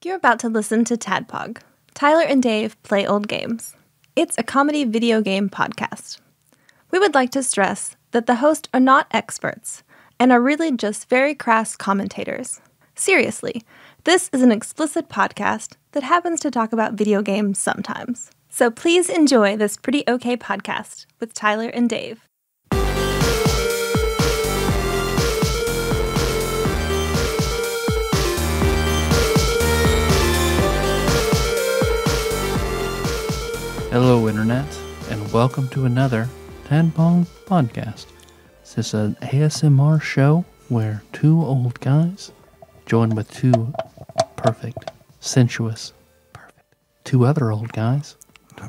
You're about to listen to TADPOG. Tyler and Dave play old games. It's a comedy video game podcast. We would like to stress that the hosts are not experts and are really just very crass commentators. Seriously, this is an explicit podcast that happens to talk about video games sometimes. So please enjoy this pretty okay podcast with Tyler and Dave. Hello, Internet, and welcome to another TADPOG podcast. This is an ASMR show where two old guys joined with two two other old guys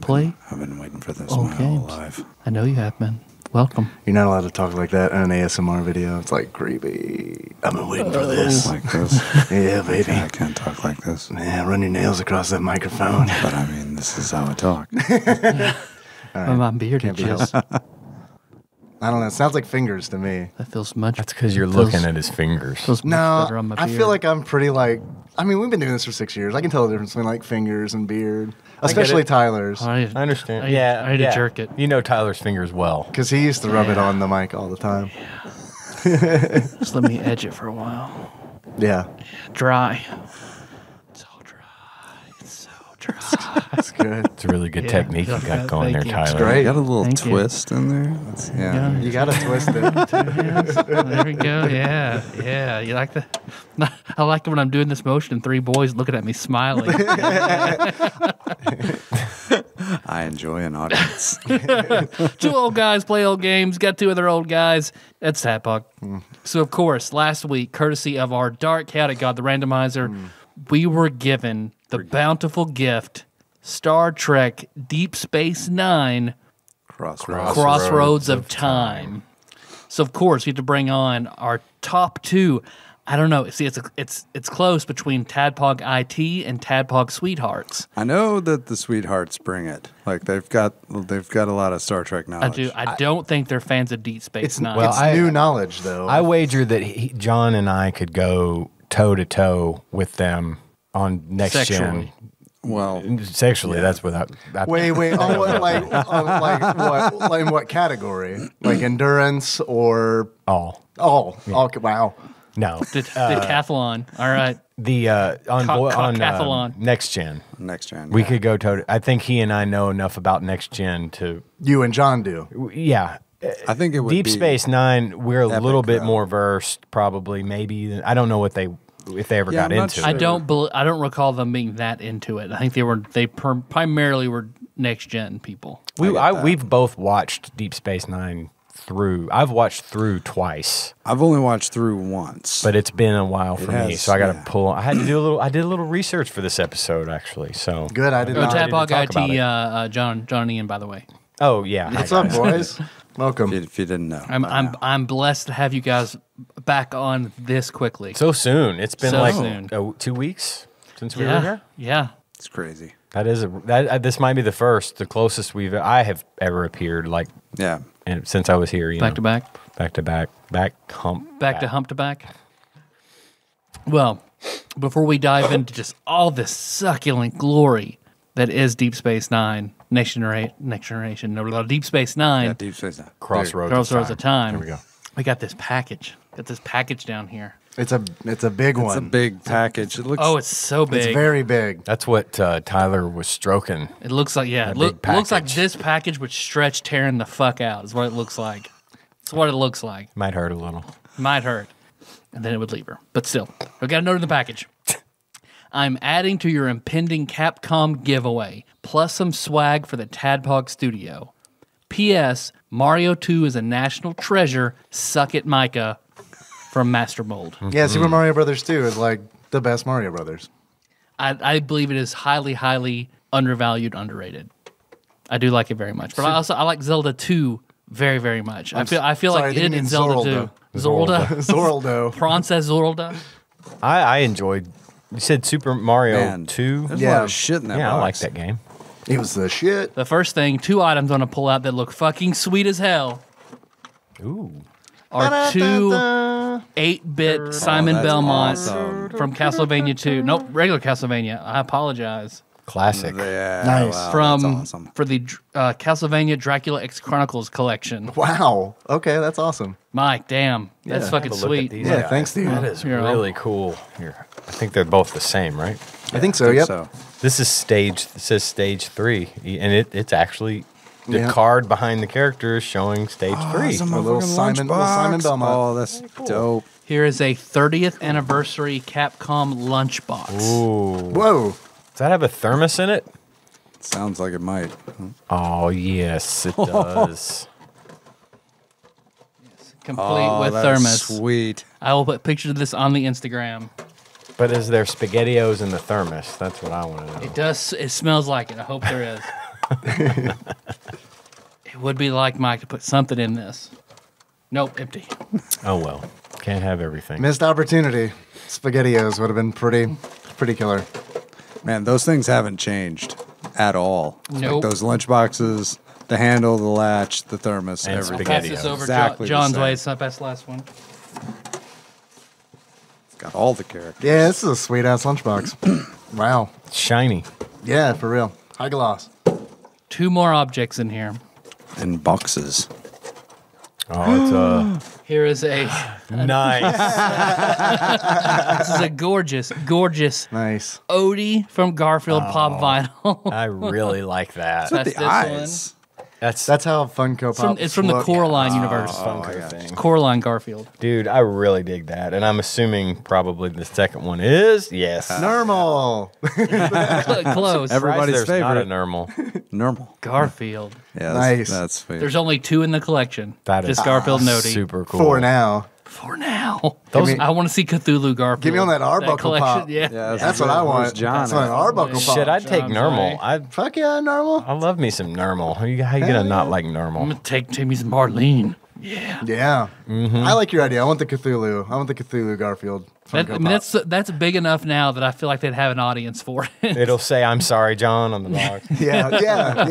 play. I've been waiting for this old my games. whole life. I know you have been. Welcome. You're not allowed to talk like that in an ASMR video. It's like creepy. I've been waiting for this. Like this? Yeah, baby. I can't talk like this. Yeah, run your nails across that microphone. But I mean, this is how I talk. Right. My beard Can't be itches. helped. I don't know. It sounds like fingers to me. That feels much. That's because you're looking at his fingers. Feels much better on No, my I beard. feel like I'm pretty like... I mean, we've been doing this for 6 years. I can tell the difference between like fingers and beard. Especially Tyler's. I understand. I had to jerk it. You know Tyler's fingers well. Because he used to rub it on the mic all the time. Just let me edge it for a while. Yeah. Dry. It's all dry. It's so dry. That's good. It's a really good Yeah. technique you got going there, Thank you. Tyler. It's great. You got a little Thank you. twist in there. Yeah. Yeah. You got to twist it. 2 hands. There we go. Yeah. You like that? I like it when I'm doing this motion and 3 boys looking at me smiling. I enjoy an audience. 2 old guys play old games. Got 2 other old guys. That's TADPOG. So, of course, last week, courtesy of our Dark Chaotic God, the randomizer, we were given the bountiful gift, Star Trek Deep Space Nine, Crossroads of Time. So, of course, we have to bring on our top 2. I don't know. See, it's close between TADPOG IT and TADPOG Sweethearts. I know that the Sweethearts bring it. Like they've got a lot of Star Trek knowledge. I do. I don't think they're fans of Deep Space Nine. well, It's I- new knowledge, though. I wager that John and I could go toe-to-toe with them on next Sexually. gen. Well, Sexually, that's without... Wait. On what, like in what category? Like endurance or All. Wow. No. Decathlon. All right. The on Cocathlon. next gen. next gen. We could go toe. I think he and I know enough about next gen to. You and John do. Yeah, I think it would Deep be Space Nine. We're a epic, little bit though. more versed, probably. Maybe I don't know if they ever Yeah, got I'm not into sure. it. I don't recall them being that into it. I think they primarily were next gen people. We've both watched Deep Space Nine through. I've watched through twice, I've only watched through once. but it's been a while for me, has, so I got to yeah. pull. I had to do a little. I did a little research for this episode, actually. So Good. I did Oh, not. ready to TADPOG talk about IT, John and Ian, by the way. Oh yeah, What's up, boys? Welcome. if you didn't know, I'm blessed to have you guys back on this quickly. So soon. It's been So like soon. 2 weeks since we were here. Yeah. it's crazy. This might be the closest I have ever appeared. Like Yeah. and since I was here, Back to back. back to back, Back to hump to back. Well, before we dive into just all this succulent glory that is Deep Space Nine, Next Generation, no, Deep Space Nine, Yeah, Deep Space Nine. Crossroads Crossroads of Time. There we go. We got this package. Got this package down here. It's a big It's a one. big package. It looks. Oh, it's so big. It's very big. That's what Tyler was stroking. It looks like, yeah, That it big looks like package. this package would stretch tearing the fuck out, is what it looks like. It's what it looks like. Might hurt a little. Might hurt. And then it would leave her. But still, we got a note in the package. I'm adding to your impending Capcom giveaway, plus some swag for the TADPOG studio. P.S. Mario 2 is a national treasure. Suck it, Micah. From Mastermold. Yeah, Super Mario Brothers 2 is like the best Mario Brothers. I believe it is highly, highly undervalued, underrated. I do like it very much. But I like Zelda 2 very, very much. I feel sorry, I like think you it mean and Zelda Zorlda. 2. Zorlda? Zorldo. Princess Zorlda? I enjoyed. You said Super Mario Man, 2. There's a Yeah. lot of shit in that Yeah, I like box. that game. It was the shit. The first thing, 2 items I'm going to pull out that look fucking sweet as hell. Ooh. are two 8-bit Simon that's Belmont awesome. from Castlevania 2. Nope, regular Castlevania. I apologize. Classic. Yeah, Nice. wow, From that's awesome. for the Castlevania Dracula X Chronicles collection. Wow. Okay, that's awesome. Mike, damn, that's Yeah. fucking Have a look at sweet. these Yeah, guys. thanks, dude. That is Here, really cool. Here, I think they're both the same, right? I think so. Yep. So, This is stage. It says stage 3, and it's actually the Yeah. card behind the character is showing stage 3. Awesome. A little Fucking Simon lunchbox. Belmont. Oh, that's dope. Here is a 30th anniversary Capcom lunchbox. Ooh. Whoa. Does that have a thermos in it? Sounds like it might. Oh yes, it does. Complete Oh, with that's thermos. Sweet. I will put pictures of this on the Instagram. But is there SpaghettiOs in the thermos? That's what I want to know. It does. It smells like it. I hope there is. It would be like Mike to put something in this. Nope, empty. Oh well, can't have everything. Missed opportunity. SpaghettiOs would have been pretty killer. Man, those things haven't changed at all. Nope. Like those lunch boxes, the handle, the latch, the thermos, And everything. Pass SpaghettiOs. this over Exactly the John's same. way. It's not past the last one. It's got all the characters. Yeah, this is a sweet ass lunchbox. Wow. It's shiny. Yeah, for real. High gloss. 2 more objects in here. In boxes. Oh, Here is a. it's nice. This is a gorgeous Nice. Odie from Garfield pop vinyl. I really like that. That's The this eyes. That's how Funko Pop. It's from the Coraline universe. Funko thing. Coraline Garfield. Dude, I really dig that, and I'm assuming probably the second one is yes. Normal. Close. Everybody's There's not a favorite. normal. Normal. Garfield. Yeah, Nice. That's sweet. There's only 2 in the collection. That is just Garfield and Odie. super cool. For now. For now. Those- I want to see Cthulhu Garfield. Get me on that Arbuckle collection. Pop. Yeah. Yeah, That's what I want. Where's John That's what an at? Arbuckle Pop. Shit, I'd take John's normal. way. I Fuck yeah, normal. love me some normal. How you gonna not like I'm normal? gonna take Timmy's Marlene. Yeah. Yeah. Mm-hmm. I like your idea. I want the Cthulhu. I want the Cthulhu Garfield. Funko Pop. That's big enough now that I feel like they'd have an audience for it. It'll say "I'm sorry, John" on the box Yeah,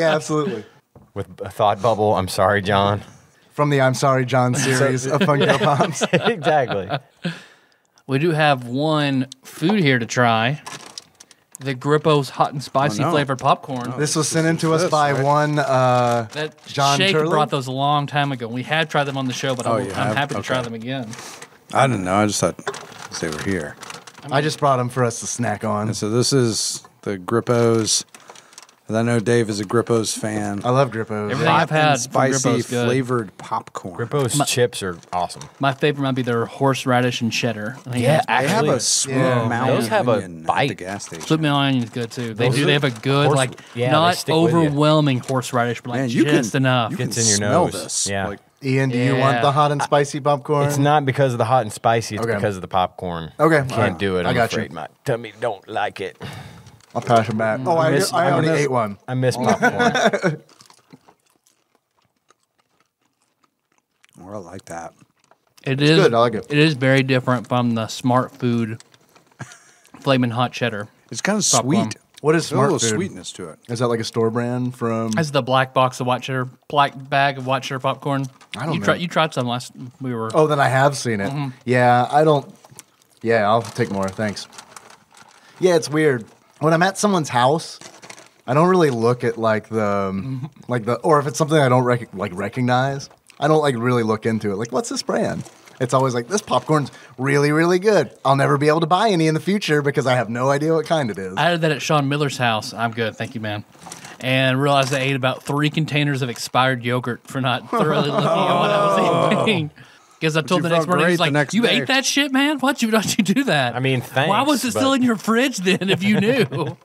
absolutely. with a thought bubble. I'm sorry, John. From the I'm Sorry John series of Funko Pops. Exactly. We do have one food here to try. The Grippo's hot and spicy no. flavored popcorn. This was sent in to us by right? one That John Shake Turley? brought those a long time ago. We had tried them on the show, but Oh, I'm you have? happy to try Okay. them again. I didn't know. I just thought they were here. I just brought them for us to snack on. And so this is the Grippos. I know Dave is a Grippos fan. I love Grippos. Everything I've had from Spicy Grippo's good. flavored popcorn. Grippo's chips are awesome. My favorite might be their horseradish and cheddar. I think Yeah, that's- They have Actually, a sweet yeah. mountain Those have a onion at bite. the gas station. Split milk onion is good too. They Those do. They have a good, horse- like, yeah, they not stick with you. overwhelming horseradish, but like Man, you just can, enough. You can Gets in your smell nose. this. Yeah. Like, Ian, do you want Yeah. the hot and spicy popcorn? It's not because of the hot and spicy. It's Okay. because of the popcorn. Okay, Can't alright. do it. I I'm got you. afraid my tummy don't like it. I'll pass it back. Oh, I already ate one. I miss popcorn. oh, I like that. It is good, I like it. It is very different from the Smart Food Flamin' Hot Cheddar. It's kind of Popcorn. sweet. What is There's a little Smart Food? sweetness to it. Is that like a store brand from? That's the black box of white cheddar, black bag of white cheddar popcorn. I don't you know. You tried some last. We were. Oh, then I have seen it. Yeah, I don't. Yeah, I'll take more. Thanks. Yeah, it's weird. When I'm at someone's house, I don't really look at like the or if it's something I don't recognize, I don't like really look into it. Like, what's this brand? It's always like, this popcorn's really, really good. I'll never be able to buy any in the future because I have no idea what kind it is. I had that at Sean Miller's house. I'm good, thank you, man. And realized I ate about 3 containers of expired yogurt for not thoroughly looking at what I was eating. Because I told you the next felt morning, he's great the like, next "You day." ate that shit, man? Why'd you do that?" I mean, why was it thanks, still but- in your fridge then if you knew?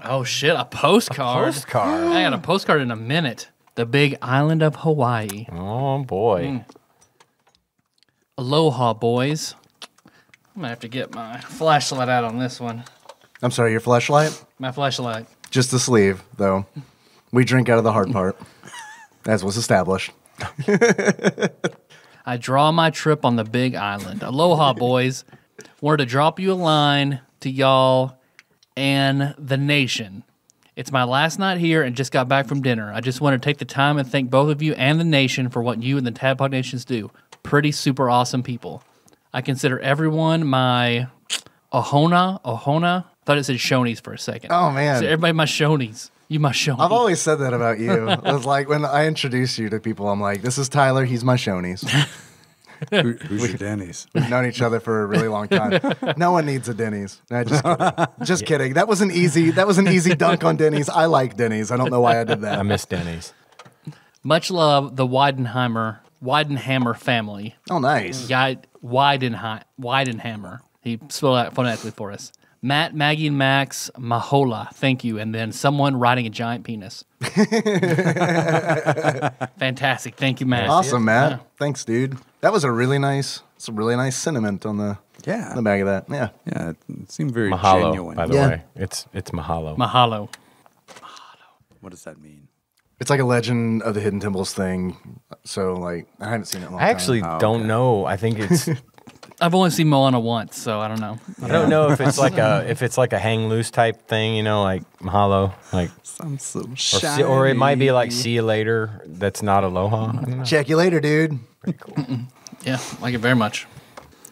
Oh shit, a postcard. Postcard. I got a postcard in a minute. The big island of Hawaii. Oh boy. Aloha, boys. I'm gonna have to get my flashlight out on this one. I'm sorry, your flashlight? My flashlight. Just the sleeve, though. We drink out of the hard part, as was established. I draw my trip on the big island. Aloha, boys. Wanted to drop you a line to y'all and the nation. It's my last night here and just got back from dinner. I just want to take the time and thank both of you and the nation for what you and the Tadpog Nations do. Pretty super awesome people. I consider everyone my Ohona. Thought it said Shonies for a second. Oh, man. So everybody my Shonies. You my Shonies. I've always said that about you. It was like when I introduce you to people, I'm like, this is Tyler, he's my Shonies. Who's your Denny's? We've known each other for a really long time. No one needs a Denny's. No, just kidding. Just kidding. That was an easy dunk on Denny's. I like Denny's. I don't know why I did that. I miss Denny's. Much love, the Weidenhammer family. Oh, nice. Weidenhammer. He spelled out phonetically for us. Matt, Maggie, and Max, Mahola, thank you. And then someone riding a giant penis. Fantastic. Thank you, Matt. Awesome, Matt. Yeah. Thanks, dude. That was a really nice sentiment on the back of that. Yeah. Yeah, it seemed very Mahalo, genuine. by the Yeah. way. It's Mahalo. Mahalo. What does that mean? It's like a Legend of the Hidden Temples thing. So, like, I haven't seen it in a long I actually Oh, don't okay. know. I think it's. I've only seen Moana once, so I don't know. I don't know if it's like a hang loose type thing. You know, like Mahalo, like Sounds so or it might be like shiny. see you later. That's not aloha. I don't know. time. Check you later, dude. Yeah, like it very much.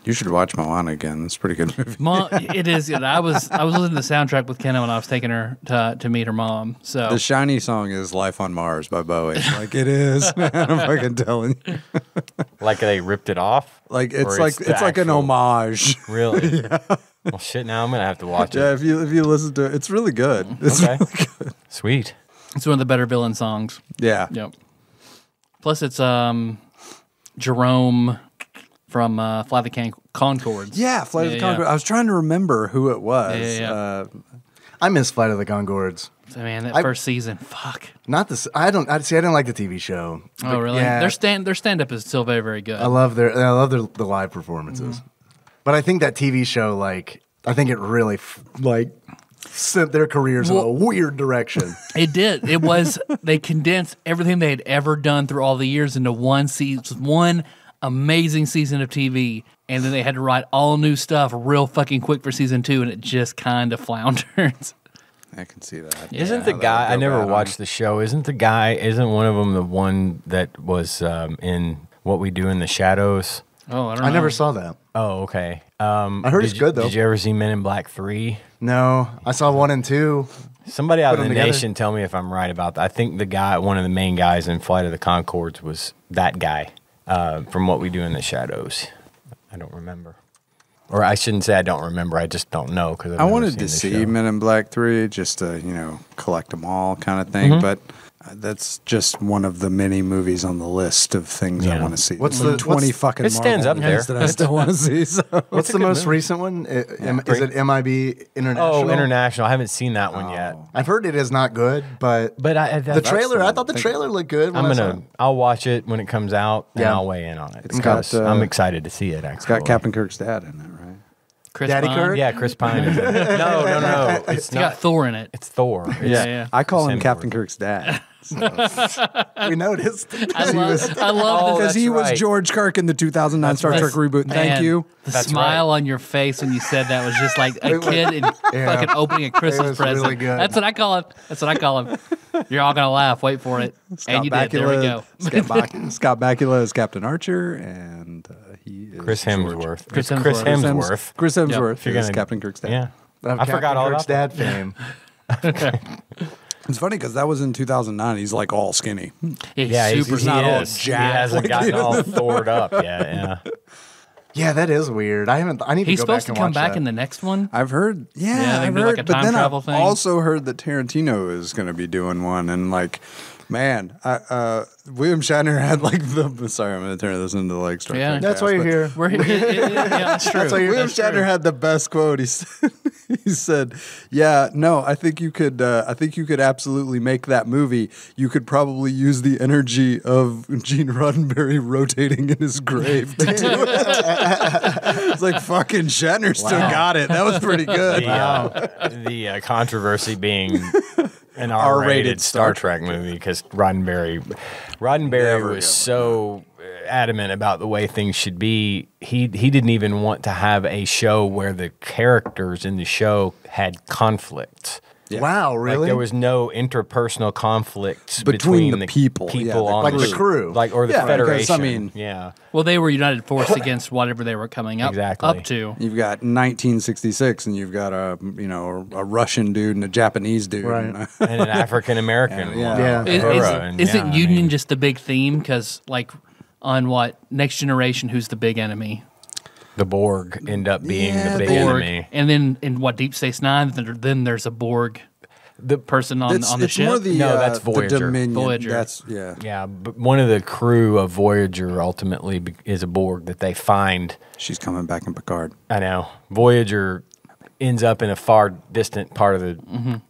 You should watch Moana again. It's a pretty good movie. It is. Yeah, I was listening to the soundtrack with Kenna when I was taking her to meet her mom. So The shiny song is "Life on Mars" by Bowie. Like it is, man. I'm fucking telling you. Like they ripped it off. Like Or it's the like an actual- homage. Really? Well, shit. Now I'm gonna have to watch Yeah, it. if you listen to it, it's really good. It's Okay. really good. Sweet. it's one of the better villain songs. Yeah. Yep. Plus, it's Jerome from Fly the Concords. Yeah, Flight of the Yeah, Conchords. I was trying to remember who it was. Yeah. I miss Flight of the Conchords. Man, that I- first season, fuck. Not this. I didn't like the TV show. Oh, But really? Yeah, Their stand up is still very, very good. I love the live performances. But I think that TV show, like, I think it really sent their careers in a weird direction. It did. It was. They condensed everything they had ever done through all the years into one season, one amazing season of TV, and then they had to write all new stuff real fucking quick for season 2, and it just kind of flounders. I can see that. Isn't Yeah, the that guy? would I go never bad on watched the show. Isn't one of them the one that was in What We Do in the Shadows? Oh, I don't know. I never saw that. Oh, okay. I heard it's good, though. Did you ever see Men in Black 3? No, I saw 1 and 2. Somebody out of Put the 'em together. nation tell me if I'm right about that. I think one of the main guys in Flight of the Conchords was that guy from What We Do in the Shadows. I don't remember. Or I shouldn't say I don't remember. I just don't know. Cause I wanted to see Men in Black 3 just to, collect them all kind of thing. But that's just one of the many movies on the list of things I Yeah. want to see. What's Like the- 20 what's- fucking It stands Marvel up there. movies that I still want to see. So. What's the most recent one? Is it MIB International? Oh, International. I haven't seen that one yet. I've heard it is not good, but The trailer. the I one thought the I'm trailer looked good. When I saw it. I'll watch it when it comes out, and Yeah. I'll weigh in on it. It's got, because I'm excited to see it. Actually, It's got Captain Kirk's dad in it, right? Chris Daddy Pine. Kirk? Yeah, Chris Pine is in it. No. It's It's got not. Thor in it. It's Thor. It's, Yeah. I call him Sam Captain Thor. Kirk's dad. We noticed. I love Because that's he was right. George Kirk in the 2009 Star Trek reboot. Thank Man, you. The That's smile on your face when you said that was just like a kid in fucking opening a Christmas was present. really good. That's what I call it. You're all gonna laugh. Wait for it. And you did. There we go. Scott Bakula is Captain Archer, and he is Chris George. Hemsworth. Chris It's Chris Hemsworth. Hemsworth. Chris Hemsworth If you're is gonna- Captain Kirk's dad. Yeah. Of I forgot all Kirk's about dad that. fame. It's funny because that was in 2009. He's like all skinny. He's Yeah, super. he not all is. He jacked hasn't like gotten he is all in thored up yet. Yeah. Yeah, that is weird. I need He's to go back supposed to and come watch back that. in the next one. I've heard, Yeah, they I've can do heard, like a but time then travel I've thing. also heard that Tarantino is going to be doing one, and like, man, William Shatner had like the. Sorry, I'm going to turn this into like Star Yeah. Trek. That's why you're here. Yeah, that's true. That's why you're- William That's true. Shatner had the best quote. He said, "He said, yeah, no, I think you could. I think you could absolutely make that movie. You could probably use the energy of Gene Roddenberry rotating in his grave to do it." It's like fucking Shatner still got it. That was pretty good. The controversy being an R-rated R-rated Star Star Trek movie because Roddenberry Never was got so adamant about the way things should be. He didn't even want to have a show where the characters in the show had conflict. Yeah. Wow, really? Like there was no interpersonal conflicts Between the people. Yeah, the on Like the ship. crew. like or the Yeah, because, Federation. I mean- yeah, Well, they were united force against whatever they were coming up Exactly. to. You've got 1966, and you've got a Russian dude and a Japanese dude. Right. And, and an African American. Yeah. Isn't Union just the big theme? Because like on what Next Generation, who's the big enemy? the Borg end up being Yeah, the big Borg, enemy. and then in what Deep Space Nine, then there's a Borg, the person on the it's ship. more the, No, that's the Voyager. Dominion. Voyager. That's, yeah. Yeah, but one of the crew of Voyager ultimately is a Borg that they find. She's coming back in Picard. I know. Voyager ends up in a far distant part of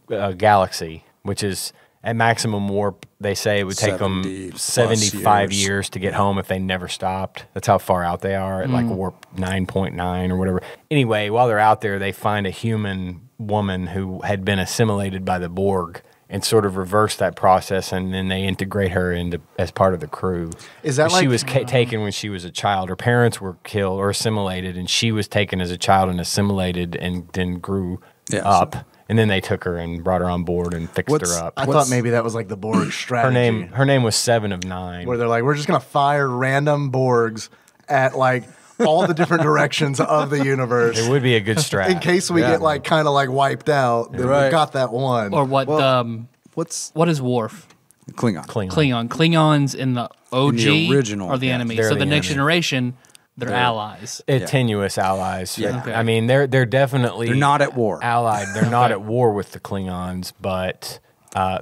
the galaxy, which is at maximum warp. They say it would take 70 them plus 75 years. years to get home if they never stopped. That's how far out they are at like warp 9.9 or whatever. Anyway, while they're out there, they find a human woman who had been assimilated by the Borg and sort of reverse that process, and then they integrate her into as part of the crew. Is that she like- was taken when she was a child? Her parents were killed or assimilated, and she was taken as a child and assimilated, and then grew up. And then they took her and brought her on board and fixed her up. I thought maybe that was like the Borg strategy. Her name was 7 of 9. Where they're like, we're just going to fire random Borgs at like all the different directions of the universe. It would be a good strat. In case we get like kind of like wiped out, then Right. we got that one. or what? What's What is Worf? Klingon? Klingon. Klingons in the OG original, are the yeah. enemy. They're So the the Next enemy. Generation, they're allies. Tenuous allies. Yeah. Okay. I mean, they're definitely They're not at war. allied. They're not at war with the Klingons, but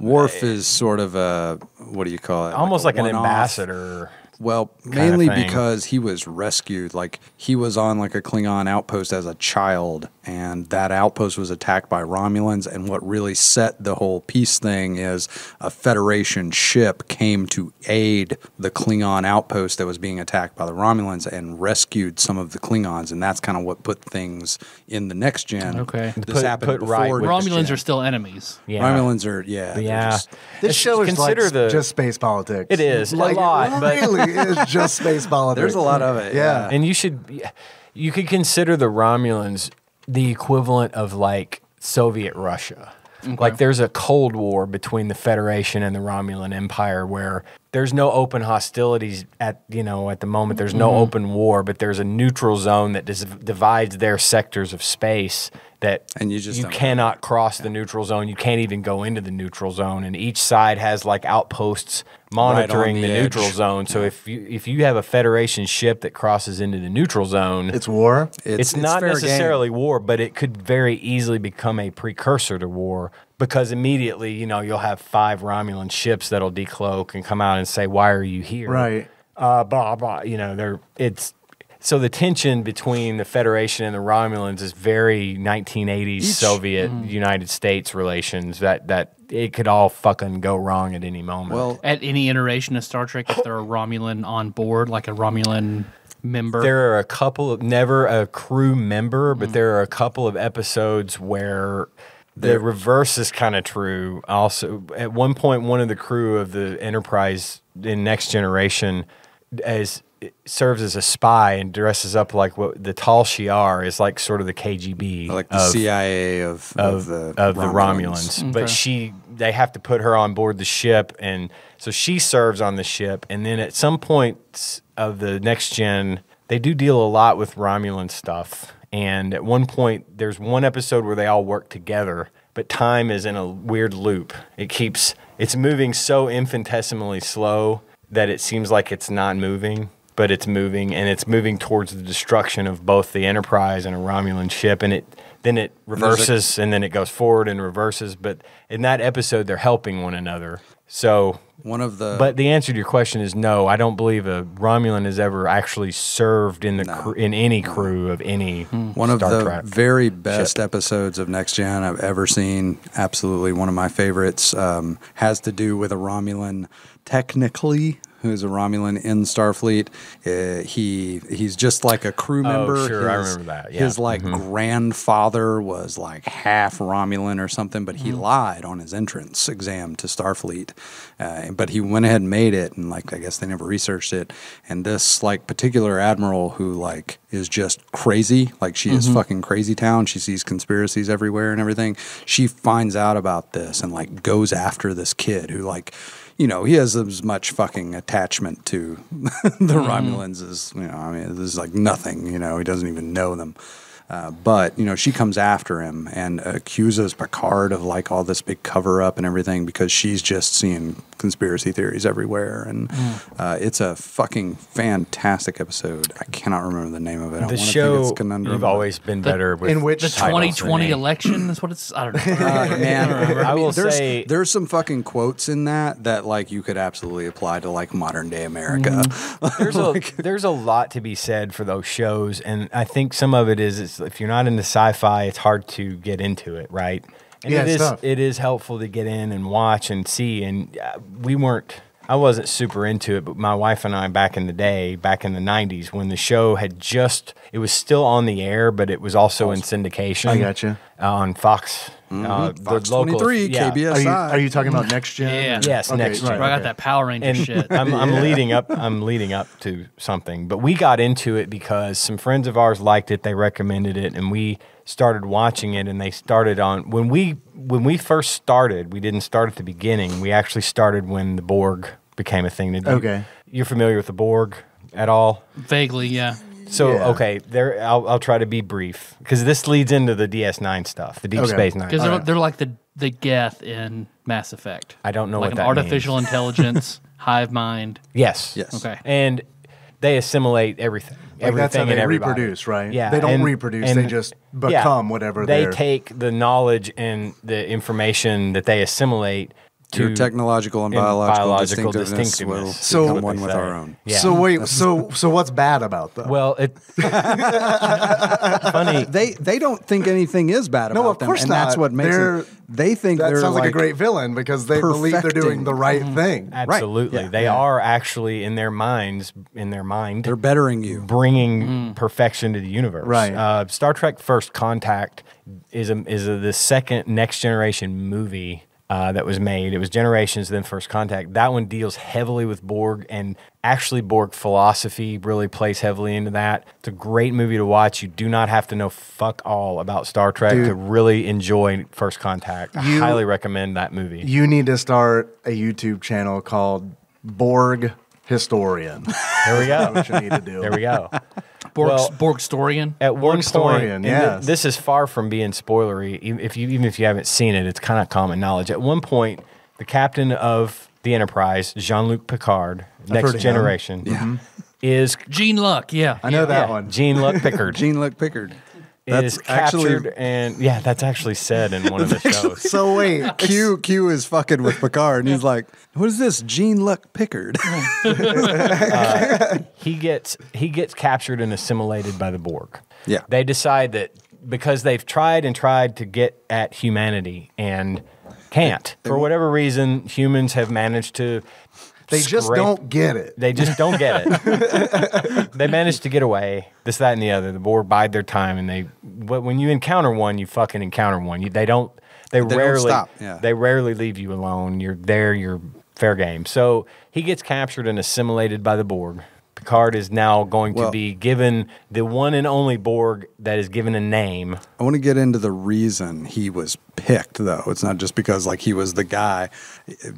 Worf is sort of a, what do you call it? almost like a an one-off. ambassador. Well, kinda mainly thing. because he was rescued. Like, he was on like a Klingon outpost as a child, and that outpost was attacked by Romulans. And what really set the whole peace thing is a Federation ship came to aid the Klingon outpost that was being attacked by the Romulans and rescued some of the Klingons. And that's kind of what put things in the next gen. Okay. This happened put right before with Next Romulans Gen. are still enemies. Yeah. Romulans are, they're Yeah. just- This show is like just space politics. It is, a like, lot, It but- really is just space politics. There's a lot of it. Yeah. And you could consider the Romulans the equivalent of like Soviet Russia. Like there's a Cold War between the Federation and the Romulan Empire where there's no open hostilities at the moment. There's no open war, but there's a neutral zone that divides their sectors of space that And you just don't- cannot cross the neutral zone. You can't even go into the neutral zone, and each side has like outposts monitoring on the the edge. neutral zone. So if you have a Federation ship that crosses into the neutral zone, It's war. it's not fair necessarily game. war, but it could very easily become a precursor to war because immediately, you'll have 5 Romulan ships that'll decloak and come out and say, "Why are you here?" Right. Blah blah. So the tension between the Federation and the Romulans is very 1980s Soviet United States relations that it could all fucking go wrong at any moment. Well, At any iteration of Star Trek, if there are a Romulan on board, like a Romulan member, there are a couple of, never a crew member, but there are a couple of episodes where the reverse is kind of true. Also, at one point, one of the crew of the Enterprise in Next Generation serves as a spy and dresses up like what the Tal Shiar is like, sort of the KGB, like the CIA of the Romulans. But they have to put her on board the ship, and so she serves on the ship. And then at some point of the Next Gen, they do deal a lot with Romulan stuff. And at one point, there's one episode where they all work together, but time is in a weird loop. It's moving so infinitesimally slow that it seems like it's not moving, but it's moving, and it's moving towards the destruction of both the Enterprise and a Romulan ship, and then it reverses, and then it goes forward and reverses. But in that episode, they're helping one another. So, but the answer to your question is no. I don't believe a Romulan has ever actually served in in any crew of any One of Star the Trek very best ship. episodes of Next Gen I've ever seen. Absolutely one of my favorites. Has to do with a Romulan technically who's a Romulan in Starfleet. He's just like a crew member. Oh, sure, I remember that. Yeah. His like grandfather was like half Romulan or something, but he lied on his entrance exam to Starfleet. But he went ahead and made it, and like I guess they never researched it. And this like particular admiral who like is just crazy, like she is fucking crazy town. She sees conspiracies everywhere and everything. She finds out about this and like goes after this kid who like, you know, he has as much fucking attachment to the Romulans as, you know, I mean, this is like nothing, you know, he doesn't even know them. But, you know, she comes after him and accuses Picard of like all this big cover up and everything because she's just seeing conspiracy theories everywhere. And it's a fucking fantastic episode. I cannot remember the name of it. The show, it's Conundrum. you've always been better with in which The titles than 2020 me. election is what it's. I don't know. Man, I will there's, say- there's some fucking quotes in that like you could absolutely apply to like modern day America. There's a lot to be said for those shows, and I think some of it is if you're not into sci-fi, it's hard to get into it, right? And Yeah, it's tough. it is helpful to get in and watch and see. And I wasn't super into it, but my wife and I back in the day, back in the 90s, when the show it was still on the air, but it was also in syndication. I gotcha. On Fox. Fox the local, 23, yeah. KBSI. Are you talking about Next Gen? Yeah. Yes, Next Gen. Bro, I got that Power Ranger And shit. I'm leading up to something, but we got into it because some friends of ours liked it. They recommended it, and we started watching it. And they started on when we first started. We didn't start at the beginning. We actually started when the Borg became a thing. Okay. You're familiar with the Borg at all? Vaguely, yeah. So Yeah. okay, I'll try to be brief because this leads into the DS9 stuff, the Deep Okay. Space Nine. Because they're like the Geth in Mass Effect. I don't know like what an that artificial means. intelligence, hive mind. Yes. Yes. Okay. And they assimilate everything. Like that's how everything they and everybody. reproduce, right? Yeah. They don't and- reproduce, and- they just become whatever They they're... take the knowledge and the information that they assimilate to Your technological and biological distinctiveness will So- become one they with say. our own. Yeah. So wait, so what's bad about that? Well, funny. They don't think anything is bad about No, of them, course and that's not. what makes They're- it. They think that they're sounds like a like great villain because they believe they're doing perfecting. the right thing. Absolutely, yeah, they are actually in their mind, They're bettering you. bringing perfection to the universe. Right. Star Trek: First Contact is the second Next Generation movie that was made. It was Generations, then First Contact. That one deals heavily with Borg, and actually Borg philosophy really plays heavily into that. It's a great movie to watch. You do not have to know fuck all about Star Trek to really enjoy First Contact. I highly recommend that movie. You need to start a YouTube channel called Borg Historian. There we That's go. what you need to do. There we go. Borgstorian. At one Borgstorian, point, and yes. this is far from being spoilery. Even if you haven't seen it, it's kind of common knowledge. At one point, the captain of the Enterprise, Jean-Luc Picard, heard Next of him. Generation, is Gene Luck, yeah. I know that one. Jean-Luc Picard. Jean-Luc Pickard. is captured, and that's actually said in one of the shows. So wait, Q is fucking with Picard, and he's like, "What is this, Jean-Luc Pickard?" He gets captured and assimilated by the Borg. Yeah. They decide that because they've tried and tried to get at humanity and can't. For whatever reason, humans have managed to they just scrape- don't get it. They just don't get it. They managed to get away. This, that, and the other. The Borg bide their time, and when you encounter one, you fucking encounter one. They rarely don't stop. Yeah. They rarely leave you alone. You're there. You're fair game. So he gets captured and assimilated by the Borg. Picard is now going to be given the one and only Borg that is given a name. I want to get into the reason he was picked, though. It's not just because like he was the guy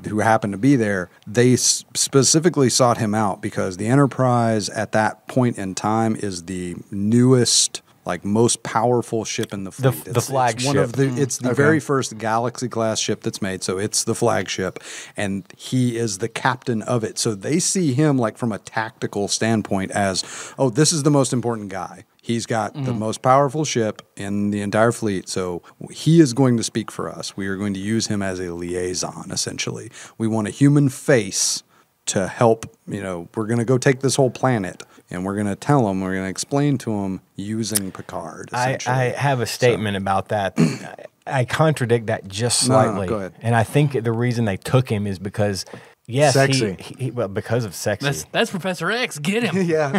who happened to be there. They specifically sought him out because the Enterprise at that point in time is the newest, like most powerful ship in the fleet. The flagship. It's one of it's the very first Galaxy class ship that's made, so it's the flagship, and he is the captain of it. So they see him like from a tactical standpoint as, oh, this is the most important guy. He's got the most powerful ship in the entire fleet, so he is going to speak for us. We are going to use him as a liaison, essentially. We want a human face to help, we're going to go take this whole planet, and we're going to tell him, we're going to explain to him using Picard, essentially. I have a statement about that. I contradict that just slightly. Go ahead. And I think the reason they took him is because Yes, Sexy. well, because of sexy. That's Professor X. Get him. Yeah.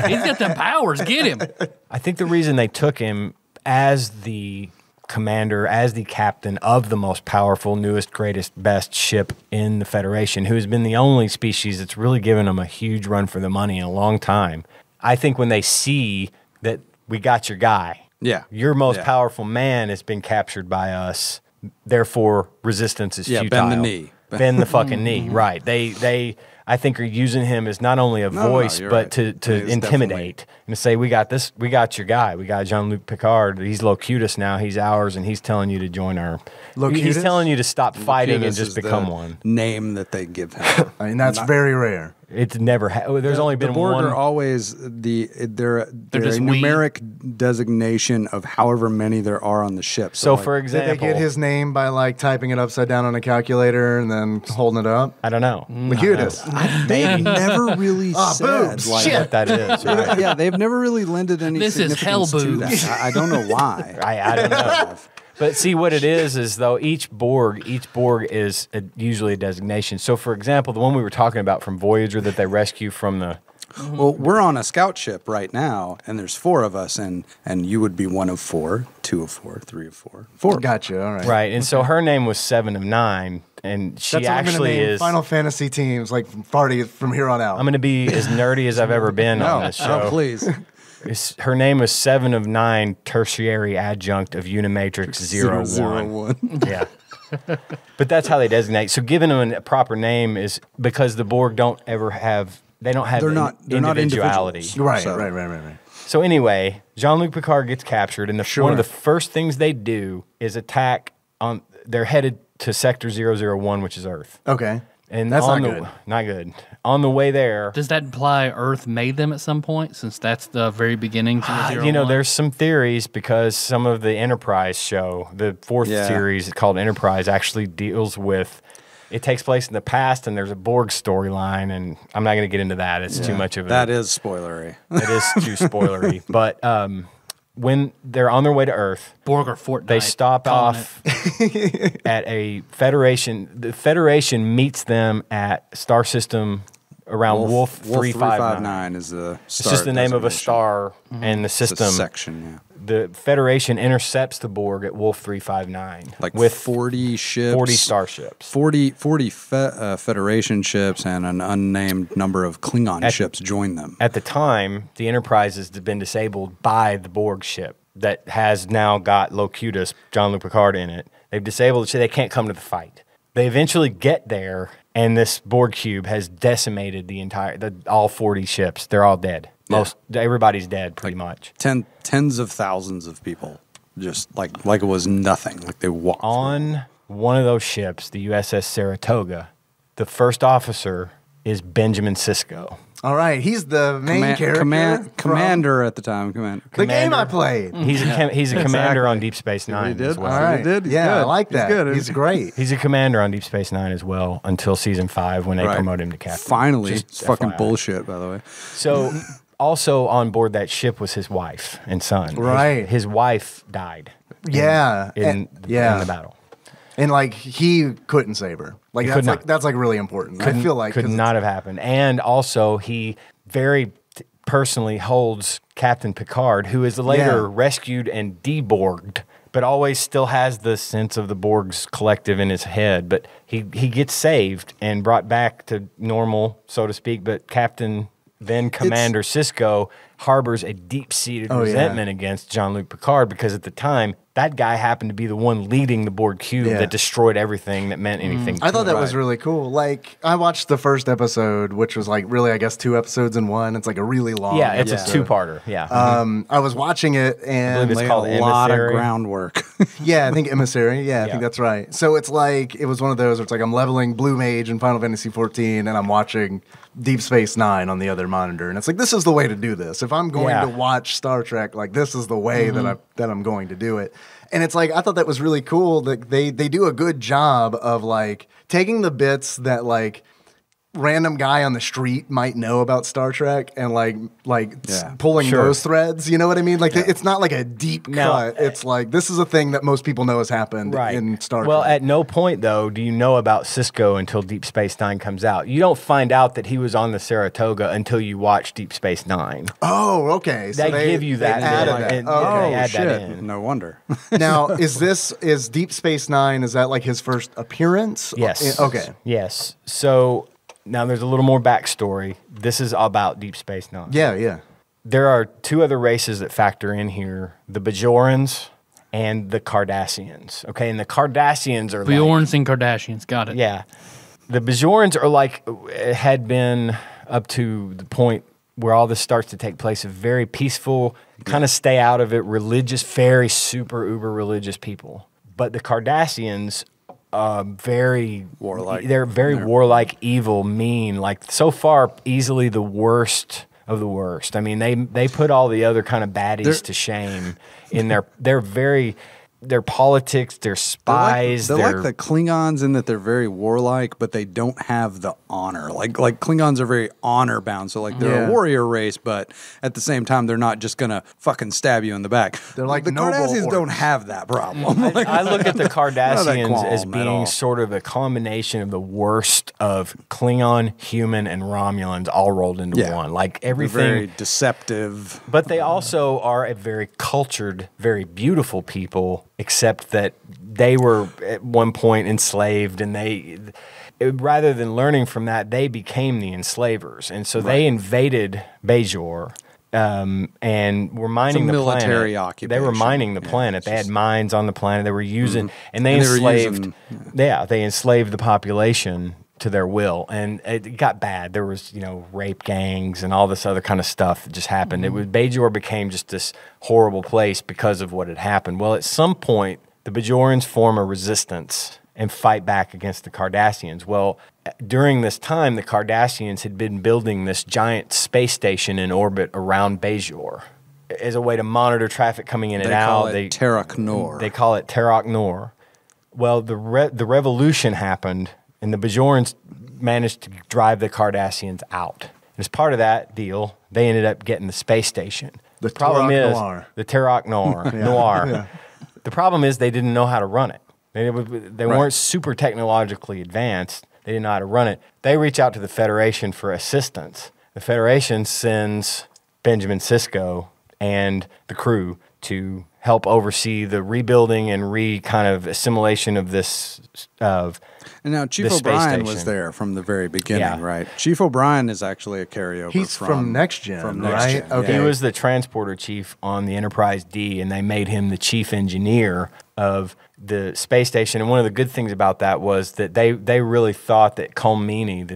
He's got them powers. Get him. I think the reason they took him as the commander, as the captain of the most powerful, newest, greatest, best ship in the Federation, who has been the only species that's really given them a huge run for the money in a long time. I think when they see that we got your guy, your most powerful man has been captured by us, therefore resistance is futile. Bend the knee. Bend the fucking knee, right. They I think are using him as not only a voice, but right. to intimidate and to say, we got this, we got your guy. We got Jean-Luc Picard. He's Locutus now. He's ours, and he's telling you to join our... Locutus? He's telling you to stop fighting and Locutus just is become the one. name that they give him. I mean, that's very rare. It's never... there's only been the Borg one... are always they're a just we. numeric designation of however many there are on the ship. So, like, for Did example... they get his name by like typing it upside down on a calculator and then holding it up? I don't know. Locutus. they've never really said boobs. like, What that is. Right? Yeah, they've never really lended any This is hell significance to that. I don't know why. I don't know. But see, what it is though each Borg is usually a designation. So, for example, the one we were talking about from Voyager that they rescue from the... Well, we're on a scout ship right now, and there's 4 of us, and you would be 1 of 4, 2 of 4, 3 of 4, 4. Gotcha. All right. Right, and so her name was 7 of 9, and she That's what I'm gonna actually name is... Final Fantasy teams like from here on out. I'm going to be as nerdy as I've ever been on this show. No, please. Her name is 7 of 9, tertiary adjunct of Unimatrix 01. Yeah. But that's how they designate. So giving them a proper name is because the Borg don't ever have... They don't have They're not individuality. individuals. right, So- right. So anyway, Jean-Luc Picard gets captured, and one of the first things they do is attack on... They're headed to Sector 001, which is Earth. Okay. And That's on not the, good. Not good. On the way there... Does that imply Earth made them at some point, since that's the very beginning from the 01? there's some theories because some of the Enterprise show, the 4th series called Enterprise, actually deals with... It takes place in the past, and there's a Borg storyline, and I'm not going to get into that. It's too much of it. That is spoilery. It is too spoilery. But when they're on their way to Earth, Borg Are Fortnite. they stop calling off at a Federation. The Federation meets them at Star System around Wolf 359. is the It's star just the name of a designation. star and the It's a system. section, The Federation intercepts the Borg at Wolf 359 like with 40 ships, 40 starships. 40 Federation ships, and an unnamed number of Klingon ships join them. At the time, the Enterprise has been disabled by the Borg ship that has now got Locutus, Jean-Luc Picard, in it. They've disabled it, so they can't come to the fight. They eventually get there, and this Borg cube has decimated all 40 ships. They're all dead. Everybody's dead, pretty much. Tens of thousands of people, just like it was nothing. Like they walked On one of those ships, the USS Saratoga, the first officer is Benjamin Sisko. All right. He's the main character. commander at the time. The game I played. He's a commander on Deep Space Nine. He did. As well. All right. He did. He's Yeah, I good. like He's that. good. He's great. He's a commander on Deep Space Nine as well until season 5 when they promote him to captain. Finally, Just it's fucking FYI. bullshit. By the way, So, also on board that ship was his wife and son. Right. His wife died. Yeah. In the battle. And like he couldn't save her. Like He could not. that's like really important. I feel like could 'cause not have happened. And also he very personally holds Captain Picard, who is later rescued and deborged, but always still has the sense of the Borg's collective in his head. But he gets saved and brought back to normal, so to speak. But Captain, then Commander Sisko, harbors a deep-seated resentment against Jean-Luc Picard because at the time, that guy happened to be the one leading the Borg cube that destroyed everything that meant anything. I thought that Right. was really cool. Like I watched the first episode, which was like really, I guess, 2 episodes in one. It's like a really long. Yeah, it's episode. a 2-parter. Yeah. I was watching it and It's laid called a lot of Emissary. groundwork. yeah, I think Emissary. Yeah, I Yeah. think that's right. So it's like it was one of those where it's like I'm leveling Blue Mage in Final Fantasy 14 and I'm watching Deep Space Nine on the other monitor, and it's like this is the way to do this. If I'm going to watch Star Trek, like this is the way that I'm going to do it. And it's like I thought that was really cool that they do a good job of like taking the bits that like random guy on the street might know about Star Trek and Yeah. pulling Sure. those threads. You know what I mean? Like it's not like a deep Now- cut. It's like this is a thing that most people know has happened in Star Well, Trek. at no point though do you know about Cisco until Deep Space Nine comes out. You don't find out that he was on the Saratoga until you watch Deep Space Nine. Oh, okay. So They give you that. They added in, that. and Okay. they add shit! that in. No wonder. Now, is Deep Space Nine? Is that like his first appearance? Yes. Okay. Yes. So now there's a little more backstory. This is about Deep Space Nine. Yeah, yeah. There are two other races that factor in here: the Bajorans and the Cardassians. Okay, and the Cardassians are like, Bjorns and Kardashians. Got it. yeah, the Bajorans are like had been up to the point where all this starts to take place of very peaceful, kind of stay out of it, religious, very super uber religious people. But the Cardassians, very Warlike. They're very warlike, evil, mean. Like so far, easily the worst of the worst. I mean, they put all the other kind of baddies to shame in their politics, their spies. They're like the Klingons in that they're very warlike, but they don't have the honor. Like Klingons are very honor bound, so like they're Yeah. a warrior race, but at the same time they're not just gonna fucking stab you in the back. They're like the noble Cardassians don't orcs. have that problem. I look at the Cardassians qualm as at being all. sort of a combination of the worst of Klingon, human, and Romulans all rolled into Yeah. one. Like They're everything. very deceptive. But they also are a very cultured, very beautiful people, except that they were at one point enslaved, and rather than learning from that, they became the enslavers. And so they invaded Bajor and were mining the military planet. They were occupation. mining the planet. They had mines on the planet. They were using, and they And they were enslaved. using- They enslaved the population to their will, and it got bad. There was, rape gangs and all this other kind of stuff that just happened. It was Bajor became just this horrible place because of what had happened. Well, at some point, the Bajorans form a resistance and fight back against the Cardassians. Well, during this time, the Cardassians had been building this giant space station in orbit around Bajor as a way to monitor traffic coming in and They out. call it Terok Nor. They call it Terok Nor. Well, the revolution happened, and the Bajorans managed to drive the Cardassians out. And as part of that deal, they ended up getting the space station. The problem Terok is Noir. the Terok Noir. Yeah. The problem is they didn't know how to run it. They weren't super technologically advanced. They didn't know how to run it. They reach out to the Federation for assistance. The Federation sends Benjamin Sisko and the crew to help oversee the rebuilding and kind of assimilation of this And now Chief the space O'Brien was station. there from the very beginning, Yeah. right? Chief O'Brien is actually a carryover. He's from Next Gen, from right? Next Gen. Okay. He was the transporter chief on the Enterprise D, and they made him the chief engineer of the space station. And one of the good things about that was that they really thought that Colm Meaney,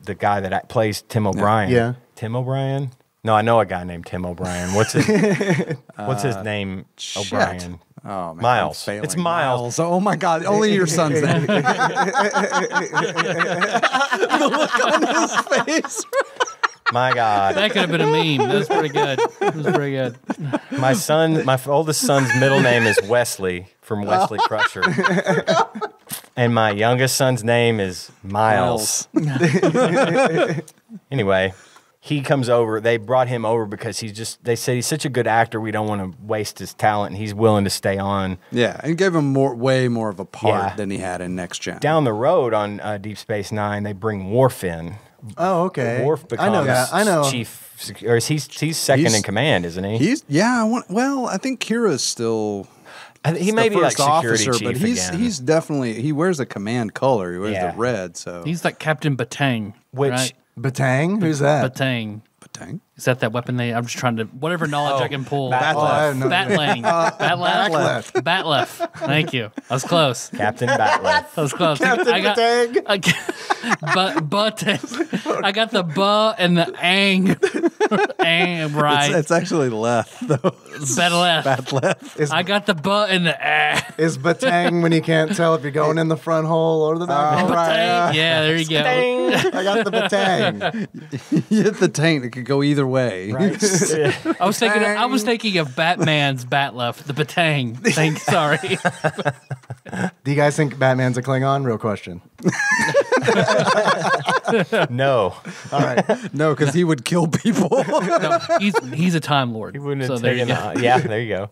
the guy that plays Tim O'Brien. Yeah. Tim O'Brien? No, I know a guy named Tim O'Brien. What's his name? Shit. O'Brien. Oh, man, Miles. I'm failing. It's Miles. Oh my God! Only your son's name. The look on his face. My God. That could have been a meme. That was pretty good. My oldest son's middle name is Wesley from Wesley Crusher. And my youngest son's name is Miles. Anyway, he comes over. They brought him over because they said he's such a good actor. We don't want to waste his talent. And he's willing to stay on. Yeah, and gave him way more of a part Yeah. than he had in Next Gen. Down the road on Deep Space Nine, they bring Worf in. Oh, okay. Worf becomes I know that. I know. chief, or he's second in command, isn't he? I think Kira's still. He may the be like first security officer, chief but again. he's definitely he wears a command color. He wears Yeah. the red. So He's like Captain Batang. Which right? Batang? Who's that? Batang. Batang. Is that weapon I'm just trying to, whatever knowledge I can pull. Batleth. Oh, I have no idea. Batlang. Batleth. Batleth. Thank you. I was close. Captain Batleth. I was close. Captain I got, Batang. I got the buh and the ang. Ang, right. It's actually left though. Batleth. Batleth. I got the buh and the ah. Is Batang when you can't tell if you're going in the front hole or the back hole? Batang. Yeah, there you go. I got the Batang. You hit the taint. It could go either way. Right? I was thinking of Batman's Batleth, the Batang. Sorry. Do you guys think Batman's a Klingon? Real question. No. All right. No, because he would kill people. No, he's a Time Lord. He wouldn't have so there you taken go. Yeah, there you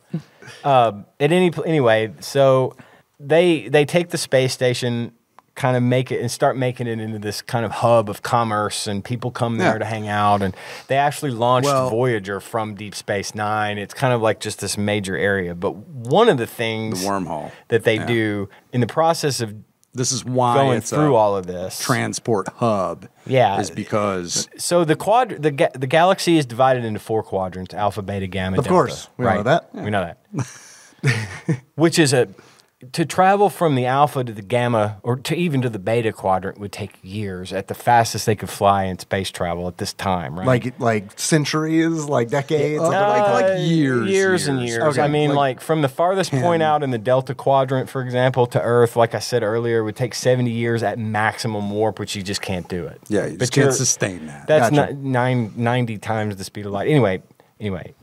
go. Anyway, so they take the space station, kind of make it and start making it into this kind of hub of commerce, and people come there to hang out, and they actually launched Voyager from Deep Space Nine. It's kind of like just this major area. But one of the things The wormhole. that they do in the process of This is why going it's through a all of this transport hub. Yeah. is because So the galaxy is divided into 4 quadrants: Alpha, Beta, Gamma, Of Delta. course. We know that. We know that. Which is to travel from the Alpha to the Gamma, or to even to the Beta quadrant, would take years. At the fastest they could fly in space travel at this time, right? Like centuries, like decades. like years. Years and years. Okay, I mean, like from the farthest point out in the Delta quadrant, for example, to Earth, like I said earlier, would take 70 years at maximum warp, which you just can't do it. Yeah, you just can't sustain that. That's Gotcha. 90 times the speed of light. Anyway,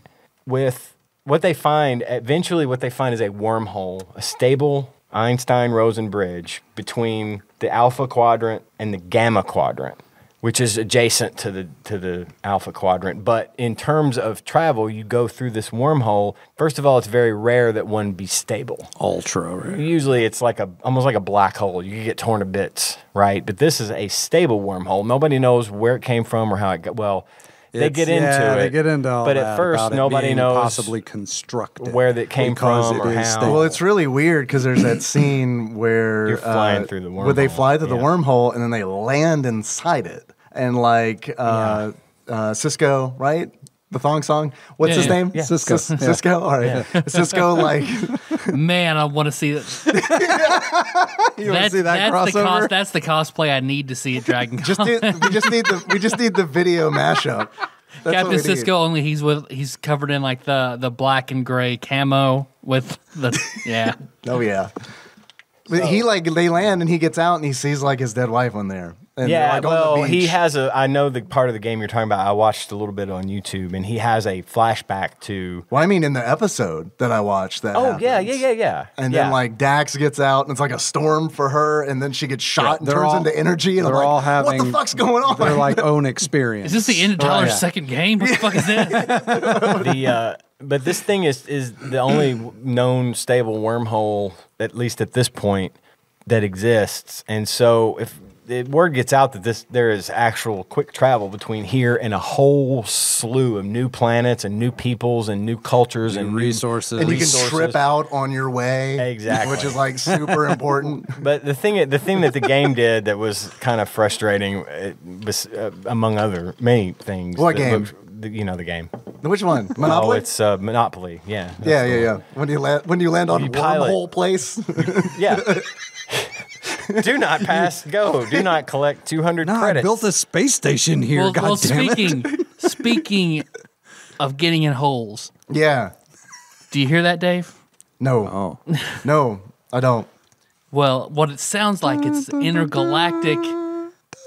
with what they find, eventually what they find is a wormhole, a stable Einstein-Rosen bridge between the Alpha quadrant and the Gamma quadrant, which is adjacent to the Alpha quadrant. But in terms of travel, you go through this wormhole. First of all, it's very rare that one be stable. Ultra rare. Usually it's like almost like a black hole. You can get torn to bits, right? But this is a stable wormhole. Nobody knows where it came from or how it got. Well, they get into it. They get into all but that at first, about it nobody being knows possibly constructed where that came because from it or is how. stable. Well, it's really weird because there's that scene where You're flying through the where they wormhole. fly through the Yeah. wormhole and then they land inside it, and like Cisco, right? The thong song. What's Yeah, his yeah. name? Yeah. Cisco. Cisco. All right. Cisco, like Man, I want to see it. You want to see that crossover? That's the cosplay I need to see at Dragon Con. we just need the video mashup. That's what we Captain need. Cisco, only he's covered in like the black and gray camo with the Oh yeah. But he they land and he gets out and he sees like his dead wife on there. And they're, Yeah, like, on well, the he beach. has I know the part of the game you're talking about. I watched a little bit on YouTube, and he has a flashback to. Well, I mean, in the episode that I watched, that. Oh, yeah. And Yeah. then like Dax gets out and it's like a storm for her, and then she gets shot and They're turns all- into energy. And I'm They're like, all having what the fuck's going on? Their like own experience. Is this the end of Tyler's Yeah. second game? What the fuck is this? But this thing is the only known stable wormhole, at least at this point, that exists. And so if the word gets out that there is actual quick travel between here and a whole slew of new planets and new peoples and new cultures and resources. and you can resources. trip out on your way, Exactly. which is like super important. But the thing that the game did that was kind of frustrating, among other many things. What that game? The game. Which one? Monopoly. Oh, it's Monopoly. Yeah. that's yeah, the yeah, one. yeah. When you land on You pilot. wormhole place. Yeah. Do not pass go. Do not collect 200 No, I credits. built a space station here. well, God damn it. speaking of getting in holes, Yeah. do you hear that, Dave? No. Oh, No, I don't. Well, what it sounds like, it's intergalactic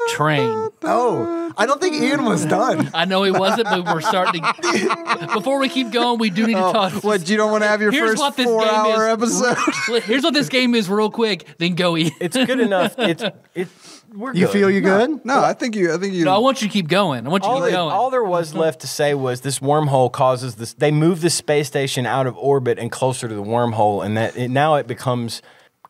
train. Oh, I don't think Ian was done. I know he wasn't, but we're starting to. Before we keep going, we do need to talk. what? You don't want to have your Here's first what this game 4-hour is. episode? Here's what this game is, real quick. Then go eat. It's good enough. We're You good. feel you good? No, I think you. No, I want you to keep going. I want you to keep going. All there was left to say was this wormhole causes this. They move the space station out of orbit and closer to the wormhole, and now it becomes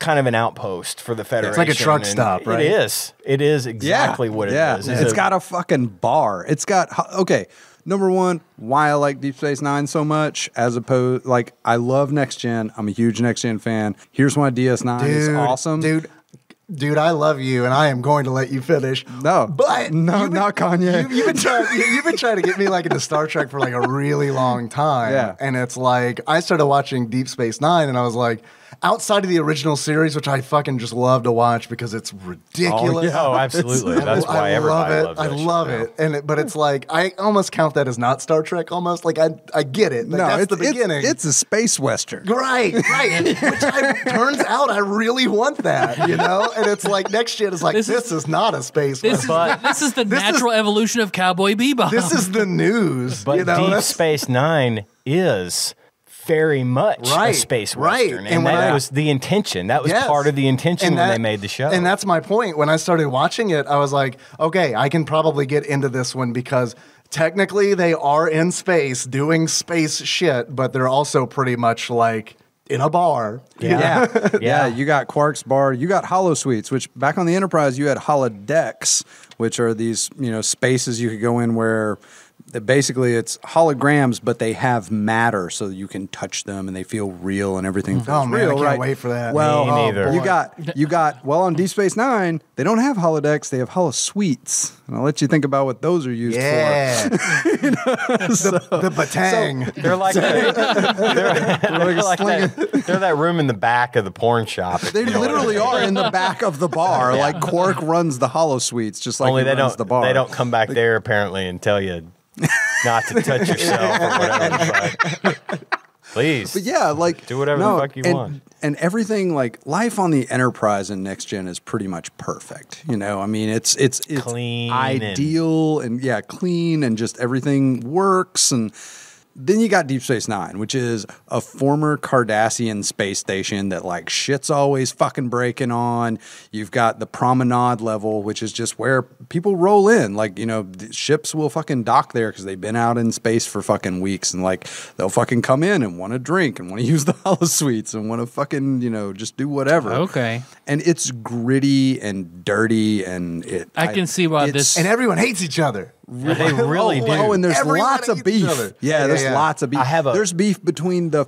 kind of an outpost for the Federation. like a truck and stop, right? It is. It is exactly what it is. It's got a fucking bar. It's got okay. Number one, why I like Deep Space Nine so much, as opposed I love Next Gen. I'm a huge Next Gen fan. Here's why DS9 is awesome, Dude, I love you, and I am going to let you finish. No, but no, not Kanye. You've been trying to get me like into Star Trek for like a really long time. Yeah. And it's like I started watching Deep Space Nine, and I was like, outside of the original series, which I fucking just love to watch because it's ridiculous. Oh, absolutely. That's why everybody loves I that love shit. it. But it's like I almost count that as not Star Trek. Almost like I get it. Like, that's the beginning. It's a space western. Right. Which turns out I really want that, you know? And it's like next gen is like, this is not a space This western. is the natural evolution of Cowboy Bebop. This is the news. But you know? Deep That's- Space Nine is very much a Right, space right. western, And and when that I- was the intention. That was Yes. part of the intention And when that- they made the show. And that's my point. When I started watching it, I was like, okay, I can probably get into this one because technically they are in space doing space shit, but they're also pretty much like in a bar. Yeah. Yeah. Yeah, you got Quark's Bar, you got holosuites, which back on the Enterprise you had holodecks, which are these, spaces you could go in where basically it's holograms, but they have matter so you can touch them and they feel real and everything feels Oh, man, I real, can't right? wait for that. Well, Me neither. you got on Deep Space Nine, they don't have holodecks, they have holosuites. And I'll let you think about what those are used Yeah. for. The batang. They're like they're that room in the back of the porn shop. if They you know what I literally mean. are in the back of the bar. Like Quark runs the holosuites, just like Only he they runs don't. the bar. They don't come back there apparently and tell you not to touch yourself or whatever. It's like, please. But yeah, like Do whatever the fuck you want. And everything, like life on the Enterprise and Next Gen is pretty much perfect. I mean, it's Clean ideal and yeah, clean and just everything works. And then you got Deep Space Nine, which is a former Cardassian space station that like shit's always fucking breaking on. You've got the promenade level, which is just where people roll in. Like, the ships will fucking dock there because they've been out in space for fucking weeks. And like, they'll fucking come in and want to drink and want to use the holosuites and want to fucking, just do whatever. Okay. And it's gritty and dirty and I can see why it's- this- And everyone hates each other. They really do. Oh, and there's Everybody lots of hates each beef. other. Yeah, there's lots of beef. There's beef between the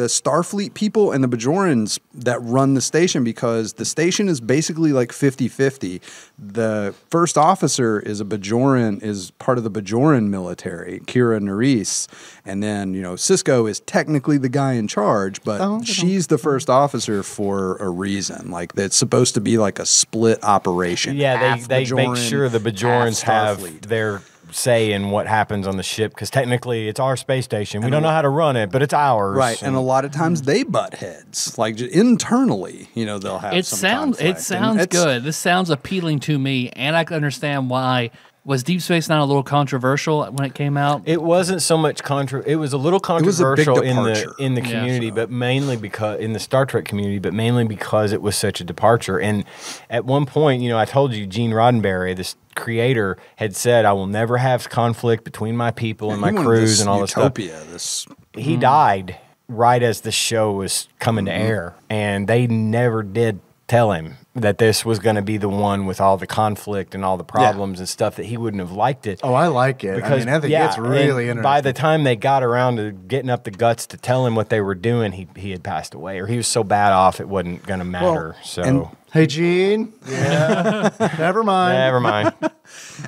Starfleet people and the Bajorans that run the station because the station is basically like 50-50. The first officer is a Bajoran, is part of the Bajoran military, Kira Nerys. And then, Cisco is technically the guy in charge, but she's the first officer for a reason. Like, it's supposed to be like a split operation. Yeah, Half they make Bajoran, sure the Bajorans half have Starfleet. their say in what happens on the ship because technically it's our space station. We don't know how to run it, but it's ours. Right, and a lot of times they butt heads, like internally. They'll have. It some sounds conflict. And sounds it's- good. This sounds appealing to me, and I can understand why. Was Deep Space Nine a little controversial when it came out? It wasn't so much it was a little was a big controversial departure. in the Yeah, community, so. but mainly because in the Star Trek community, but mainly because it was such a departure. And at one point, I told you Gene Roddenberry, this creator, had said, "I will never have conflict between my people and my he wanted crews this and all utopia, this stuff." He died right as the show was coming Mm-hmm. to air, and they never did tell him that this was going to be the one with all the conflict and all the problems and stuff that he wouldn't have liked it. Oh, I like it. I think it's really and interesting. by the time they got around to getting up the guts to tell him what they were doing, he had passed away, or he was so bad off it wasn't going to matter. and- Hey, Gene. Yeah. Never mind. never mind.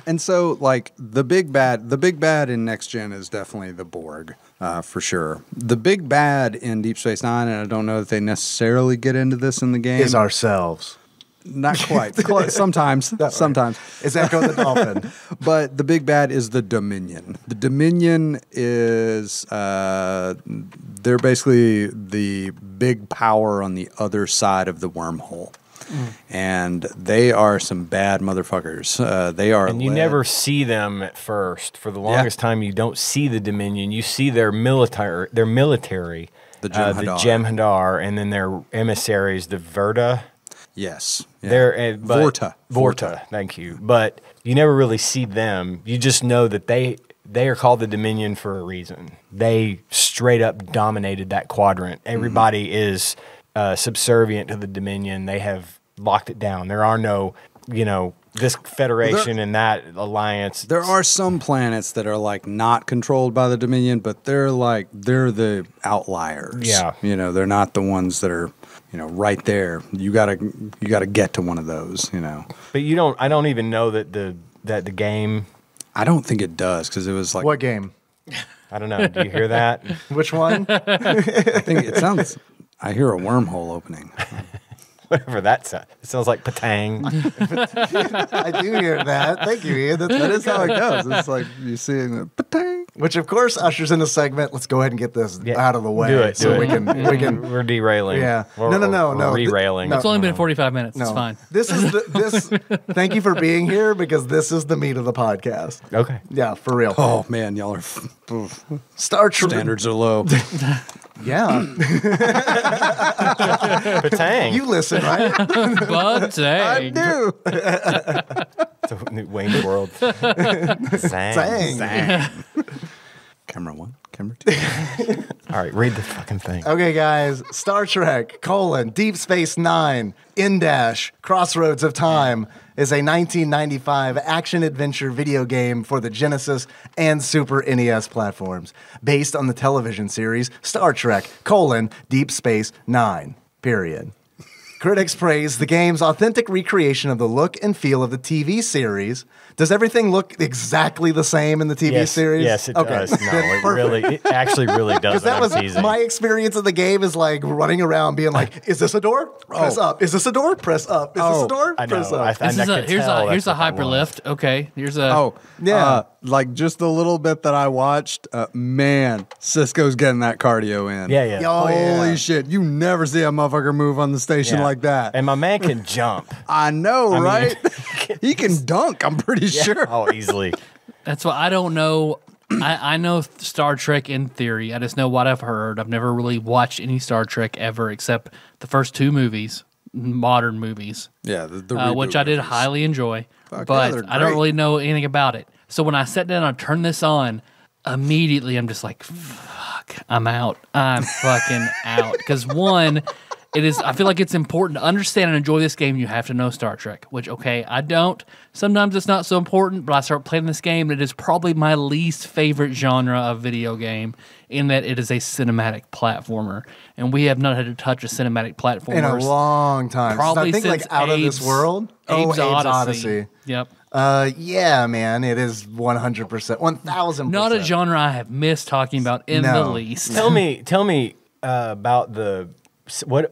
And so, like the big bad in Next Gen is definitely the Borg, for sure. The big bad in Deep Space Nine, and I don't know that they necessarily get into this in the game. Is ourselves. Not quite. Sometimes. Is Echo the Dolphin. But the big bad is the Dominion. The Dominion is they're basically the big power on the other side of the wormhole. And they are some bad motherfuckers. They are, And you never see them at first. For the longest time, you don't see the Dominion. You see their military, the Jem'Hadar. Jem'Hadar, and then their emissaries, the Verta. Yes, yeah. They're Vorta. Thank you. But you never really see them. You just know that they are called the Dominion for a reason. They straight up dominated that quadrant. Everybody is subservient to the Dominion. They have locked it down. There are no, this federation and that alliance. There are some planets that are like not controlled by the Dominion, but they're the outliers. Yeah. They're not the ones that are, right there. You gotta get to one of those, But I don't even know that the game. I don't think it does because it was like What game? I don't know. Do you hear that? Which one? I think it sounds. I hear a wormhole opening. Whatever that sounds. It sounds like patang. I do hear that. Thank you, Ian. That is how it goes. It's like you see it, patang. Which, of course, ushers in a segment. Let's go ahead and get this out of the way. Do it. So we can. We're derailing. Yeah. Or, No. Or derailing. No. It's only been 45 minutes. No. It's fine. This is this. Thank you for being here because this is the meat of the podcast. Okay. Yeah, for real. Oh man, y'all are Star Trek. standards are low. Yeah. Patang. You listen, right? But I do. Wayne's World. Zang. Zang. Camera 1, camera 2. All right, read the fucking thing. Okay, guys. Star Trek, Deep Space Nine, Crossroads of Time is a 1995 action-adventure video game for the Genesis and Super NES platforms, based on the television series Star Trek, Deep Space Nine, period. Critics praise the game's authentic recreation of the look and feel of the TV series. Does everything look exactly the same in the TV series? Yes, it does. No, it actually really does. Because that was my experience of the game is like running around being like, is this a door? Press up. Is this a door? Press up. Is this a door? I know. Press up. Here's a hyperlift. Okay, here's a. Oh, yeah. Like just the little bit that I watched, man, Cisco's getting that cardio in. Yeah. Oh, Holy shit. You never see a motherfucker move on the station like that. And my man can jump. I know, right? mean, he can dunk, I'm pretty sure. Oh, easily. That's why I don't know. I know Star Trek in theory. I just know what I've heard. I've never really watched any Star Trek ever except the first 2 movies, modern movies. Yeah, the which I did movies. highly enjoy. Fuck, but yeah, I don't great. really know anything about it. So when I sat down and turned this on, immediately I'm just like, fuck, I'm out. I'm fucking out. Because one, I feel like it's important to understand and enjoy this game. You have to know Star Trek, which, okay, I don't. Sometimes it's not so important, but I start playing this game, and it is probably my least favorite genre of video game in that it is a cinematic platformer. And we have not had to touch a cinematic platformer In a long time. Probably I think since like Out of This World. Abe's Abe's Odyssey. Yep. Yeah, man, it is 100%, 1,000%. Not a genre I have missed talking about in the least. Tell me about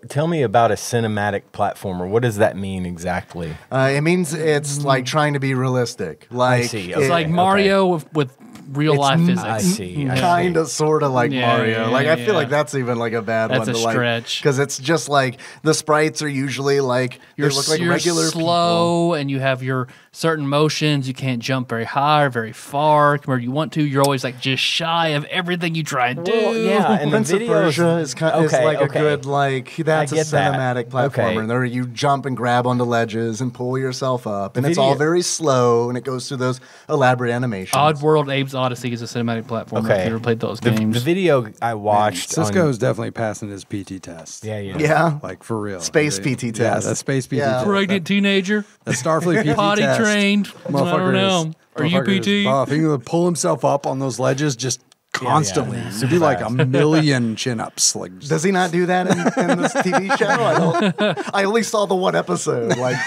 Tell me about a cinematic platformer. What does that mean exactly? It means it's like trying to be realistic. Like see. It's like Mario with real life physics. I see. Kind of, sort of like Mario. Like I feel like yeah. that's even like a bad That's one a to stretch. because it's just like the sprites are usually like they look like regular slow, and you have your certain motions. You can't jump very high or very far where you want to. You're always like just shy of everything you try and do. Well, yeah, and Prince the of videos Persia is kind is like a good like that's a get that. cinematic platformer. Okay. There you jump and grab onto ledges and pull yourself up, and The it's all video- very slow, and it goes through those elaborate animations. Oddworld Abe's Odyssey is a cinematic platform. Okay. If you ever played those The games. video I watched. Cisco's definitely passing his PT test. Yeah. Like for real. Space PT Yeah, test. that's space PT Yeah. test. Pregnant teenager, That Starfleet PT potty test. trained. I Motherfucker don't know. is- Are you motherfucker is PT? buff. He can pull himself up on those ledges just constantly. Super Do like fast. 1,000,000 chin-ups. Like just- Does he not do that in this TV show? I only saw the one episode. Like,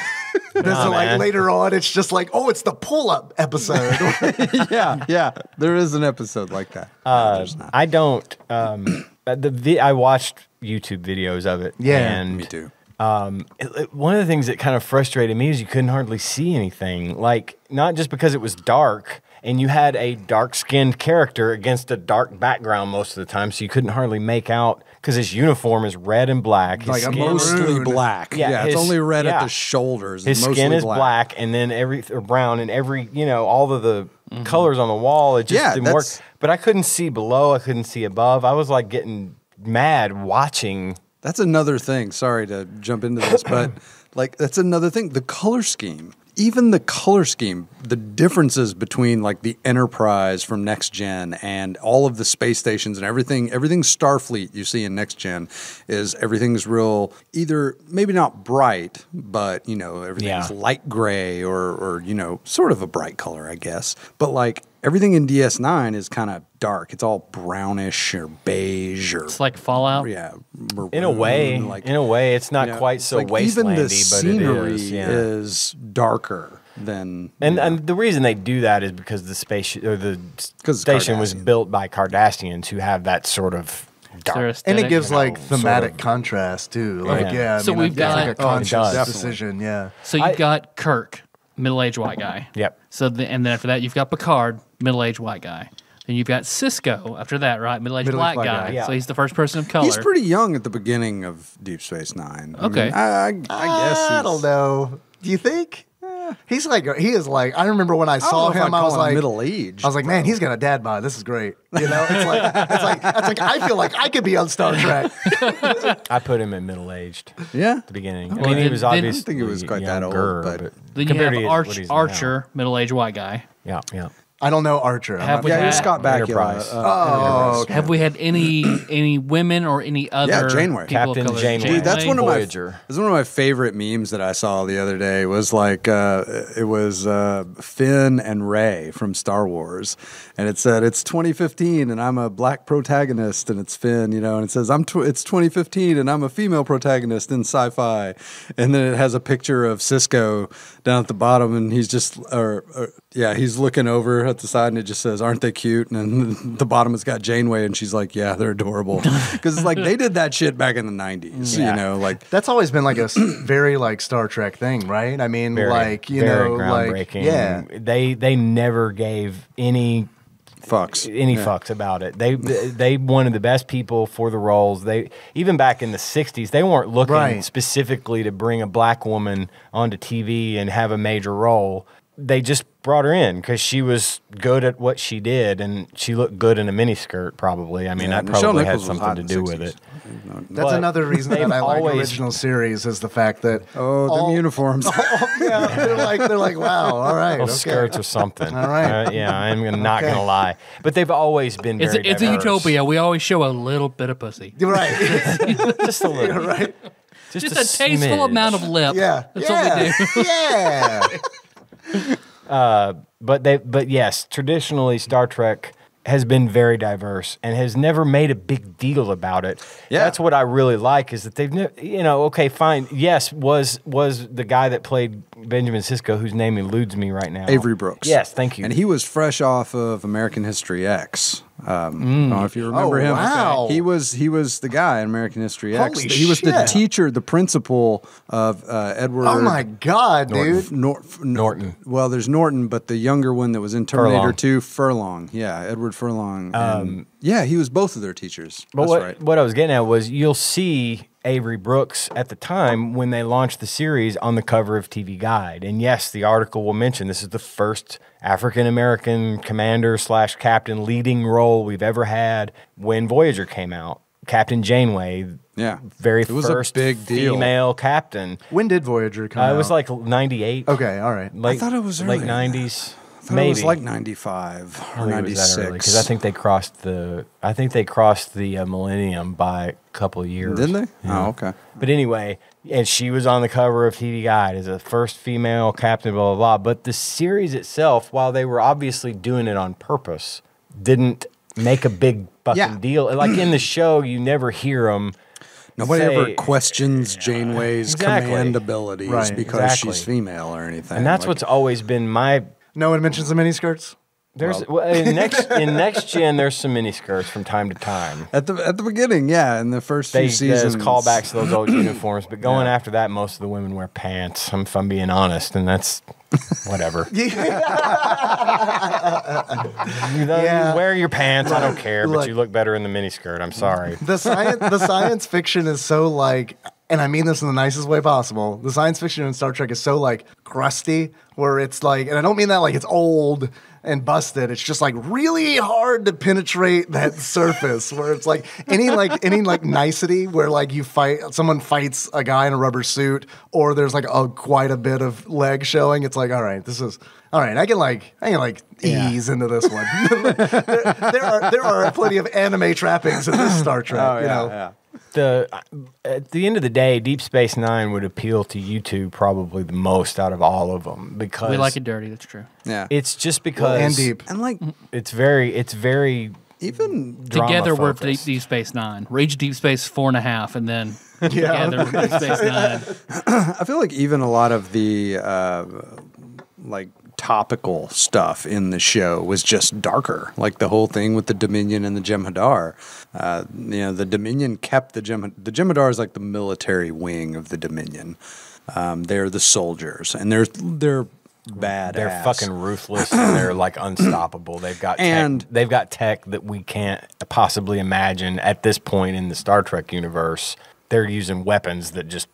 man. later on, it's just like, oh, it's the pull-up episode. yeah. There is an episode like that. No, there's not. I don't. I watched YouTube videos of it. Yeah, and Me too. one of the things that kind of frustrated me is you couldn't hardly see anything. Like, not just because it was dark and you had a dark-skinned character against a dark background most of the time, so you couldn't hardly make out because his uniform is red and black. His Like a skin, most- Mostly Maroon. black. Yeah, Yeah, it's his- only red at yeah. the shoulders. his mostly skin is black, and then or brown, and all of the colors on the wall. It just Yeah, didn't work. that's- But I couldn't see below. I couldn't see above. I was like getting mad watching. That's another thing. Sorry to jump into this, but like that's another thing. The color scheme, even the color scheme, the differences between like the Enterprise from Next Gen and all of the space stations and everything Starfleet you see in Next Gen is everything's real, either maybe not bright, but everything's light gray or sort of a bright color, I guess. But like everything in DS9 is kind of dark. It's all brownish or beige or It's like Fallout. yeah, In a way, it's not quite so like even wastelandy, the but scenery it is. Yeah. is darker than And the reason they do that is because the space or the 'Cause it's station was Cardassian. built by Cardassians who have that sort of Their dark. and aesthetic. it gives like sort thematic of. contrast, too. Like, Yeah. I So mean, we've that's like got- a conscious does. decision, yeah. So you've got Kirk, middle-aged white guy. Yep. So and then after that you've got Picard, middle-aged white guy. Then you've got Cisco after that, right? Middle-aged black guy. Yeah. So he's the first person of color. he's pretty young at the beginning of Deep Space Nine. Okay. I guess I don't know. Do you think? He is like. I remember when I saw him, I was like middle aged. I was like, man, he's got a dad bod. This is great. You know, it's like I feel like I could be on Star Trek. I put him in middle aged. Yeah, At the beginning. I Well, mean, he then- was then- obviously. I don't think he was quite that old, younger, but- Then you compared have to what he's now. Archer, middle-aged white guy. Yeah, yeah. I don't know Archer. Have we yeah, he was had- Scott Bakula. Enterprise. Oh, Have we had any women or any other Janeway. people of Captain color? Janeway. Dude, that's one of Voyager. that's one of my favorite memes that I saw the other day. Was like it was Finn and Rey from Star Wars, and it said it's 2015 and I'm a black protagonist, and it's Finn, you know, and it says it's 2015 and I'm a female protagonist in sci-fi, and then it has a picture of Cisco down at the bottom, and he's just he's looking over at the side, and it just says, "Aren't they cute?" And then the bottom has got Janeway, and she's like, "Yeah, they're adorable," because it's like they did that shit back in the 90s, Yeah. you know, like. that's always been like a very like Star Trek thing, right? I mean, Very, like you very know, like groundbreaking. yeah. They never gave any Fucks. fucks about it. They wanted the best people for the roles. They even back in the 60s, they weren't looking Right. specifically to bring a black woman onto TV and have a major role. They just brought her in because she was good at what she did, and she looked good in a miniskirt. Probably, I mean, that Michelle probably Nichols had was hot something to in do the with 60s. it. That's But another reason that they've I like always- original series is the fact that Them uniforms. yeah, they're like wow, all right, Well, okay. skirts or something. All right. Yeah, I'm not Okay. gonna lie, but they've always been very It's a diverse. utopia. We always show a little bit of pussy. You're right. Just a little, You're right. Just a tasteful smidge. amount of lip. Yeah. That's what we do. Yeah. But yes, traditionally Star Trek has been very diverse and has never made a big deal about it. Yeah. That's what I really like is that they've never, okay, fine. Yes, was the guy that played Benjamin Sisko, whose name eludes me right now. Avery Brooks. Yes, thank you. And he was fresh off of American History X. I don't know if you remember Oh, him. wow. He was the guy in American History X. Holy He was the shit. teacher, the principal of Edward. Oh my god, dude. Norton. Well, there's Norton, but the younger one that was in Terminator Furlong. 2, Furlong. Yeah, Edward Furlong. And yeah, he was both of their teachers. But That's right. what I was getting at was you'll see Avery Brooks at the time when they launched the series on the cover of TV Guide. And yes, the article will mention this is the first African-American commander/captain leading role we've ever had when Voyager came out. Captain Janeway, Yeah. very It was a first big deal. female captain. When did Voyager come out? It was like 98. okay, all right. Late, thought it was late earlier. 90s. I thought Maybe it was like 95 or 96. because I think they crossed the millennium by a couple of years. Didn't they? Yeah. Oh, okay. But anyway, and she was on the cover of TV Guide as the first female captain, blah, blah, blah. But the series itself, while they were obviously doing it on purpose, didn't make a big fucking Yeah. deal. Like in the show, you never hear them. Nobody say- ever questions Janeway's Exactly. command abilities Right, because exactly. she's female or anything. And that's Like, what's always been my. No one mentions the miniskirts? There's in next gen. There's some miniskirts from time to time. at the beginning, yeah, in the first few There's seasons. callbacks to those old uniforms, but going after that, most of the women wear pants. If I'm being honest, and that's whatever. Yeah. Wear your pants. I don't care, but Look. you look better in the miniskirt. I'm sorry. The science fiction is so like, and I mean this in the nicest way possible. The science fiction in Star Trek is so like crusty, where it's like, and I don't mean that like it's old and busted. It's just like really hard to penetrate that surface. Where it's like any nicety where like someone fights a guy in a rubber suit, or there's like quite a bit of leg showing. It's like, all right, this is. All right, I can ease into this one. there are plenty of anime trappings in this Star Trek. Oh, you know. yeah. At the end of the day, Deep Space Nine would appeal to you two probably the most out of all of them because We like it dirty. That's true. Yeah. It's just because And deep. And like It's very even Together we're drama-focused. Deep Space Nine. Reach Deep Space 4.5, and then together we're Deep Space Nine. I feel like even a lot of the like topical stuff in the show was just darker. Like the whole thing with the Dominion and the Jem'Hadar. The Dominion kept the Jem'Hadar is like the military wing of the Dominion. They're the soldiers, and they're badass. They're fucking ruthless and they're like unstoppable. They've got tech that we can't possibly imagine at this point in the Star Trek universe. They're using weapons that just,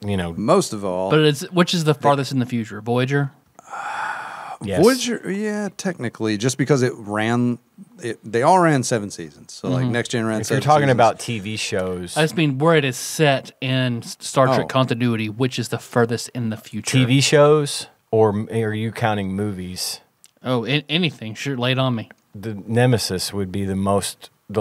Most of all, But which is the farthest in the future? Voyager? Yes. Voyager, yeah, technically, just because they all ran 7 seasons. So like Next Gen ran If 7 you're talking seasons. about TV shows, I just mean where it is set in Star Trek Oh. continuity, which is the furthest in the future. TV shows, or are you counting movies? Oh, anything. Sure, lay it on me. The Nemesis would be the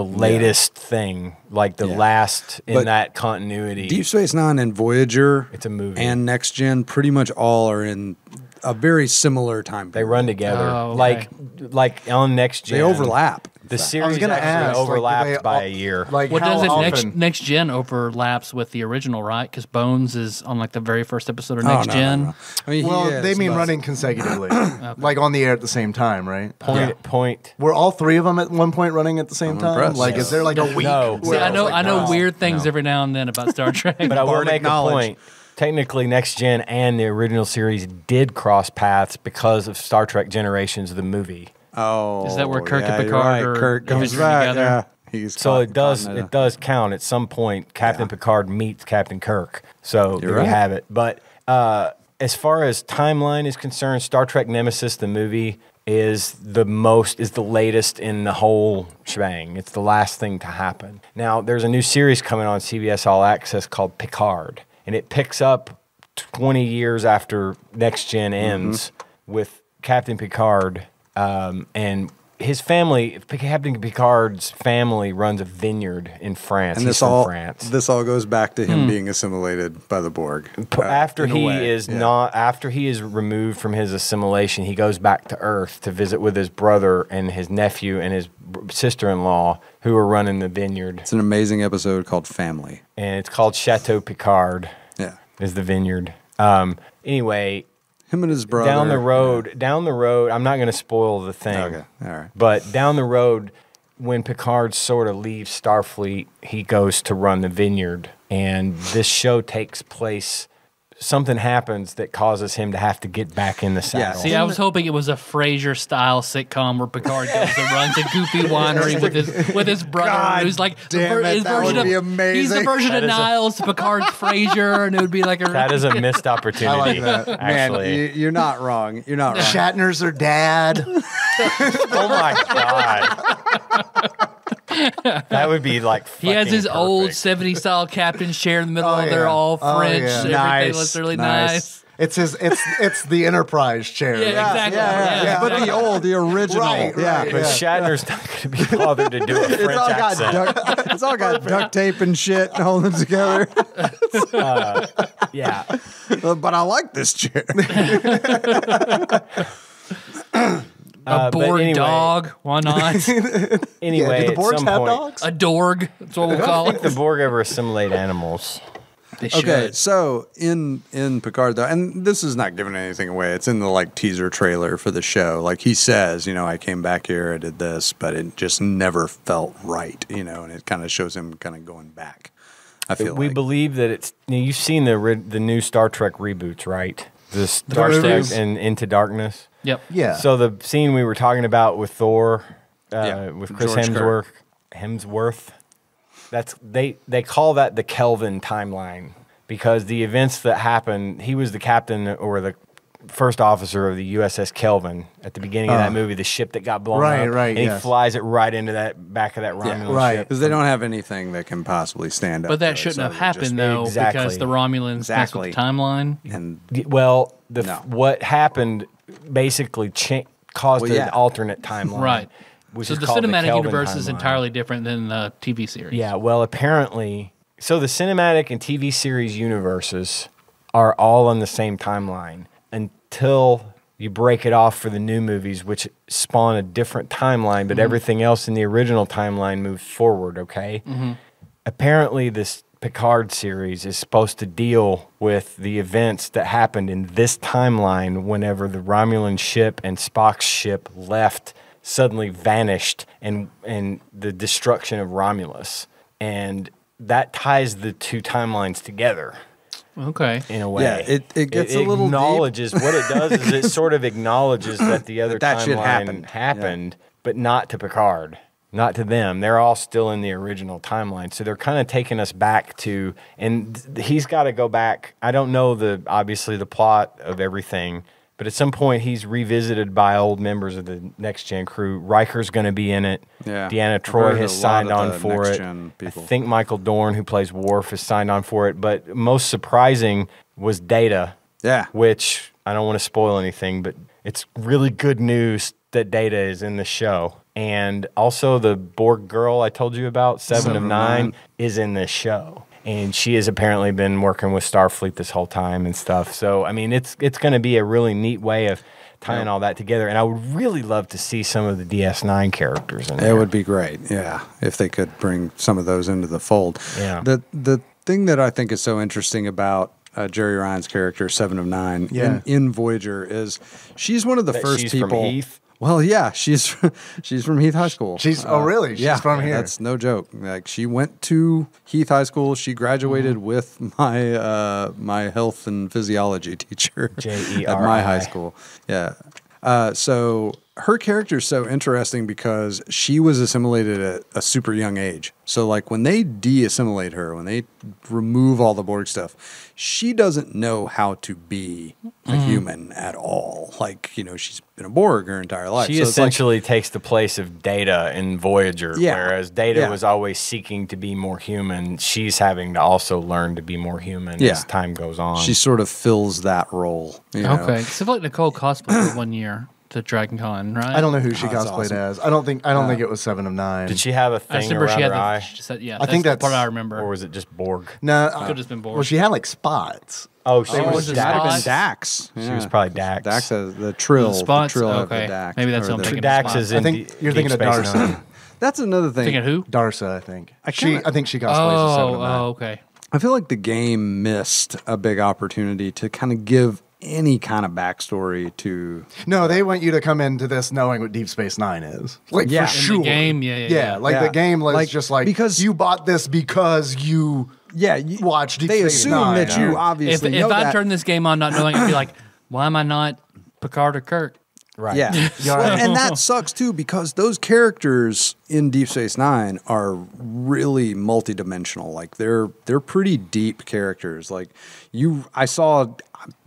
latest thing, like the Yeah. last in But that continuity. Deep Space Nine and Voyager, It's a movie. and Next Gen pretty much all are in a very similar time They period. run together, Oh, okay. like on Next Gen. They overlap. The I was series gonna actually ask, like, overlapped do they by all- a year. Like, What how does it often? next gen overlaps with the original, right? Because Bones is on like the very first episode of Oh, Next no, Gen. no. I mean, Well, yeah, they it's mean about- running consecutively, like on the air at the same time, right? Point. Were all 3 of them at one point running at the same time? impressed. Like, is there like a week? No. See, where I know, was like, I know wow. weird things every now and then about Star Trek. But I will Bardic make knowledge. a point. Technically, Next Gen and the original series did cross paths because of Star Trek Generations, the movie. Oh, Is that where Kirk and yeah, you're Picard right. are Kirk comes eventually back. together? Yeah, he's So caught- it does caught in a- it does count at some point. Captain Picard meets Captain Kirk. So there right. you have it. But as far as timeline is concerned, Star Trek Nemesis, the movie, is the latest in the whole shebang. It's the last thing to happen. Now there's a new series coming on CBS All Access called Picard, and it picks up 20 years after Next Gen ends with Captain Picard and his family. Captain Picard's family runs a vineyard in France. And He's from France. this all goes back to him being assimilated by the Borg. After in a he way, is yeah. after he is removed from his assimilation, he goes back to Earth to visit with his brother and his nephew and his sister-in-law who are running the vineyard. It's an amazing episode called Family. And it's called Chateau Picard. Yeah, Is the vineyard. Anyway, him and his brother down the road, I'm not going to spoil the thing. Okay, all right. But down the road, when Picard sort of leaves Starfleet, he goes to run the vineyard. And this show takes place. Something happens that causes him to have to get back in the saddle. See, I was hoping it was a Frasier-style sitcom where Picard goes and runs a goofy winery with his brother, God who's like damn it, his that version would be of amazing. he's the version of Niles to Picard's Frasier, and it would be like a That is a missed opportunity. Actually. Man, you're not wrong. You're not wrong. Shatner's her dad. Oh my god. That would be like He has his fucking old perfect. 70s style captain's chair in the middle Oh, of they're yeah. all Oh, French. yeah. Everything Nice, looks really nice. nice. It's the Enterprise chair. Yeah, exactly. Yeah, But the original, Right, yeah. right, But Shatner's not going to be bothered to do a French accent. It's all got duct tape and shit holding it together. Yeah. But I like this chair. A but Borg anyway. dog. Why not? Anyway, Did the at Borgs some have point, dogs? A Dorg. That's what we'll call I think it. the Borg ever assimilate animals. They Okay, should. so in Picard though, and this is not giving anything away. It's in the like teaser trailer for the show. Like he says, I came back here, I did this, but it just never felt right, and it kind of shows him kind of going back. I feel We like. believe that it's. You've seen the new Star Trek reboots, right? The Star Trek movies? and Into Darkness. Yep. Yeah. So the scene we were talking about with Thor, with Chris George Kirk. Hemsworth, that's they call that the Kelvin timeline because the events that happened. He was the captain or the first officer of the USS Kelvin at the beginning of that movie, the ship that got blown Right, up. right, And he yes. flies it right into that back of that Romulan right. ship. Because they don't have anything that can possibly stand up. But that to it, shouldn't so have they happened, just- though, Exactly. because the Romulans messed with Exactly. the timeline. And Well, No. what happened basically caused Well, yeah. an alternate timeline. Right. Which So is the called cinematic Kelvin universe is timeline. entirely different than the TV series. Yeah, well, apparently, so the cinematic and TV series universes are all on the same timeline until you break it off for the new movies, which spawn a different timeline, but everything else in the original timeline moves forward, okay? Apparently, this Picard series is supposed to deal with the events that happened in this timeline whenever the Romulan ship and Spock's ship left, suddenly vanished, and the destruction of Romulus. And that ties the two timelines together Okay. in a way. Yeah, it gets a little deep. acknowledges what it does is it sort of acknowledges that the other That shit timeline happened. but not to Picard, not to them. They're all still in the original timeline, so they're kind of taking us back to. And he's got to go back. I don't know obviously the plot of everything, But at some point, he's revisited by old members of the Next Gen crew. Riker's going to be in it. Yeah. Deanna I've Troi heard has a lot signed of on the for Next it. Gen I people. think Michael Dorn, who plays Worf, has signed on for it. But most surprising was Data. Yeah. Which I don't want to spoil anything, but it's really good news that Data is in the show. And also the Borg girl I told you about, Seven of Nine, is in this show. And she has apparently been working with Starfleet this whole time and stuff. So, I mean, it's going to be a really neat way of tying all that together. And I would really love to see some of the DS9 characters in there. It would be great, yeah, if they could bring some of those into the fold. Yeah. The thing that I think is so interesting about Jerry Ryan's character, Seven of Nine, in Voyager, is she's one of the first she's people. from Heath? Well, yeah, she's from Heath High School. Really? She's from here. That's no joke. Like, she went to Heath High School. She graduated with my my health and physiology teacher Jeri. at my high school. Yeah. So her character is so interesting because she was assimilated at a super young age. So, like, when they de-assimilate her, when they remove all the Borg stuff, she doesn't know how to be a human at all. Like, you know, she's been a Borg her entire life. She so essentially takes the place of Data in Voyager, Yeah. whereas Data Yeah. was always seeking to be more human. She's having to also learn to be more human as time goes on. She sort of fills that role. You know? Okay. So like Nicole cosplayed for 1 year to Dragon Con, right? I don't know who she that's cosplayed awesome. as. I don't think it was Seven of Nine. Did she have a I thing remember around she had her eye? she said, yeah, I think the that's- part I remember. Or was it just Borg? No, Could have just been Borg. well, she had like spots. Oh, she Oh, was it Might have been Spots? Dax. She was probably Dax. Dax has the trill. The spots? The trill have Okay. the Dax. Maybe that's or what I'm the- thinking. Dax Spots. is in I think you're Deep thinking of Space Darcy. Nine. That's another thing. Thinking who? Darsa, I think. I kinda- think she cosplays as Seven of Nine. Oh, okay. I feel like the game missed a big opportunity to kind of give any kind of backstory to. No, they want you to come into this knowing what Deep Space Nine is. Like, Yeah. for In the sure. game, yeah. Like, Yeah. the game was Like, just like, because- you bought this because you watch Deep They Space assume Nine. that you If obviously know I that. turned this game on not knowing, I'd be like, why am I not Picard or Kirk? Right. Yeah. Well, and that sucks too because those characters in Deep Space Nine are really multidimensional. Like they're pretty deep characters. Like I saw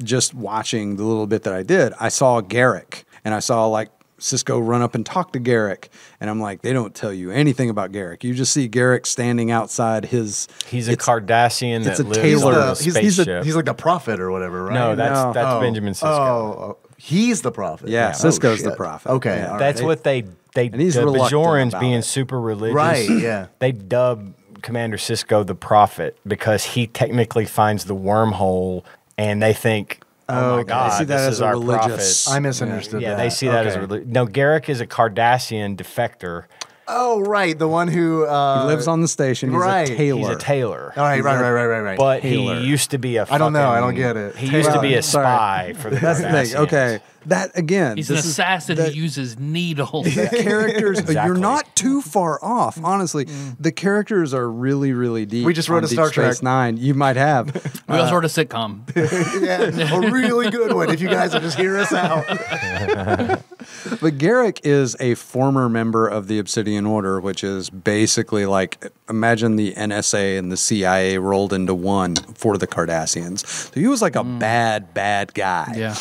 just watching the little bit that I did, I saw Garrick and I saw like Cisco run up and talk to Garrick, and I'm like, they don't tell you anything about Garrick. You just see Garrick standing outside his. He's a it's- Cardassian it's that a lives Taylor. on a He's spaceship. He's like the prophet or whatever, right? No, that's No. Benjamin Sisko. Oh, he's the prophet. Yeah, Oh, Cisco's the shit. prophet. Okay, Yeah. all That's right. what they And he's the reluctant Bajorans about being it. super religious. Right, yeah. They dub Commander Sisko the prophet because he technically finds the wormhole and they think, oh my God, They see that this as is a our religious- prophet. I misunderstood Yeah, that. they see that as a Okay. religion. No, Garrick is a Cardassian defector. Oh, right, the one who He lives on the station. He's right. a tailor. He's a tailor. All right, He's right. But Taylor. he used to be a I don't know, I fucking- don't get it. He used to be Well, a sorry. spy for the That's the thing. Cardassians. Okay, that again. He's an this is- assassin the- who uses needles. the characters. You're Exactly. not too far off, honestly. The characters are really, really deep. We just wrote on a Deep Star Space Trek. Nine. You might have. We also wrote a sitcom. Yeah, a really good one if you guys will just hear us out. But Garrick is a former member of the Obsidian Order, which is basically like, imagine the NSA and the CIA rolled into one for the Cardassians. So he was like a bad guy. Yeah.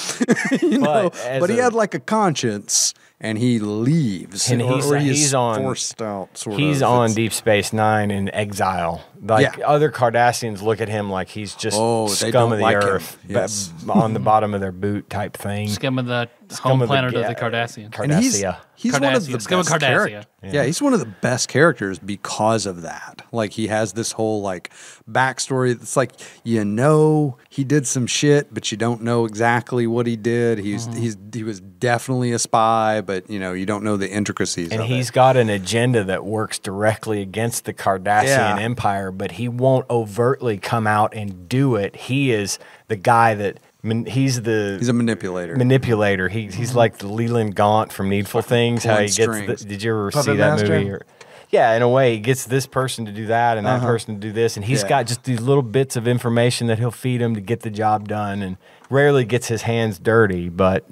You know? as But he a- had like a conscience, and he leaves. And or he's on- forced out, sort He's of. on It's- Deep Space Nine in exile. Like Yeah. other Cardassians look at him like he's just Oh, they scum don't of the like him. earth, Yes. on the bottom of their boot type thing. Scum of the Scum home of the planet of ga- the Cardassians. And he's Cardassia. one of the Cardassia. Scum of best Cardassia. characters. Yeah, he's one of the best characters because of that. Like he has this whole like backstory that's like, you know, he did some shit, but you don't know exactly what he did. He was definitely a spy, but you know, you don't know the intricacies And of he's it. got an agenda that works directly against the Cardassian Yeah. Empire, but he won't overtly come out and do it. He is the guy that he's He's a manipulator. manipulator. He's like the Leland Gaunt from Needful Things. How he pulling gets. strings. Did you ever Puppet see that master? movie? Yeah, in a way, he gets this person to do that and that person to do this, and he's Yeah. got just these little bits of information that he'll feed him to get the job done, and rarely gets his hands dirty, but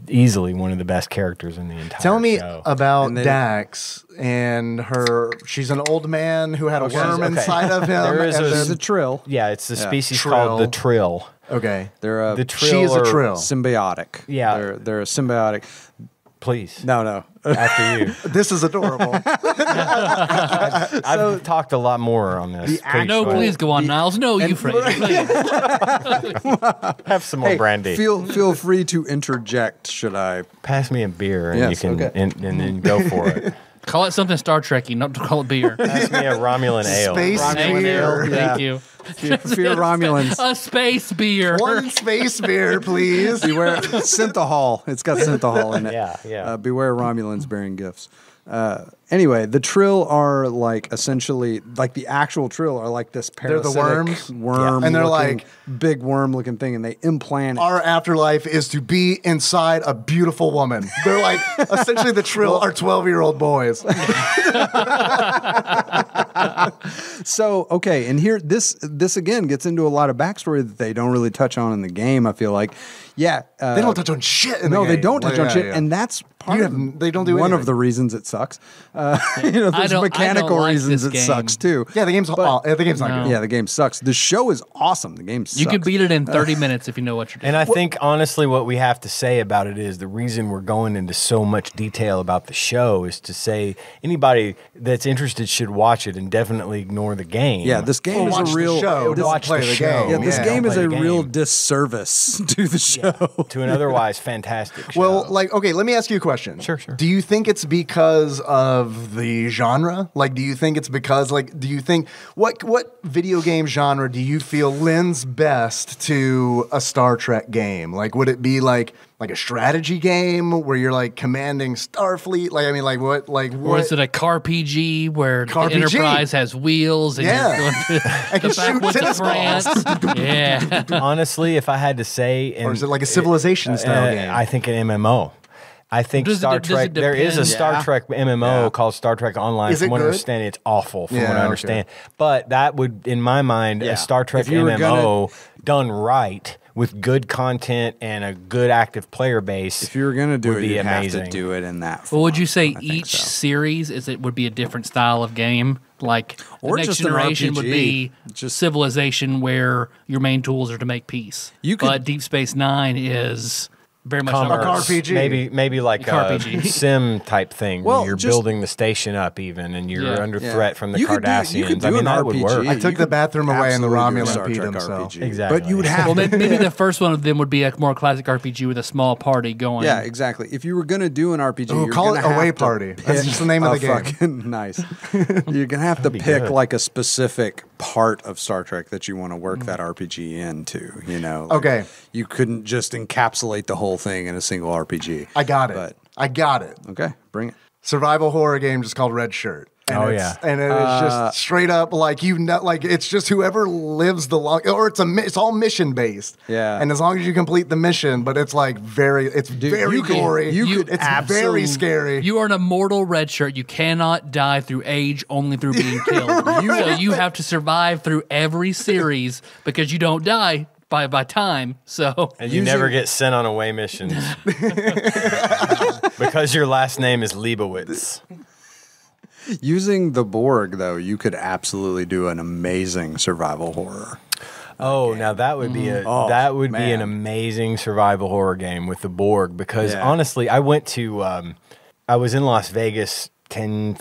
easily one of the best characters in the entire Tell me show. about And they- Dax and her. She's an old man who had a worm okay. inside of him. There is and a- then- There's a trill. Yeah, it's the species Trill. called the Trill. Okay. They're The trill She is a or- trill. symbiotic. Yeah. They're a symbiotic. Please. No. After you. This is adorable. I've talked a lot more on this. Pretty No, sure. please go on, Niles. No, you, Fraser. Please. Have some more brandy. Feel free to interject. Should I? Pass me a beer and Yes, you can okay. and then go for it. Call it something Star Trek-y, not to call it beer. Pass me a Romulan ale. Space Thank beer. you. Yeah. Thank you. Fear Romulans. A space beer. One space beer, please. Beware synthahol. It's got synthahol in it. Yeah. Beware Romulans bearing gifts. Anyway, the Trill are like essentially like the actual Trill are like this They're the parasitic worm, And they're looking- like- big worm looking thing, and they implant it. Our afterlife is to be inside a beautiful woman. They're like, essentially, the Trill are 12-year-old boys. So okay, and here this again gets into a lot of backstory that they don't really touch on in the game. I feel like, yeah, They don't touch on shit in the no, game. they don't touch Like, on shit, yeah. and that's part You of have- they don't do one anything. of the reasons it sucks. There's I don't mechanical like reasons this it game. sucks too. Yeah, the game's not good. Yeah, the game sucks. The show is awesome. The game sucks. You can beat it in 30 minutes if you know what you're doing. And I think honestly what we have to say about it is the reason we're going into so much detail about the show is to say anybody that's interested should watch it and definitely ignore the game. Yeah, this game Watch is a the real show. Don't watch play the the show. game. Yeah, this Yeah, game don't is play a the real game. disservice to the show. To an otherwise fantastic show. Well, like, okay, let me ask you a question. Sure. Do you think it's because of the genre? Like, do you think it's because, like, do you think what video game genre do you feel lends best to a Star Trek game? Like, would it be like a strategy game where you're like commanding Starfleet? Like, I mean, like what? Like, Or what? is it a CarPG where the CarPG. Enterprise has wheels and Yeah. you're going to I can the shoot backwoods of tennis balls. France? Yeah. honestly, if I had to say, Or is it like a Civilization style game? I think an MMO. I think Does it- Star does it Trek. There is a depend? Star Yeah. Trek MMO Yeah. called Star Trek Online. Is it From what I good? understand, it's awful. From Yeah, what I okay. understand, but that would, in my mind, Yeah. a Star Trek If you were MMO done right with good content and a good active player base. If you were gonna do would it, be you'd amazing. have to do it in that. Well, would form. you say I think each so. series would be a different style of game? Like Or the next just an generation would RPG. be Just- Civilization, where your main tools are to make peace. You could- but Deep Space Nine is very much Commerce. not- RPG. Maybe like a RPG. sim type thing. Well, where you're just- building the station up even, and you're Yeah. under Yeah. threat from the You could do- Cardassians. you could I do mean, an that would RPG. work. I took You the could bathroom away and the absolutely do a Romulan Star peed Trek himself. RPG. Exactly. But you would have Well, maybe the first one of them would be a more classic RPG with a small party going. Yeah, exactly. If you were going to do an RPG, Ooh, you're call gonna it Away have to Party. That's pick just the name of a the game. fucking- nice. You're going to have to be pick good. like a specific part of Star Trek that you want to work that RPG into, you know? Like, Okay. You couldn't just encapsulate the whole thing in a single RPG. I got it. But, I got it. okay, bring it. Survival horror game just called Red Shirt. And Oh, it's- yeah. and it is just straight up like like it's just whoever lives the long, or it's all mission based. Yeah. and as long as you complete the mission, but it's like very you could- gory. you could it's absolute- very scary. You are an immortal red shirt. You cannot die through age, only through being killed. So you have to survive through every series because you don't die by time. So And you never get sent on away missions because your last name is Leibowitz. Using the Borg, though, you could absolutely do an amazing survival horror. Oh, now that would be be man. an amazing survival horror game with the Borg because Yeah. honestly, I went to I was in Las Vegas 10,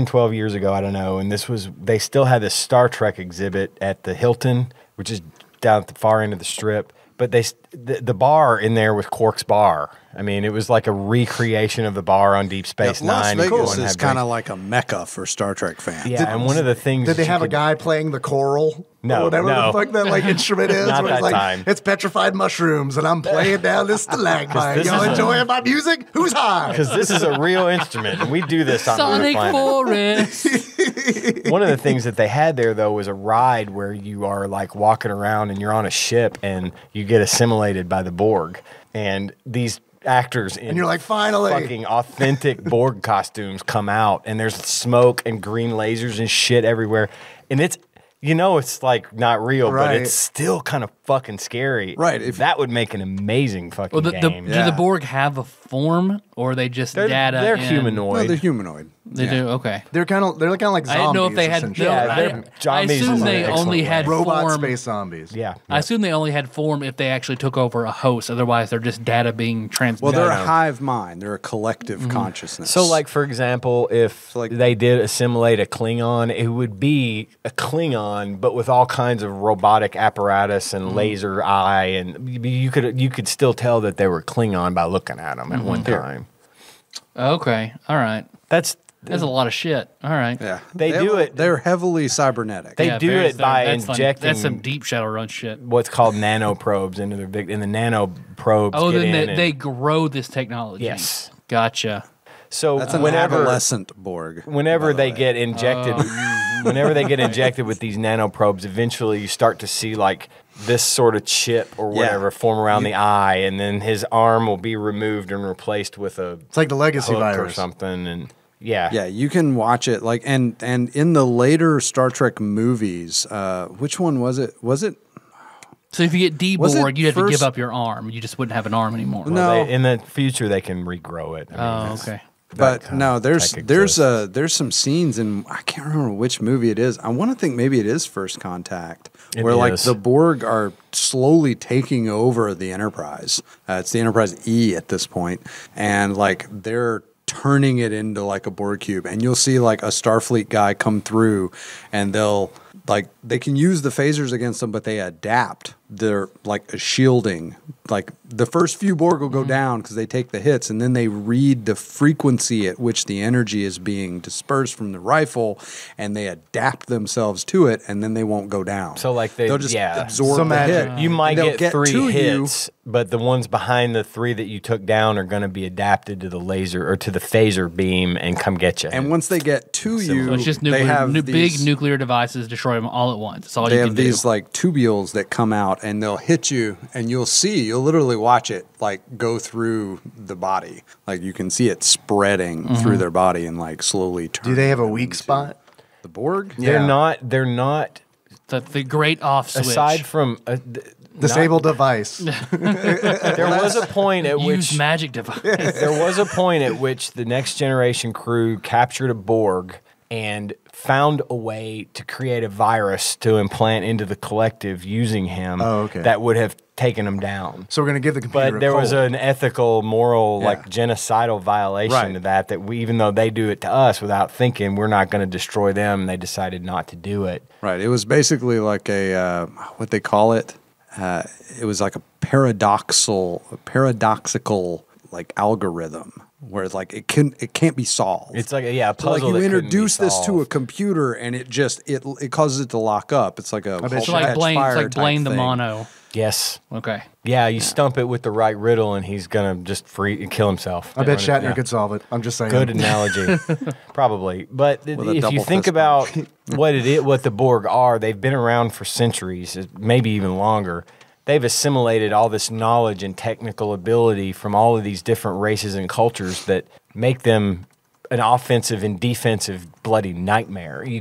12 years ago, I don't know, and they still had this Star Trek exhibit at the Hilton, which is down at the far end of the strip, but the bar in there was Quark's Bar. I mean, it was like a recreation of the bar on Deep Space Las Nine. You go Vegas and is have kind of drinks. like a mecca for Star Trek fans. Yeah, and one of the things Did they that you have a could- guy playing the choral? No, or whatever no. the fuck that like instrument is. Not where it's that like, time. It's petrified mushrooms, and I'm playing down this stalagmite. this Y'all is a- enjoying my music? Who's high? Because this is a real instrument, and we do this on the Sonic planet. Forest. One of the things that they had there, though, was a ride where you are like walking around and you're on a ship and you get assimilated by the Borg. And these actors in And you're like, finally. fucking authentic Borg costumes come out, and there's smoke and green lasers and shit everywhere. And it's, it's like not real, but Right. it's still kind of fucking scary. Right, if- That would make an amazing fucking Well, game. do the Borg have a form, or are they just They're data? they're in- No, humanoid. they're humanoid. They do. Okay. They're kind of like zombies. I didn't know if they had. essentially. No, Yeah, they're I zombies assume is an they excellent only way. had robot form. space zombies. Yeah. I assume they only had form if they actually took over a host. Otherwise, they're just data being Well, transmitted. they're a hive mind. They're a collective Mm-hmm. consciousness. So, like, for example, if like- they did assimilate a Klingon, it would be a Klingon, but with all kinds of robotic apparatus and laser eye, and you could still tell that they were Klingon by looking at them at one time. Okay. All right. That's a lot of shit. All right. yeah, They do it- They're heavily cybernetic. They do very- it by that's fun. injecting That's some deep Shadowrun shit. what's called nanoprobes into their and the nanoprobes. Oh, get then in they, and- they grow this technology. Yes. Gotcha. So That's an whenever adolescent Borg. whenever by the they way. get injected whenever they get injected with these nanoprobes, eventually you start to see like this sort of chip or whatever form around the eye, and then his arm will be removed and replaced with a It's like the legacy hook virus or something, and yeah. Yeah, you can watch it like and in the later Star Trek movies, which one was it? Was it So if you get Was it deborg, you have to give first- up your arm. You just wouldn't have an arm anymore. No. In the future they can regrow it. I mean, Oh, that's- okay. But kind no, of there's tech there's exists. there's some scenes in I can't remember which movie it is. I want to think maybe it is First Contact, It where like is. the Borg are slowly taking over the Enterprise. It's the Enterprise E at this point, and like they're turning it into like a Borg cube, and you'll see like a Starfleet guy come through, and they can use the phasers against them, but they adapt. They're like a shielding. Like the first few Borg will go down because they take the hits, and then they read the frequency at which the energy is being dispersed from the rifle, and they adapt themselves to it, and then they won't go down. So like they'll just absorb Some the magic. hit. You might and they'll get to 3 you. hits, but the ones behind the 3 that you took down are going to be adapted to the laser or to the phaser beam and come get you. And once they get to you, So it's just they nuclear, have big these, nuclear devices, destroy them all at once. That's all They you have can these do. like tubules that come out, and they'll hit you, and you'll literally watch it like go through the body. Like you can see it spreading Mm-hmm. through their body and like slowly turn. Do they have a weak spot? The Borg? they're Yeah. not The great off switch. aside from Disable device. there was a point at Use which magic device. there was a point at which the Next Generation crew captured a Borg and found a way to create a virus to implant into the collective using him that would have taken him down. So we're gonna give the computer. But there was cold. an ethical, moral, Yeah. like genocidal violation Right. to that we, even though they do it to us without thinking, we're not going to destroy them. They decided not to do it. Right. It was basically like a what they call it. It was like a paradoxical like algorithm where it's like it can't be solved. It's like a So puzzle. like you that couldn't be introduce this to a solved. computer, and it causes it to lock up. It's like a bet It's you like catch Blaine, fire it's like type Blaine the thing. mono. Yes. Okay. Yeah, you stump it with the right riddle, and he's gonna just kill himself. I bet Shatner Yeah. could solve it. I'm just saying. Good analogy, probably. But With a if you double think fist about what the Borg are, they've been around for centuries, maybe even longer. They've assimilated all this knowledge and technical ability from all of these different races and cultures that make them an offensive and defensive bloody nightmare. You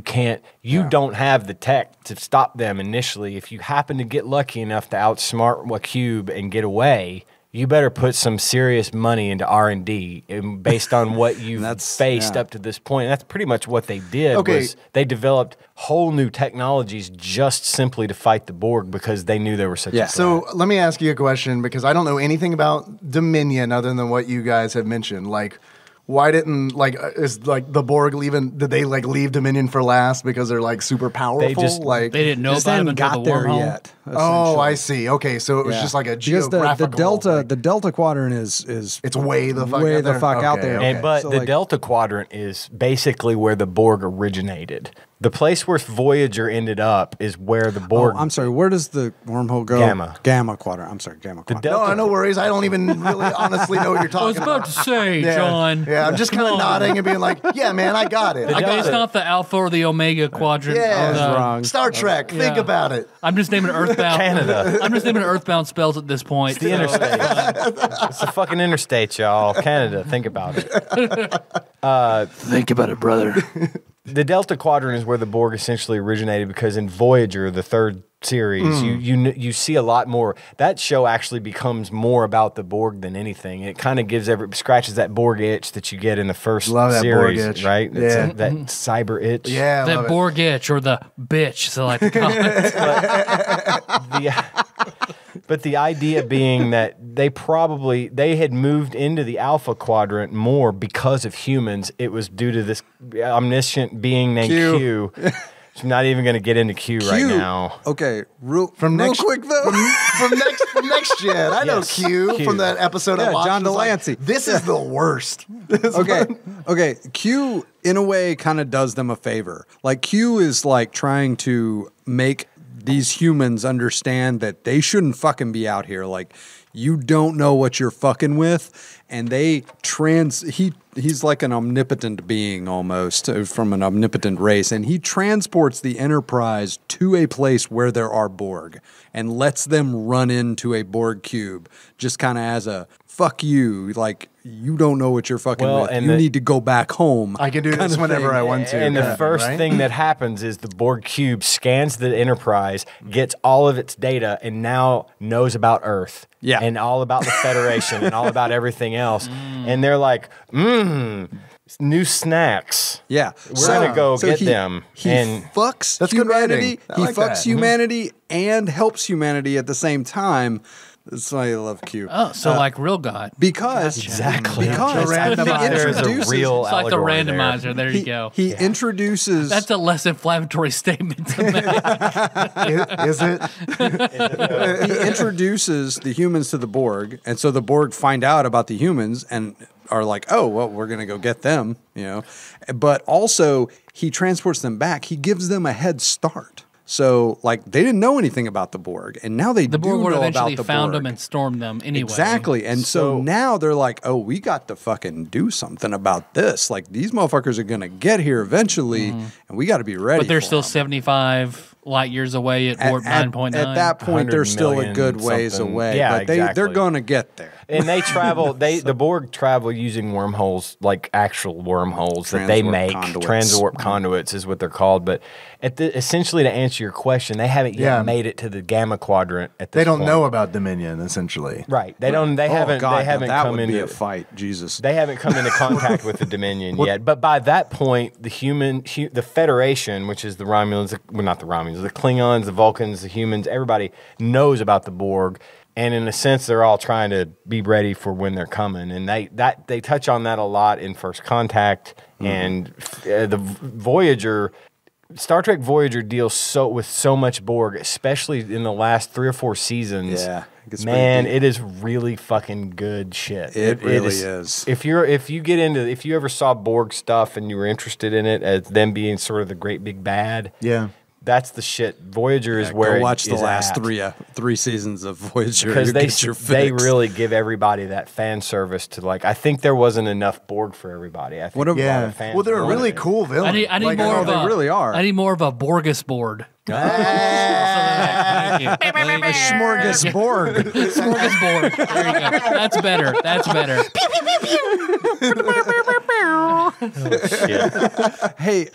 don't have the tech to stop them initially. If you happen to get lucky enough to outsmart a cube and get away, you better put some serious money into R&D based on what you've faced up to this point. And that's pretty much what they did. Was they developed whole new technologies just simply to fight the Borg because they knew they were such a threat. So let me ask you a question because I don't know anything about Dominion other than what you guys have mentioned. Like, why didn't is like the Borg leaving? Did they like leave Dominion for last because they're like super powerful? They just- They didn't know Just about him hadn't until got the there wormhole. yet. Oh, I essentially. see. Okay, so it was Yeah. just like a because geographical. the Delta Quadrant is It's way the fuck way out the there? fuck out Okay, there. okay. But So, the like- Delta Quadrant is basically where the Borg originated. The place where Voyager ended up is where the Borg. Oh, I'm sorry. Where does the wormhole go? Gamma. Quadrant. I'm sorry, Gamma The Quadrant. Delta. No worries. I don't even really honestly know what you're I was talking about to say, John. Yeah, I'm just kind of nodding and being like, "Yeah, man, I got it. I got It's it." not the Alpha or the Omega quadrant. Yeah, of the- wrong. Star Trek. Think Yeah. about it. I'm just naming Earthbound. Canada. I'm just naming Earthbound spells at this point. The interstate. It's the fucking interstate, y'all. Canada. Think about it. Think about it, brother. the Delta Quadrant is where the Borg essentially originated, because in Voyager, the third series, you see a lot more. That show actually becomes more about the Borg than anything. It kind of scratches that Borg itch that you get in the first series, Borg itch. Right? Yeah. It's that cyber itch. Yeah, That Borg itch, or the bitch, so I like to call it. But the idea being that they had moved into the Alpha Quadrant more because of humans. It was due to this omniscient being named Q. I'm not even going to get into Q right now. Okay, real quick though. from next gen. I know Yes, Q from that episode I watched. John was like, Delancey. this is the worst. Okay. Q in a way kind of does them a favor. Like Q is like trying to make these humans understand that they shouldn't fucking be out here. Like, you don't know what you're fucking with, and he's like an omnipotent being almost from an omnipotent race, and he transports the Enterprise to a place where there are Borg and lets them run into a Borg cube just kind of as a fuck you, like, you don't know what you're fucking with. You need to go back home. I can do this whenever I want to. And the first thing that happens is the Borg cube scans the Enterprise, gets all of its data, and now knows about Earth. Yeah. And all about the Federation and all about everything else. And they're like, new snacks. Yeah. We're going to go get them. He fucks That's good humanity. writing. I He like fucks that. humanity and helps humanity at the same time. That's why I love Q. Oh, so like real God. Because Exactly. because The randomizer. There's introduces a real It's like the allegory there. randomizer. There you go. he introduces That's a less inflammatory statement to make. Is it? he introduces the humans to the Borg, and so the Borg find out about the humans and are like, oh, well, we're going to go get them, you know. But also, he transports them back. He gives them a head start. So, like, they didn't know anything about the Borg, and now they The do Borg would know eventually about the found Borg. them and stormed them anyway. Exactly. And so now they're like, oh, we got to fucking do something about this. Like, these motherfuckers are going to get here eventually, and we got to be ready. But they're for still them. 75 light years away at warp 9.9. At that point, they're 100 still a million good ways something. away. Yeah, but they're exactly. going to get there. And they travel. The Borg travel using wormholes, like actual wormholes that they Transwarp make. conduits. Transwarp conduits is what they're called. But essentially, to answer your question, they haven't yet made it to the Gamma Quadrant. At this They don't point. know about Dominion, essentially. Right. They don't. They haven't. God, they haven't that come would into be a fight. Jesus. They haven't come into contact with the Dominion yet. But by that point, the Federation, which is the Romulans, well, not the Romulans, the Klingons, the Vulcans, the humans, everybody knows about the Borg. And in a sense, they're all trying to be ready for when they're coming. And they touch on that a lot in First Contact. And the Voyager, Star Trek Voyager deals with so much Borg, especially in the last 3 or 4 seasons. Yeah. Man, it is really fucking good shit. It really is. If you ever saw Borg stuff and you were interested in it as them being sort of the great big bad, Yeah. that's the shit. Voyager is where Go watch it the is last at. three seasons of Voyager Because to get your they fix. really give everybody that fan service to, like, I think there wasn't enough Borg for everybody. I think What a- a lot Yeah. of fans Well, they're a wanted really it. cool villain. I need Like, more I of know a. they really are. I need more of a Borgus board. Thank you. A smorgasbord. Smorgasbord. There you go. That's better. That's better. Shit. Hey,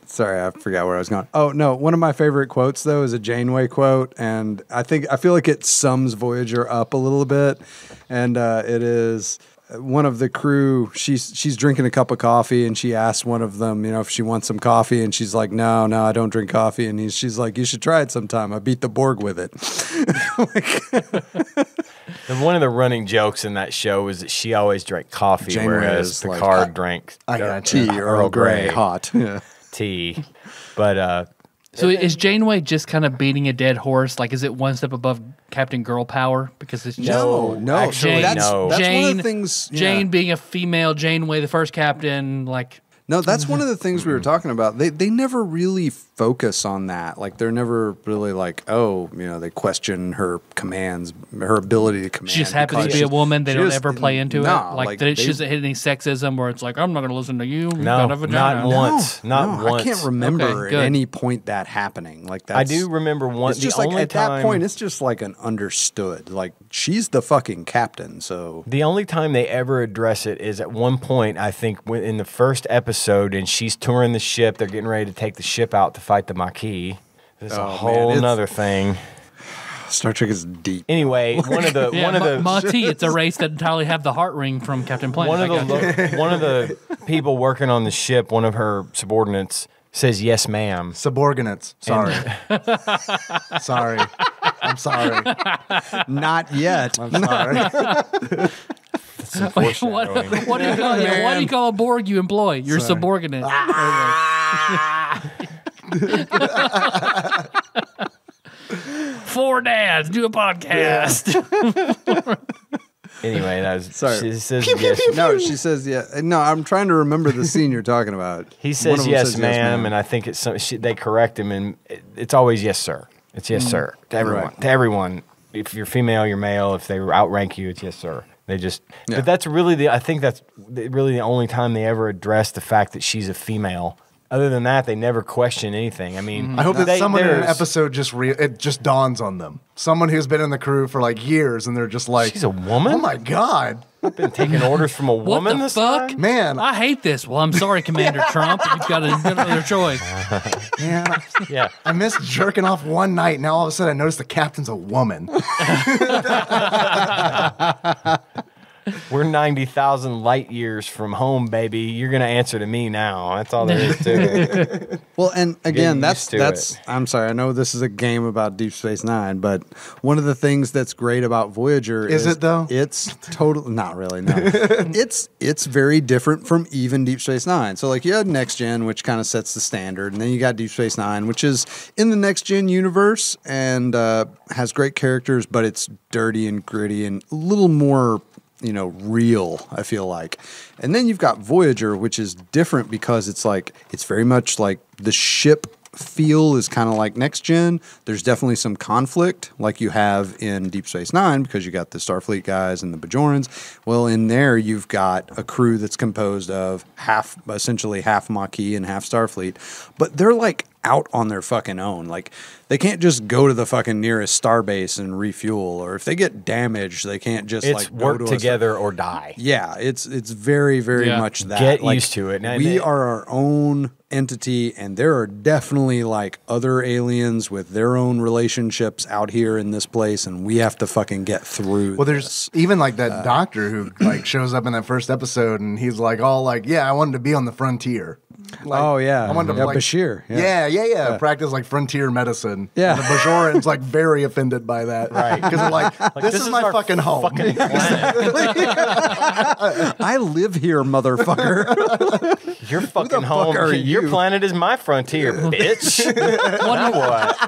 sorry, I forgot where I was going. Oh no, one of my favorite quotes though is a Janeway quote, and I feel like it sums Voyager up a little bit, and it is. One of the crew, she's drinking a cup of coffee, and she asks one of them, you know, if she wants some coffee, and she's like, no, I don't drink coffee, and she's like, you should try it sometime. I beat the Borg with it. And one of the running jokes in that show is that she always drank coffee, Janeway whereas is like, Picard drank I got Tea, Earl Grey, hot. Yeah. tea. But So is Janeway just kind of beating a dead horse? Like, is it one step above Captain Girl Power? Because it's just No. actually, that's, no. That's Jane, one of the things. Yeah. Jane being a female Janeway, the first captain, like. No, that's one of the things we were talking about. They never really focus on that. Like, they're never really like, oh, you know, they question her commands, her ability to command. She just happens to because be a woman. They she don't just- ever play into nah, it. Like, she doesn't hit any sexism where it's like, I'm not going to listen to you. You've got No, a vagina. not once. Not no, once. I can't remember Okay, at good. any point that happening. Like that. I do remember one. It's just the like only at time, that point, it's just like an understood. Like, she's the fucking captain. So The only time they ever address it is at one point, I think, in the first episode episode, and she's touring the ship. They're getting ready to take the ship out to fight the Maquis. It's a whole nother thing. Star Trek is deep. Anyway, one of the Mati, it's a race that entirely have the heart ring from Captain Planet. one of the people working on the ship, one of her subordinates, says yes, ma'am. Subordinates. Sorry. Sorry. I'm sorry. Not yet. I'm sorry. What do you call a Borg you employ? Your subordinate. Four dads do a podcast. Anyway, that was Sorry. She says yes. No, she says yeah. No, I'm trying to remember the scene you're talking about. He One says of them yes, ma'am, and I think it's they correct him, and it's always yes, sir. It's yes, sir to everyone. Right. To everyone. If you're female, you're male. If they outrank you, it's yes, sir. They just. Yeah. But that's really I think that's really the only time they ever address the fact that she's a female. Other than that, they never question anything. I mean, I hope that someone in an there's- episode it just dawns on them. Someone who's been in the crew for like years, and they're just like, She's a woman? Oh my god, I've been taking orders from a What woman the this fuck? time? man, I hate this. Well, I'm sorry, Commander Trump. You've got another choice. man, Yeah. I missed jerking off one night. Now all of a sudden, I noticed the captain's a woman. We're 90,000 light years from home, baby. You're going to answer to me now. That's all there is to it. Well, and again, used to that's. it. I'm sorry. I know this is a game about Deep Space Nine, but one of the things that's great about Voyager Is it, though? It's totally not really. No, it's very different from even Deep Space Nine. So like you had Next Gen, which kind of sets the standard, and then you got Deep Space Nine, which is in the Next Gen universe and has great characters, but it's dirty and gritty and a little more, real, I feel like. And then you've got Voyager, which is different because it's very much like the ship feel is kind of like Next Gen. There's definitely some conflict like you have in Deep Space Nine because you got the Starfleet guys and the Bajorans. Well, in there, you've got a crew that's composed of essentially half Maquis and half Starfleet, but they're like out on their fucking own. Like they can't just go to the fucking nearest starbase and refuel, or if they get damaged, they can't just It's go work to together or die. Yeah, it's very, very Yeah. much that. Get Like, used to it. Now, we are our own entity, and there are definitely like other aliens with their own relationships out here in this place, and we have to fucking get through. Well, there's this. even like that doctor who like shows up in that first episode, and he's like all like, "Yeah, I wanted to be on the frontier." Like, Oh, yeah. I wanted to Yeah, like, Bashir, yeah. Yeah. Practice like frontier medicine. Yeah. And the Bajoran's like very offended by that, right? Because they're like, "This is my our fucking home." Fucking planet. I live here, motherfucker. Your fucking home. are Your you? planet is my frontier, bitch.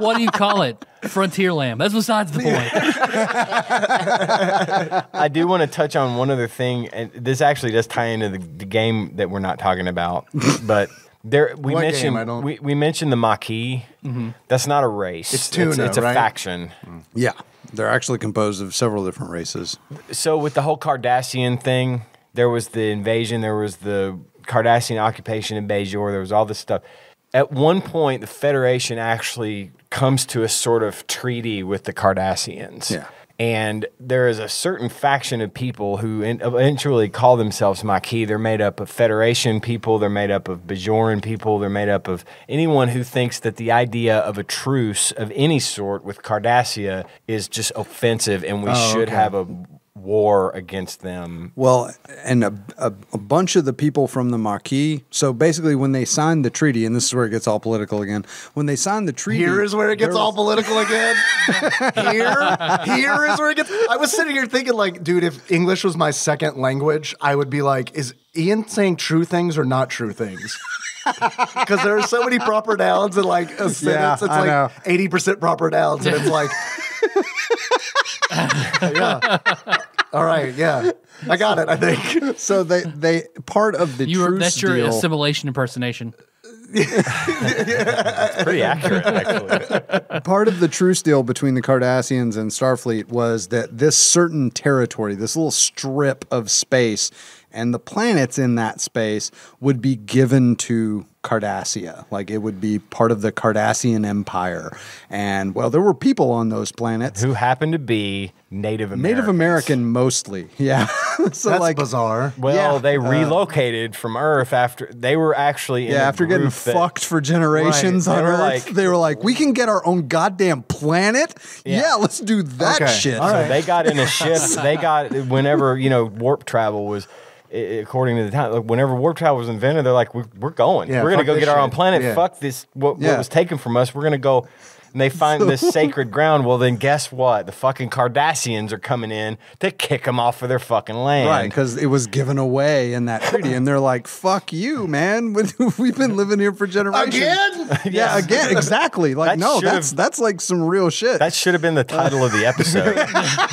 What do you call it? Frontier Lamb. That's besides the point. I do want to touch on one other thing, and this actually does tie into the game that we're not talking about. But we What mentioned game? I don't- we mentioned the Maquis. That's not a race. It's tuna, It's a right? faction. Yeah, they're actually composed of several different races. So with the whole Cardassian thing, there was the invasion, there was the Cardassian occupation in Bajor, there was all this stuff. At one point, the Federation actually comes to a sort of treaty with the Cardassians. Yeah. And there is a certain faction of people who eventually call themselves Maquis. They're made up of Federation people. They're made up of Bajoran people. They're made up of anyone who thinks that the idea of a truce of any sort with Cardassia is just offensive, and we should have a war against them. Well, and a bunch of the people from the Maquis. So basically, when they signed the treaty, and this is where it gets all political again. When they signed the treaty, Here is where it gets there all was- political again. Here is where it gets. I was sitting here thinking, like, dude, if English was my second language, I would be like, is Ian saying true things or not true things? Because there are so many proper nouns in like a sentence. It's I know. like 80% proper nouns, and it's like, yeah. All right, yeah, I got it. I think. So they part of the truce That's your deal. assimilation impersonation. It's pretty accurate, actually. Part of the truce deal between the Cardassians and Starfleet was that this certain territory, this little strip of space, and the planets in that space would be given to Cardassia. Like it would be part of the Cardassian Empire. And well, there were people on those planets Who happened to be Native Americans. Native American mostly. Yeah. So That's like bizarre. Well, Yeah, they relocated from Earth after they were actually in yeah, a after getting group that- fucked for generations Right. on They were Earth, like- they were like, we can get our own goddamn planet. Yeah. Yeah, let's do that Okay, shit. all So right. they got in a ship. They got whenever warp travel was, according to the time, like whenever warp travel was invented, they're like, we're going. Yeah, we're gonna fuck go this get our own shit. planet. Yeah. Fuck this. What Yeah. was taken from us? We're gonna go. And they find this sacred ground. Well, then guess what? The fucking Cardassians are coming in to kick them off of their fucking land. Right, because it was given away in that treaty, and they're like, "Fuck you, man! We've been living here for generations." Again? Yeah, again, exactly. Like, That no, should've- that's like some real shit. That should have been the title of the episode.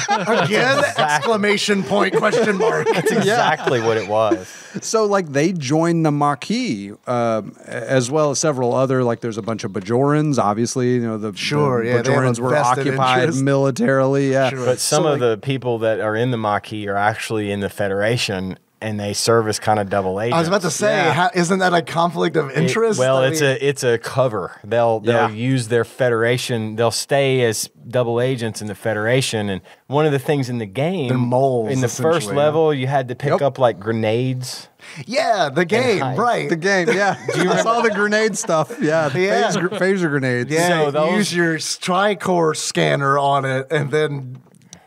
Again? Exclamation point, question mark. That's exactly what it was. So, like, they joined the Maquis, as well as several other. Like, there's a bunch of Bajorans. Obviously, the Sure, the yeah, they have a Bajorans were vested occupied interest. militarily. Yeah, Sure. But some So, of the people that are in the Maquis are actually in the Federation, and they serve as kind of double agents. I was about to say, Yeah. isn't that a conflict of interest? Well, I it's mean- it's a cover. They'll Yeah. use their Federation. They'll stay as double agents in the Federation. And one of the things in the game, They're moles, in the first essentially, level, you had to pick Yep. up like grenades. yeah, the game, hide. right? the game. Yeah, I saw the grenade stuff. Yeah, the Yeah. phaser grenades. Yeah, So those- use your tricore scanner on it, and then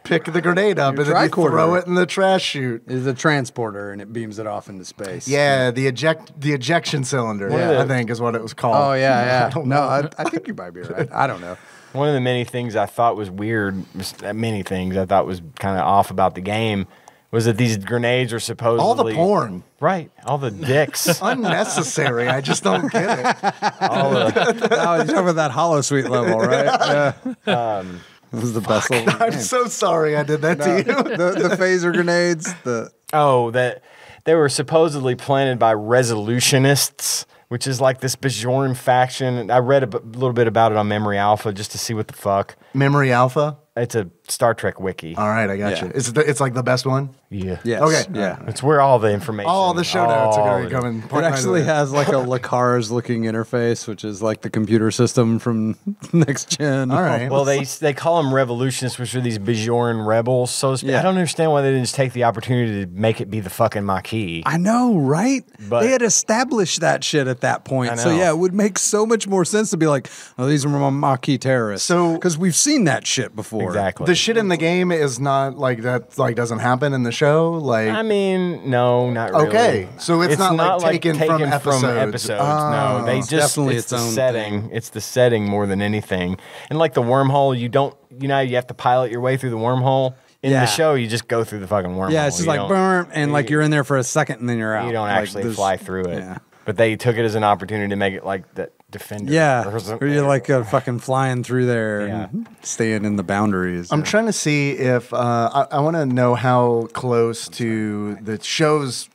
pick the grenade up, Your and then you tricorder. throw it in the trash chute. Is a transporter, and it beams it off into space. Yeah, the ejection cylinder. Yeah. I think is what it was called. Oh yeah, yeah. don't No, know. I think you might be right. I don't know. One of the many things I thought was weird, many things I thought was kind of off about the game, was that these grenades are supposedly All the porn. right? All the dicks. Unnecessary. I just don't get it. all the, Oh, you're talking about that Hollow Suite level, right? Yeah. This is the best level. I'm so sorry I did that to you. The phaser grenades. that they were supposedly planted by resolutionists, which is like this Bajoran faction. I read a little bit about it on Memory Alpha just to see what the fuck. Memory Alpha. It's a Star Trek wiki. All right, I got Yeah. you. It's like the best one. Yeah. Yes. Okay. Yeah. It's where all the information. All the show notes are all going to the- come in. It actually has like a Lacars looking interface, which is like the computer system from Next Gen. All right. Well, they call them revolutionists, which are these Bajoran rebels. So Yeah. I don't understand why they didn't just take the opportunity to make it be the fucking Maquis. I know, right? But- they had established that shit at that point. I So know. yeah, it would make so much more sense to be like, oh, these are Maquis terrorists. So- because we've seen that shit before. Exactly. the shit in the game is not like that. Like doesn't happen in the show. Like I mean, no, not really. Okay, so it's not, like, taken from episodes. No, they It's just definitely it's its the own setting. thing. It's the setting more than anything. And like the wormhole, you have to pilot your way through the wormhole. In Yeah. the show, you just go through the fucking wormhole. Yeah, it's just You like don't- burn, and like you're in there for a second, and then you're out. You don't Like, actually there's- fly through it. Yeah. But they took it as an opportunity to make it like that Defender. Yeah, or or something. you're like fucking flying through there Yeah. and staying in the boundaries. I'm trying to see if I want to know how close to the show's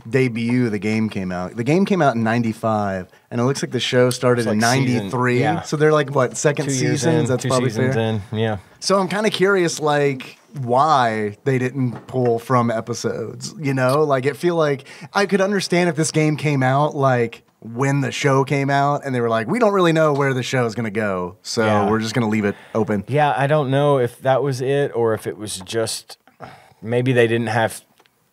debut the game came out. The game came out in '95, and it looks like the show started It's in like season- '93. yeah. So they're like what second 2 years seasons? in, That's 2 probably seasons fair. in. Yeah. So I'm kind of curious, like why they didn't pull from episodes. You know, like it feel like I could understand if this game came out like when the show came out, and they were like, we don't really know where the show is going to go, so Yeah. we're just going to leave it open. Yeah, I don't know if that was it or if it was just maybe they didn't have.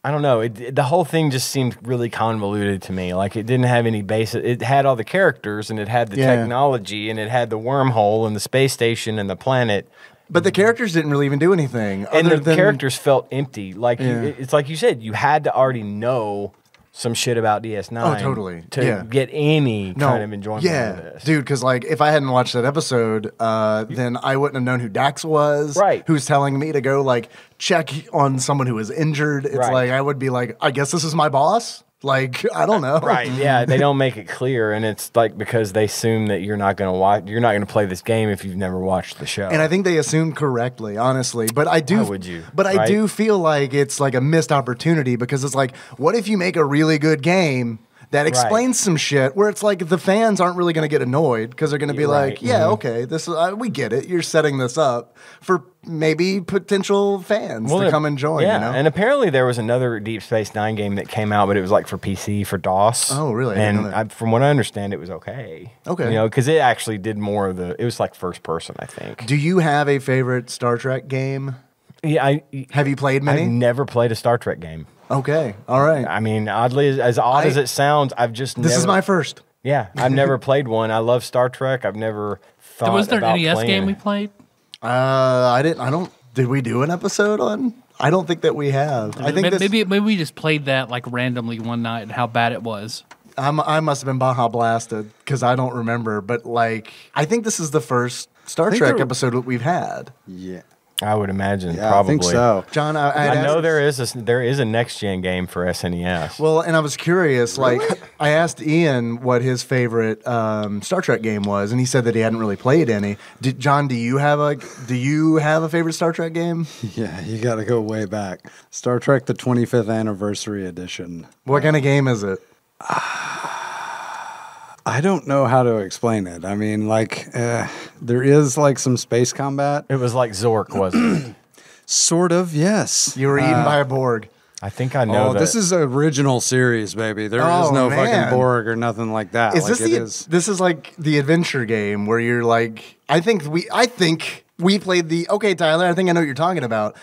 I don't know. The whole thing just seemed really convoluted to me. Like it didn't have any basis. It had all the characters and it had the Yeah. technology and it had the wormhole and the space station and the planet. But the characters didn't really even do anything. And other the than, characters felt empty. Like Yeah. it's like you said, you had to already know some shit about DS9. Oh, totally. To Yeah. get any kind of enjoyment yeah, out of this. dude. Because like, if I hadn't watched that episode, then I wouldn't have known who Dax was. Right. Who's telling me to go like check on someone who is injured? It's Right. like I would be like, I guess this is my boss. Like I don't know. Right. Yeah, they don't make it clear, and it's like because they assume that you're not going to watch, you're not going to play this game if you've never watched the show. And I think they assumed correctly, honestly. But I do. Why would you? But I Right? do feel like it's like a missed opportunity because it's like, what if you make a really good game that explains some shit where it's like the fans aren't really going to get annoyed because they're going to be like, yeah, okay, this we get it. You're setting this up for maybe potential fans to come and join. Yeah, you know? and apparently there was another Deep Space Nine game that came out, but it was like for PC, for DOS. Oh, really? I didn't know And from what I understand, it was okay. Okay. You know, because it actually did more of it was like first person, I think. Do you have a favorite Star Trek game? Yeah, Have you played many? I've never played a Star Trek game. Okay, all right. I mean, oddly, as odd as it sounds, I've just This never, is my first. Yeah, I've never played one. I love Star Trek. I've never thought Was there about an NES playing game it. we played? I don't. Did we do an episode on? I don't think that we have. I think maybe we just played that like randomly one night and how bad it was. I must have been Baja blasted because I don't remember. But like, I think this is the first Star think Trek there- episode that we've had. Yeah. I would imagine, Yeah, probably. I think so. John, I know there is a next gen game for SNES. Well, and I was curious. Like, I asked Ian what his favorite Star Trek game was, and he said that he hadn't really played any. John, do you have a favorite Star Trek game? Yeah, you got to go way back. Star Trek: The 25th Anniversary Edition. What kind of game is it? I don't know how to explain it. I mean, like, there is like some space combat. It was like Zork, wasn't it? Sort of, yes. You were eaten by a Borg. I think I know that. This is original series, baby. There is no man. fucking Borg or nothing like that. Is like, this this is like the adventure game where you're like, I think we played the, okay, Tyler, I think I know what you're talking about.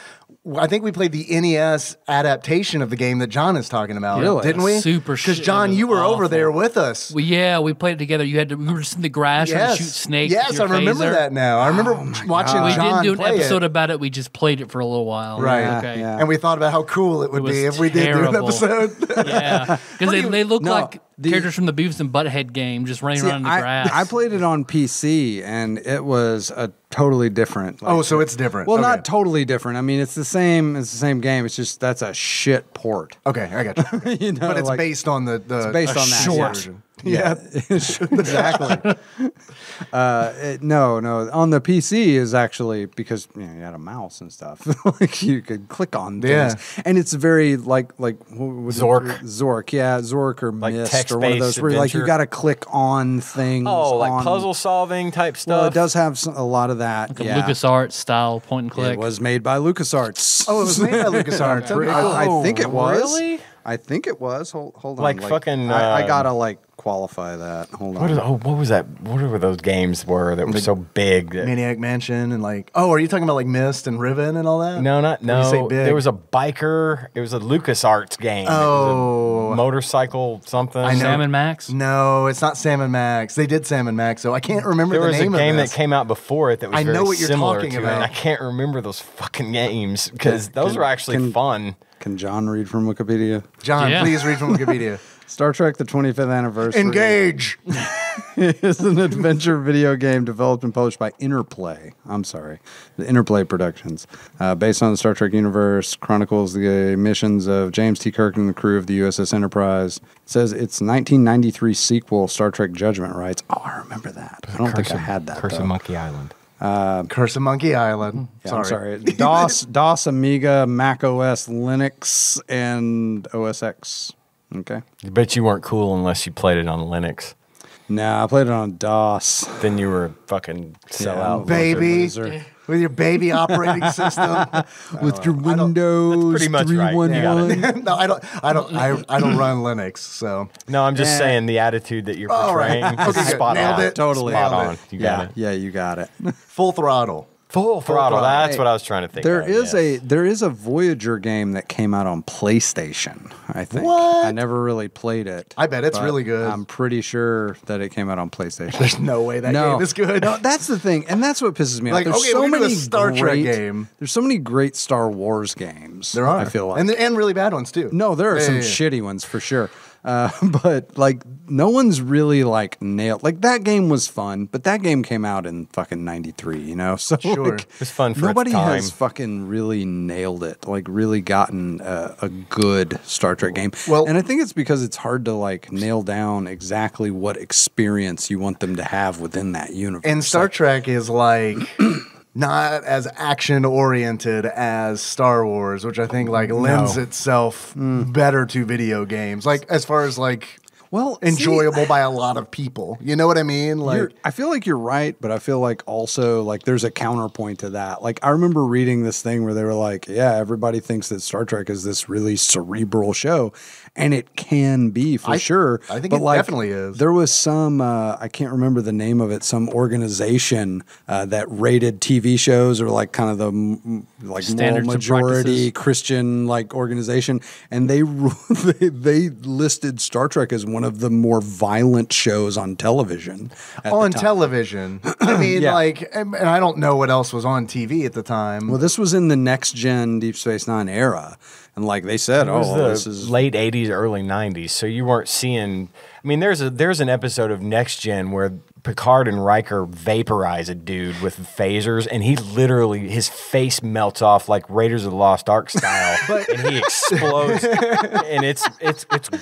I think we played the NES adaptation of the game that John is talking about, Really? didn't we? Super Because shit. John, It was you were over awful. there with us. We played it together. We were just in the grass trying to shoot snakes. Yes, with your I remember phaser. that now. I remember watching We John didn't do an play episode it. about it. We just played it for a little while. Right. Okay. Yeah. And we thought about how cool it would was be if we did do an terrible. episode. Yeah. Because they look No, like characters from the Beavis and Butthead game, just running around in the grass. I played it on PC, and it was a totally different. Oh, so it's different. Well, Okay. not totally different. I mean, it's the same. It's the same game. It's just that's a shit port. Okay, I got you. Okay. You know, But it's like- based on the It's based on that short. version. Yeah. Exactly. No. On the PC is actually because you had a mouse and stuff. Like you could click on things, and it's very like Zork. Zork, yeah, Zork or Like Myst or one of text-based those where like you adventure. got to click on things. Oh, like on- puzzle solving type stuff. Well, it does have a lot of that. Like a yeah. LucasArts style point and click. It was made by LucasArts. Oh, it was made by LucasArts. Okay, cool. I think it was. Really? I think it was. Hold on. Like fucking, I gotta like qualify that. Hold on. What was that? What were those games that were so big? That, Maniac Mansion and like, are you talking about like Myst and Riven and all that? no, When you say no. big. There was a biker. It was a LucasArts game. It was a motorcycle something. I know. Sam and Max. No, it's not Sam and Max. They did Sam and Max, so I can't remember There the was a name of game this. that came out before it that was I know very what you're similar talking to it, about. and I can't remember those fucking games because those were actually can- fun. Can John read from Wikipedia? John, Yeah. please read from Wikipedia. Star Trek: The 25th Anniversary Engage. is an adventure video game developed and published by Interplay. The Interplay Productions, based on the Star Trek universe, chronicles the missions of James T. Kirk and the crew of the USS Enterprise. It says its 1993 sequel, Star Trek Judgment, writes. Oh, I remember that. I don't think I had that. Curse though. of Monkey Island. Curse of Monkey Island. Yeah, I'm sorry. DOS, Amiga, Mac OS, Linux, and OS X. Okay. I bet you weren't cool unless you played it on Linux. Nah, I played it on DOS. Then you were a fucking sellout. Baby. Loser. With your baby operating system. With your Windows That's pretty much right. 311. No, I don't run Linux, so No, I'm just Yeah. saying the attitude that you're All right. portraying Okay, is good. spot Nailed on. it. Totally. Spot Nailed on. it. You got it. Yeah, you got it. full throttle. Full throttle. That's Hey, what I was trying to think There of. is yes. there is a Voyager game that came out on PlayStation, I think. What? I never really played it. I bet it's but really good. I'm pretty sure that it came out on PlayStation. There's no way that game is good. No, that's the thing, and that's what pisses me Like, off. There's okay, so we're gonna do a many Star Trek great- game. There's so many great Star Wars games. There are. I feel like. and really bad ones too. No, there are some Yeah. shitty ones for sure. But like no one's really like nailed like that game was fun, but that game came out in fucking 93, you know? So Sure. like, It's fun for its nobody time. has fucking really nailed it, like really gotten a good Star Trek game. Well- and I think it's because it's hard to like nail down exactly what experience you want them to have within that universe. And Star Like, Trek is like not as action oriented as Star Wars, which I think like lends itself better to video games. Like as far as like well enjoyable by a lot of people. You know what I mean? Like, I feel like you're right, but I feel like also like there's a counterpoint to that. Like I remember reading this thing where they were like, yeah, everybody thinks that Star Trek is this really cerebral show, and it can be for sure. I think but it definitely is. There was some, I can't remember the name of it, some organization that rated TV shows or like kind of the like Standards moral and majority practices. Christian like organization, and they they listed Star Trek as one of the more violent shows on television. on television. I mean, Yeah. like, and I don't know what else was on TV at the time. Well, this was in the next gen Deep Space Nine era, and like they said, It was this the is late '80s, early '90s, so you weren't seeing. I mean, there's an episode of Next Gen where Picard and Riker vaporize a dude with phasers, and he literally his face melts off like Raiders of the Lost Ark style, and he explodes, and it's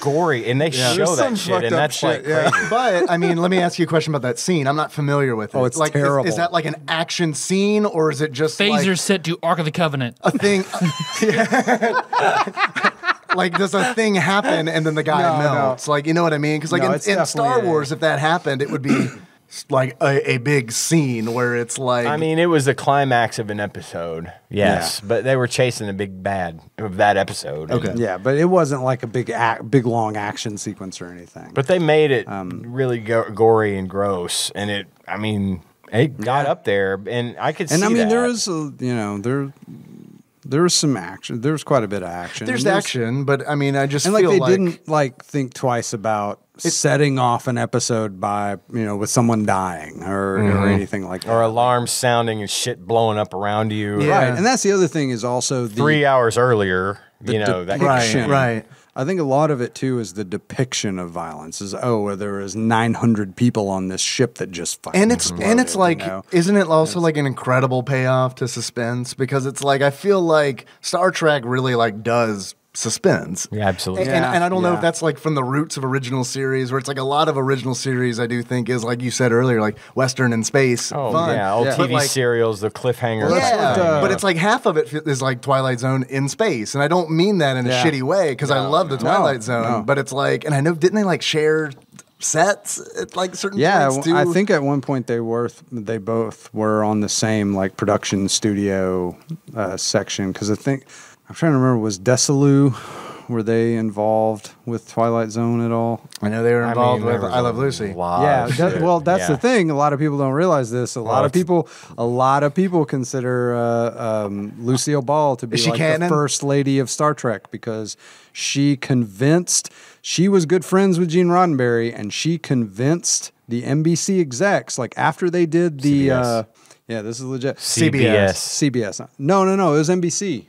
gory, and they show There's some that shit, fucked and up that's shit, like yeah. crazy. But I mean, let me ask you a question about that scene. I'm not familiar with it. Oh, it's like, terrible. Is that like an action scene, or is it just Phasers like set to Ark of the Covenant. a thing? Like, does a thing happen and then the guy No, melts? Like, you know what I mean? Because like No, it's in Star definitely Wars, if that happened, it would be like a big scene where it's like. I mean, it was the climax of an episode, yes, but they were chasing the big bad of that episode. Okay. and- yeah, but it wasn't like a big long action sequence or anything. But they made it really gory and gross, and it. I mean, it got up there, and I could see and I mean, that. there is there was some action. There was quite a bit of action. there's And action, but I mean, I just and feel like they like didn't like think twice about setting off an episode by with someone dying or anything like that. or alarms sounding and shit blowing up around you. Yeah. Right, and that's the other thing is also the 3 hours earlier, the you know that. depiction. Right. I think a lot of it too is the depiction of violence. Is where there was 900 people on this ship that just fucking And it's exploded, like, you know? isn't it also like an incredible payoff to suspense? Because it's like I feel like Star Trek really like does suspense. Yeah, absolutely. And I don't know Yeah. if that's like from the roots of original series, where it's like a lot of original series I do think is like you said earlier, like Western and space. Oh fun. yeah, old Yeah. But, TV like, serials, the cliffhanger. Well, that's Yeah, what, but it's like half of it is like Twilight Zone in space, and I don't mean that in a Yeah. shitty way because I love the Twilight No, Zone. no. But it's like, and I know didn't they like share sets at like certain points too? I think at one point they both were on the same like production studio section because I think I'm trying to remember, was Desilu, were they involved with Twilight Zone at all? I know they were involved there with was I Love a Lucy. lot Yeah, of shit. well, that's the Yeah. thing. A lot of people don't realize this. A lot of people consider Lucille Ball to be Is she like canon? the first lady of Star Trek because she was good friends with Gene Roddenberry, and she convinced the NBC execs, like after they did the CBS. this is legit. CBS. CBS. No, it was NBC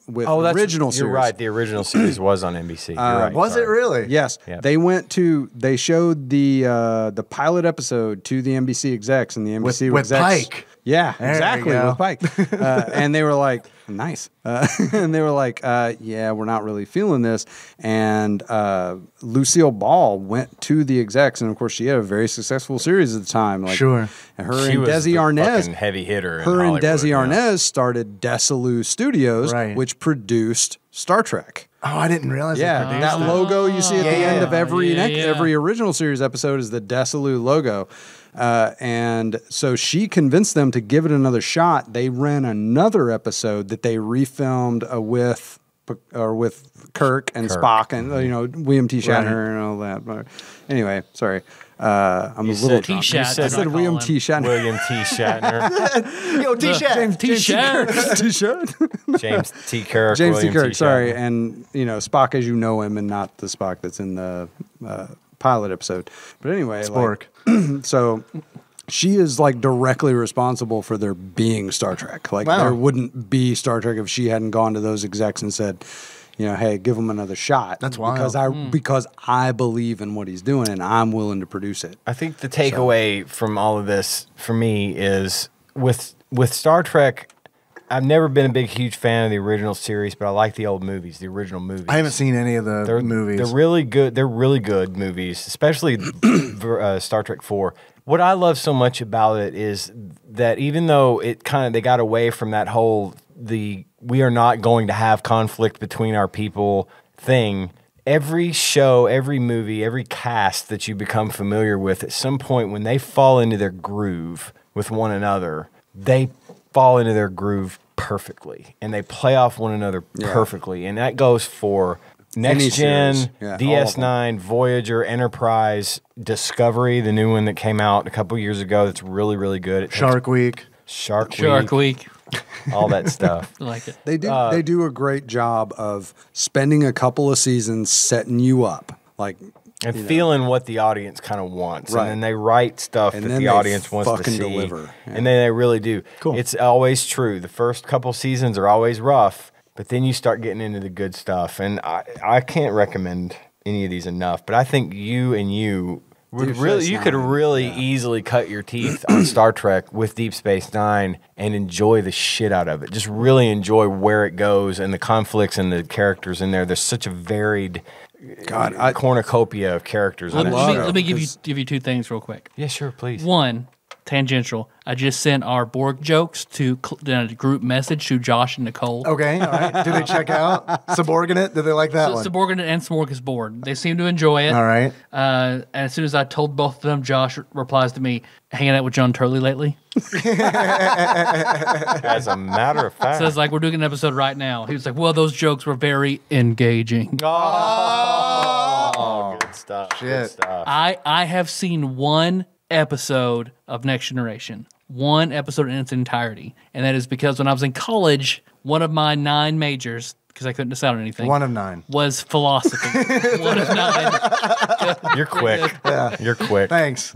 with original series. You're right. The original series was on NBC. You're right. Was it sorry. really? Yes, Yep. they showed the pilot episode to the NBC execs, and the NBC With execs, Pike. Yeah, There you exactly, go. with Pike. And they were like, nice. And they were like, yeah, we're not really feeling this. And Lucille Ball went to the execs, and of course, she had a very successful series at the time. Like, Sure. and her She and was Desi the Arnaz. fucking heavy hitter. Her and Desi Hollywood, yeah. Arnaz started Desilu Studios, Right. which produced Star Trek. Oh, I didn't realize. Yeah, they produced that it. logo you see at the end of every Yeah, yeah. every original series episode is the Desilu logo. And so she convinced them to give it another shot. They ran another episode that they refilmed with Kirk and Spock and William T. Shatner and all that. But anyway, sorry, I'm a little said- drunk. T-Shat, I as I said call William him. T. Shatner. William T. Shatner, Yo, T-Shat. James T-Shat. T-Shirt. James T. Kirk, James T. William Kirk, sorry, Shatner. and Spock as you know him, and not the Spock that's in the pilot episode. But anyway, Spork. So she is like directly responsible for there being Star Trek. Like Wow. there wouldn't be Star Trek if she hadn't gone to those execs and said, hey, give him another shot. That's wild. Because I believe in what he's doing and I'm willing to produce it. I think the takeaway from all of this for me is with Star Trek. I've never been a huge fan of the original series, but I like the old movies, the original movies. I haven't seen any of the movies. They're really good. They're really good movies, especially Star Trek 4. What I love so much about it is that even though they got away from that whole we are not going to have conflict between our people thing, every show, every movie, every cast that you become familiar with, at some point when they fall into their groove with one another, they fall into their groove perfectly, and they play off one another perfectly. And that goes for Next Gen, DS9, Voyager, Enterprise, Discovery, the new one that came out a couple years ago that's really, really good. Shark Week. Shark Week. All that stuff. I like it. They do a great job of spending a couple of seasons setting you up. Like, and feeling what the audience kind of wants. Right. And then they write stuff And that then the they audience wants to fucking see. deliver. Yeah. And then they really do. Cool. It's always true. The first couple seasons are always rough, but then you start getting into the good stuff. And I can't recommend any of these enough, but I think you would you could really easily cut your teeth on Star Trek with Deep Space Nine and enjoy the shit out of it. Just really enjoy where it goes and the conflicts and the characters in there. There's such a varied cornucopia of characters. Let me give you two things real quick. Yeah, sure, please. One, tangential. I just sent our Borg jokes to a group message to Josh and Nicole. Okay, all right. Did they check out Subordinate? Did they like that one? Subordinate and Smorgasbord. They seem to enjoy it. All right. And as soon as I told both of them, Josh replies to me, hanging out with John Turley lately. As a matter of fact. Says like, we're doing an episode right now. He was like, well, those jokes were very engaging. Oh, good stuff. Shit. Good stuff. I have seen one episode of Next Generation. One episode in its entirety. And that is because when I was in college, one of my 9 majors, because I couldn't decide on anything. One of 9. Was philosophy. One of 9. You're quick. Yeah. You're quick. Thanks.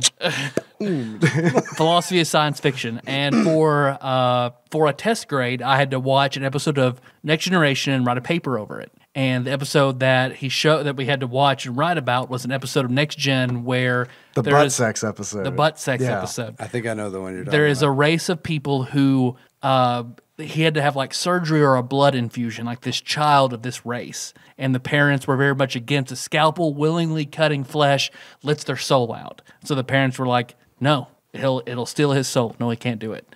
Philosophy is science fiction. And for a test grade, I had to watch an episode of Next Generation and write a paper over it. And the episode that we had to watch and write about was an episode of Next Gen where The butt sex episode. The butt sex episode. I think I know the one you're talking There is about. a race of people who he had to have like surgery or a blood infusion, like this child of this race. And the parents were very much against a scalpel willingly cutting flesh lets their soul out. So the parents were like, no, it'll steal his soul. No, he can't do it.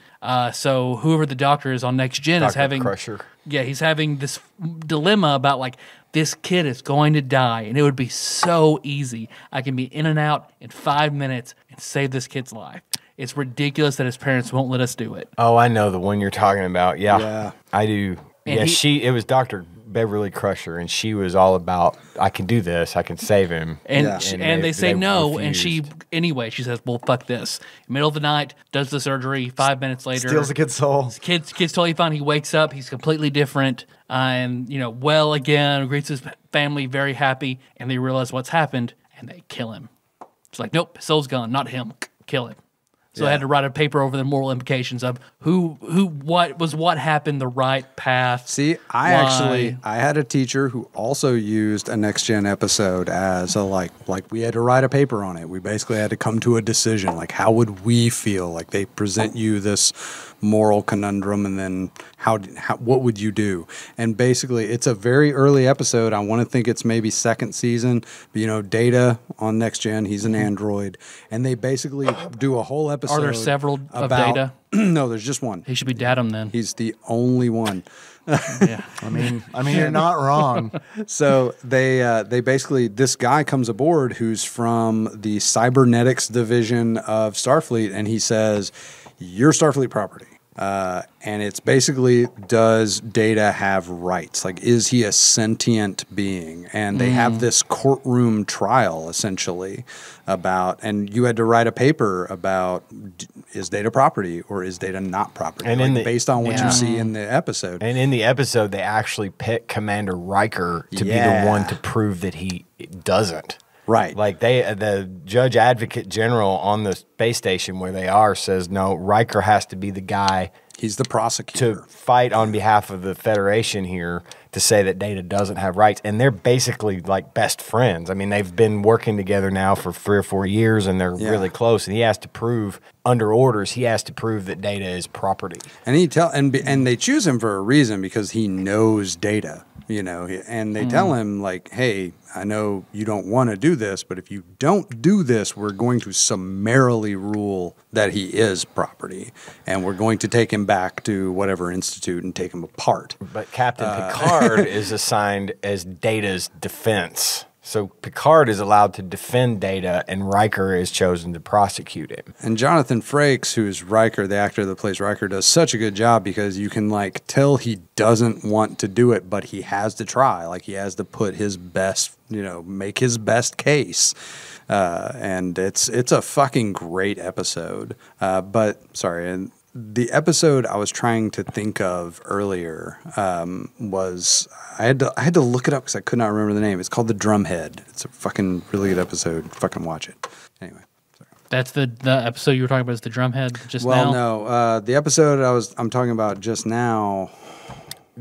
So whoever the doctor is on Next Gen is having Crusher. Yeah, he's having this dilemma about like this kid is going to die, and it would be so easy. I can be in and out in 5 minutes and save this kid's life. It's ridiculous that his parents won't let us do it. Oh, I know the one you're talking about. Yeah. I do. And it was Dr. Beverly Crusher, and she was all about, I can do this, I can save him. And Yeah. and they say no, and refused. she says, well, fuck this. Middle of the night, does the surgery, 5 minutes later. Steals the kid's soul. Kid's totally fine. He wakes up, he's completely different, and, well again, greets his family, very happy, and they realize what's happened, and they kill him. It's like, nope, soul's gone, not him, kill him. So I had to write a paper over the moral implications of what happened, the right path. See, I had a teacher who also used a Next Gen episode as a like we had to write a paper on it. We basically had to come to a decision. Like, how would we feel? Like, they present you this moral conundrum, and then what would you do? And basically, it's a very early episode. I want to think it's maybe second season. But Data on Next Gen, he's an android, and they basically do a whole episode. Are there several of about Data? No, there's just one. He should be Datum then. He's the only one. Yeah. I mean, you're not wrong. So they basically, this guy comes aboard who's from the cybernetics division of Starfleet, and he says, "You're Starfleet property." And it's basically, does Data have rights? Like, is he a sentient being? And they have this courtroom trial, essentially, about, and you had to write a paper about, is Data property or is Data not property? And based on what you see in the episode. And in the episode, they actually pick Commander Riker to be the one to prove that he doesn't. Right. Like the judge advocate general on the space station where they are says, no, Riker has to be the guy He's the prosecutor. to fight on behalf of the Federation here to say that Data doesn't have rights. And they're basically like best friends. I mean, they've been working together now for 3 or 4 years, and they're really close. And he has to prove, under orders, he has to prove that Data is property. And and they choose him for a reason, because he knows Data. you know, and they tell him like, hey, I know you don't want to do this, but if you don't do this, we're going to summarily rule that he is property, and we're going to take him back to whatever institute and take him apart. But Captain Picard is assigned as Data's defense. So Picard is allowed to defend Data, and Riker is chosen to prosecute him. And Jonathan Frakes, who's Riker, the actor that plays Riker, does such a good job because you can like tell he doesn't want to do it, but he has to try. Like he has to put his best, you know, make his best case. And it's a fucking great episode. But sorry, and the episode I was trying to think of earlier was I had to look it up because I could not remember the name. It's called The Drumhead. It's a fucking really good episode. Fucking watch it. Anyway, sorry. That's the episode you were talking about is the Drumhead just now? Well, no, the episode I'm talking about just now.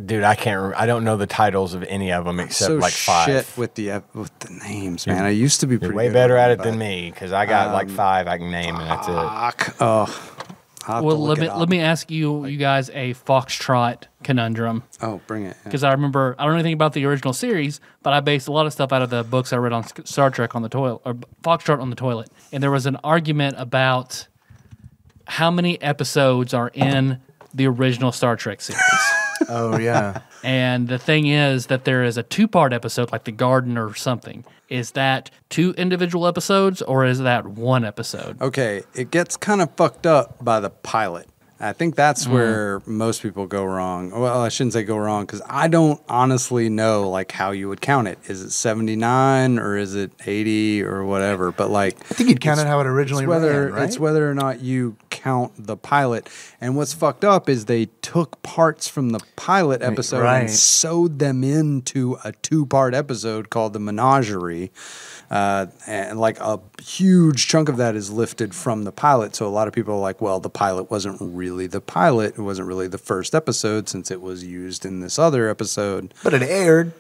Dude, I don't know the titles of any of them except So like 5. shit with the names, man. I used to be You're pretty way good better with at them, it than me because I got like 5 I can name and that's it. Fuck. Oh. I'll have to Well, look it up. let me ask you guys a Foxtrot conundrum. Oh, bring it. Yeah. Because I remember, I don't know anything about the original series, but I based a lot of stuff out of the books I read on Star Trek on the toilet, or Foxtrot on the toilet. And there was an argument about how many episodes are in the original Star Trek series. Oh, yeah. And the thing is that there is a 2-part episode, like The Garden or something. Is that 2 individual episodes, or is that 1 episode? Okay, it gets kind of fucked up by the pilot. I think that's where most people go wrong. Well, I shouldn't say go wrong because I don't honestly know like how you would count it. Is it 79 or is it 80 or whatever? But like, I think you'd count it how it originally ran, right? It's whether or not you count the pilot. And what's fucked up is they took parts from the pilot episode Right. and sewed them into a 2-part episode called The Menagerie. And like a huge chunk of that is lifted from the pilot. So a lot of people are like, well, the pilot wasn't really the pilot. It wasn't really the first episode since it was used in this other episode. But it aired.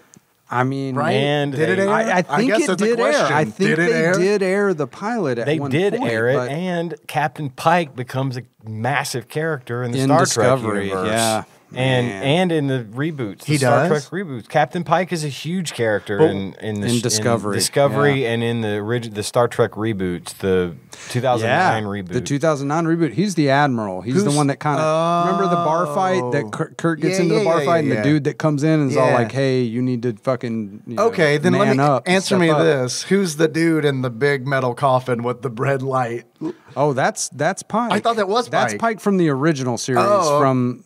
I mean, Right? And Did it air? I think guess it that's a did air. question. I think Did it they air? did air the pilot at They one did point, air it, but and Captain Pike becomes a massive character in the In Star Discovery, Trek universe. yeah. And in the reboots, the He Star does? Trek reboots. Captain Pike is a huge character But in Discovery, yeah. and in the Star Trek reboots, the 2009 reboot. The 2009 reboot. He's the admiral. He's the one that kind of remember the bar fight that Kurt gets Yeah, into the yeah, bar yeah, fight, and yeah. the dude that comes in and is all Yeah. like, "Hey, you need to fucking Okay, then let man me up, answer step me up." this. Who's the dude in the big metal coffin with the red light? Oh, that's Pike. I thought that was That's Pike. Pike from the original series. Oh. From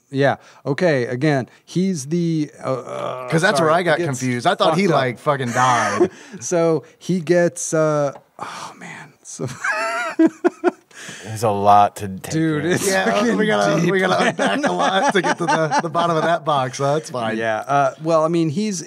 okay. Again, he's the Because that's where I got It gets confused. I thought he fucked up. like fucking died. So he gets. Oh man. So There's a lot to take dude, in. it's Yeah, fucking we gotta deep. unpack a lot to get to the bottom of that box. So that's fine. Yeah. Well, I mean, he's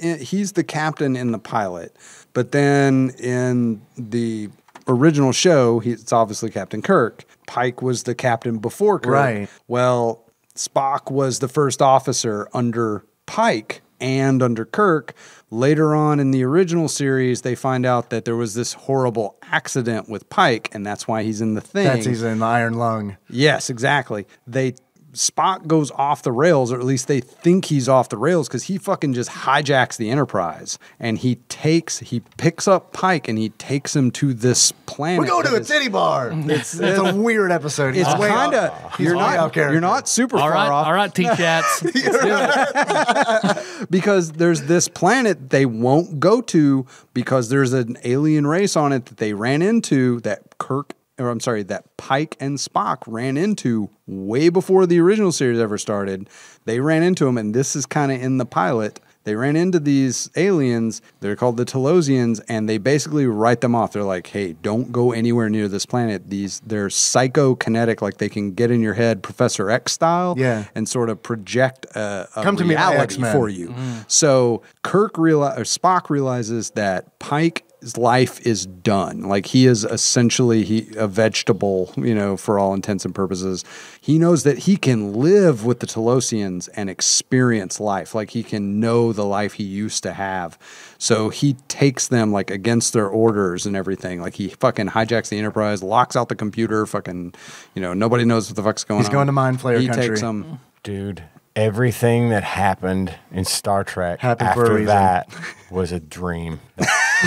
the captain in the pilot, but then in the original show, it's obviously Captain Kirk. Pike was the captain before Kirk. Right. Well, Spock was the first officer under Pike and under Kirk. Later on in the original series, they find out that there was this horrible accident with Pike, and that's why he's in the thing. That's he's in the Iron Lung. Yes, exactly. Spock goes off the rails, or at least they think he's off the rails, because he fucking just hijacks the Enterprise, and he picks up Pike and he takes him to this planet. We're going to a that is- titty bar. It's a weird episode. It's way kind off. of He's way off character. you're not super All far right, off all right, T-Chats. Let's do it. because there's this planet they won't go to because there's an alien race on it that they ran into that Pike and Spock ran into way before the original series ever started. They ran into them, and this is kind of in the pilot. They ran into these aliens. They're called the Telosians, and they basically write them off. They're like, hey, don't go anywhere near this planet. They're psychokinetic, like they can get in your head Professor X style and sort of project a Come to me, my reality X-Men. for you. So Spock realizes that Pike's life is done. Like he is essentially a vegetable, for all intents and purposes. He knows that he can live with the Telosians and experience life. Like he can know the life he used to have. So he takes them like against their orders and everything. Like he fucking hijacks the Enterprise, locks out the computer, fucking, nobody knows what the fuck's going on. He's going to Mind Flayer he country. takes them. Dude, everything that happened in Star Trek Happened for a after reason. that was a dream.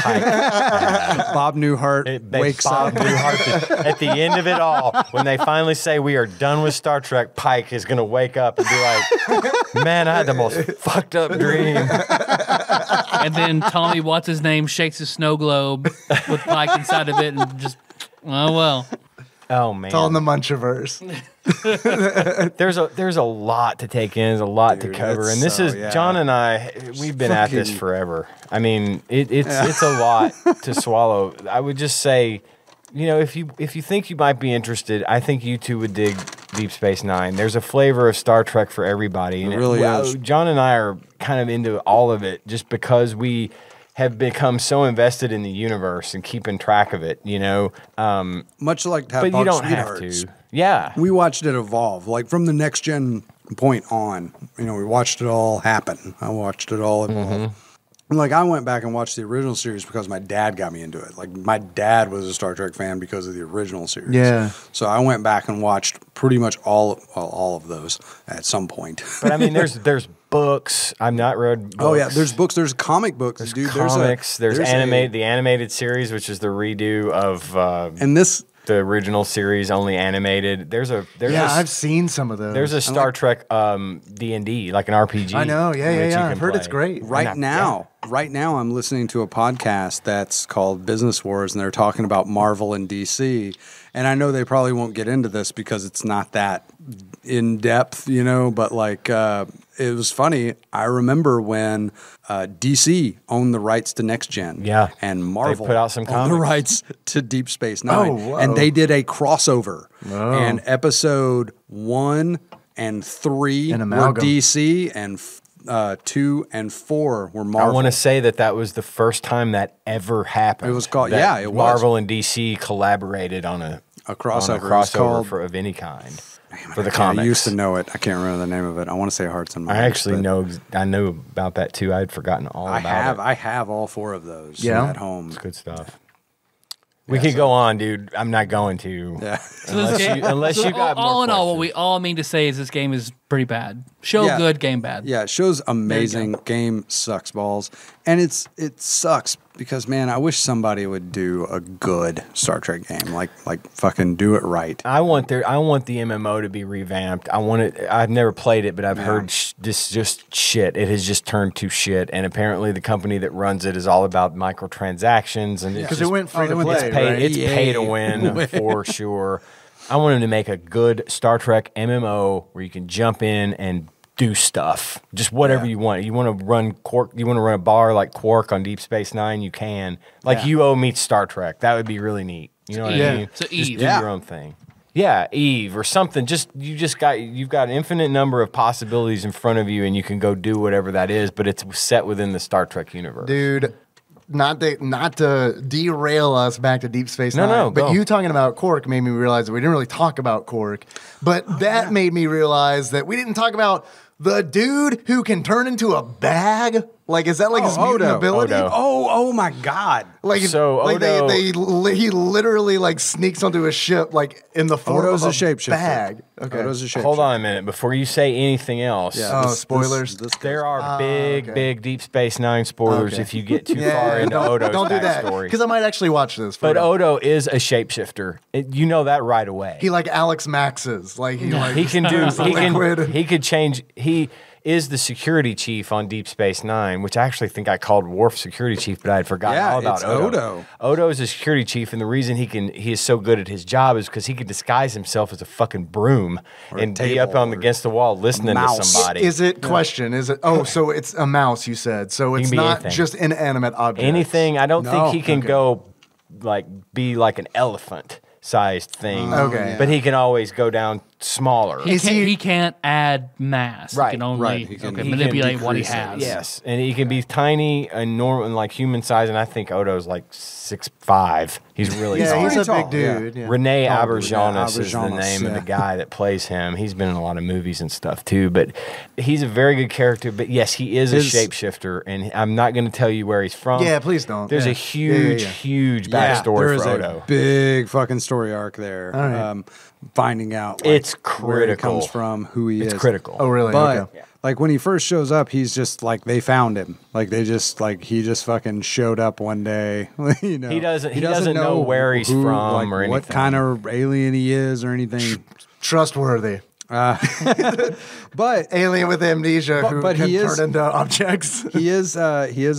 Bob Newhart wakes Bob up. Newhart, at the end of it all, when they finally say we are done with Star Trek, Pike is going to wake up and be like, man, I had the most fucked up dream. And then Tommy, what's his name, shakes his snow globe with Pike inside of it and just, oh, well. Oh, man. It's all in the Munchiverse. There's a lot to take in. There's a lot to cover. And this is, John and I, we've been at this forever. I mean, it's a lot to swallow. I would just say, you know, if you think you might be interested, I think you two would dig Deep Space Nine. There's a flavor of Star Trek for everybody. And it really is. John and I are kind of into all of it just because we have become so invested in the universe and keeping track of it, you know. Much like But you don't have Sweethearts. to. Yeah. We watched it evolve, like from the next gen point on. You know, we watched it all happen. I watched it all evolve. Like, I went back and watched the original series because my dad got me into it. Like, my dad was a Star Trek fan because of the original series. Yeah. So I went back and watched pretty much all of those at some point. But I mean, there's books. I've not read books. Oh yeah, there's books. There's comic books. There's dude. comics. There's the animated series, which is the redo of and this. the original series, only animated. I've seen some of those. There's a Star Trek D&D, like an RPG. I know, which you yeah. can I've heard it's play. great. Right now, I'm listening to a podcast that's called Business Wars, and they're talking about Marvel and DC. And I know they probably won't get into this because it's not that in depth, you know. But like, it was funny. I remember when DC owned the rights to Next Gen, Yeah. and Marvel put out some owned the comics. rights to Deep Space Nine, Oh, whoa. and they did a crossover. Oh. And episode 1 and 3 An were amalgam. DC, and 2 and 4 were Marvel. I want to say that was the first time that ever happened. It was called- that yeah, it was. Marvel and DC collaborated on a crossover. on a It was called- crossover of any kind for the Yeah, comics. I used to know it. I can't remember the name of it. I want to say Hearts and Minds. I actually but I knew about that too. I had forgotten all about it. I have all 4 of those Yeah? at home. It's good stuff. We could go on, dude. I'm not going to. Yeah. So this game, unless you got all more in all, what questions. we all mean to say is this game is pretty bad. Show Yeah. good, game bad. Yeah, show's amazing. Game sucks balls. And it sucks because, man, I wish somebody would do a good Star Trek game. Like fucking do it right. I want the MMO to be revamped. I want it. I've never played it, but I've heard this just shit. It has just turned to shit. And apparently, the company that runs it is all about microtransactions and Because it went free to play, right? It's pay to win for sure. I want them to make a good Star Trek MMO where you can jump in and do stuff. Just whatever you want. You want to run Quark, you want to run a bar like Quark on Deep Space Nine, you can. Like UO meets Star Trek. That would be really neat. You know what I mean? So Just Eve. do your own thing. Yeah, Eve or something. You've got an infinite number of possibilities in front of you, and you can go do whatever that is. But it's set within the Star Trek universe. Dude, not to derail us back to Deep Space Nine. No, but go. you talking about Quark made me realize that we didn't really talk about Quark. But that made me realize that we didn't talk about the dude who can turn into a bag. Like, is that like his mutant Odo. ability? Odo. Oh my God. Like, So, like Odo- he literally like sneaks onto a ship like in the form Odo's of a shapeshifter. bag. Okay. Odo's a shapeshifter. Hold on a minute before you say anything else. Yeah, Oh, spoilers. There are big Deep Space Nine spoilers Okay. if you get too far into Odo's don't do that backstory. because I might actually watch this. But real. Odo is a shapeshifter. You know that right away. He like Alex Maxes. Like he like He can do. liquid. He could change. He is the security chief on Deep Space Nine, which I actually think I called Worf security chief, but I had forgotten Yeah, all about it's Odo. Odo. Odo is a security chief, and the reason he is so good at his job is because he can disguise himself as a fucking broom and be up table on against the wall listening to mouse. somebody. Is it question? Is it? Oh, so it's a mouse. You said so. It's be not anything. just inanimate objects. Anything? I don't No. think he can go like be like an elephant sized thing. Okay. But he can always go down smaller. He can't add mass. Right, He can only right. He can manipulate what he decrease it. has. Yes, and he can be tiny and normal and like human size, and I think Odo's like 6'5", He's really Yeah, tall. he's a tall, big dude. Yeah. Rene Oh, Auberjonis is the Auberjonis, name of yeah. the guy that plays him. He's been in a lot of movies and stuff too, but he's a very good character. But yes, he is a shapeshifter, and I'm not going to tell you where he's from. Yeah, please don't. There's Yeah. a huge, huge backstory there is for a Odo. big fucking story arc there. All right. Finding out It's where he critical. comes from, who he is. It's critical. Oh, really? But Okay. like when he first shows up, he's just like they found him. Like they just like he just fucking showed up one day. You know, He doesn't know where he's from like, or what anything. kind of alien he is or anything. Trustworthy. But Alien with amnesia who but can he is- turn into objects. he is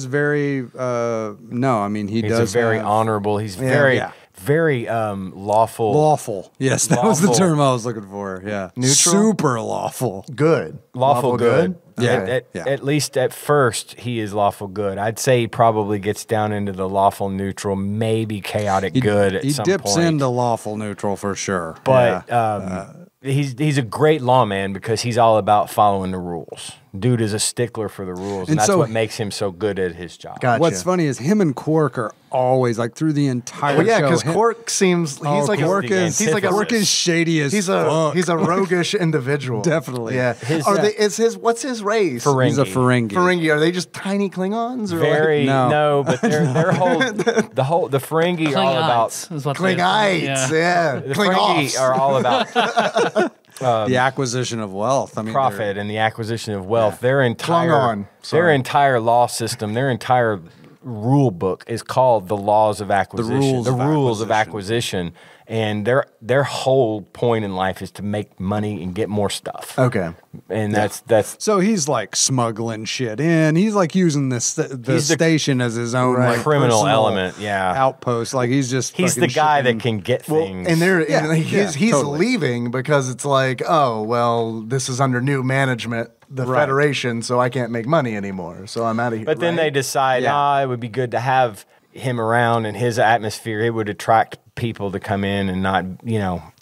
very no. I mean he He's does a very have honorable. He's very, yeah. very lawful. lawful. Yes, that was the Lawful. term I was looking for. Yeah, Neutral? super lawful. Good. Lawful good. Yeah. At least at first, he is lawful good. I'd say he probably gets down into the lawful neutral, maybe chaotic good at He some dips point. into lawful neutral for sure. But Yeah. he's a great lawman because he's all about following the rules. Dude is a stickler for the rules, and And that's so- what makes him so good at his job. Gotcha. What's funny is him and Quark are always like through the entire Well, yeah, show. because him- Quark seems he's like Quark is he's like a Quark is shady as he's fuck. a roguish individual. Definitely. Yeah. Is his what's his race? Ferengi. He's a Ferengi. Ferengi. Are they just tiny Klingons? Or Very No. but their whole the Ferengi are all about Klingons is what like Klingites? Yeah. the Ferengi are all about the acquisition of wealth. I mean, profit and the acquisition of wealth. Their entire Klingon. Sorry. law system, their entire rule book is called the laws of acquisition. rules of rules of acquisition. acquisition. And their whole point in life is to make money and get more stuff. Okay. And that's So he's like smuggling shit in. He's like using the He's the- station as his own like criminal personal element, yeah. outpost. Like he's just he's the fucking guy shipping- that can get things. And they're Yeah, and he's totally. leaving because it's like, oh well, this is under new management, the Right. Federation, so I can't make money anymore. So I'm out of here. But then they decide, Yeah. it would be good to have him around and his atmosphere. It would attract people to come in and not,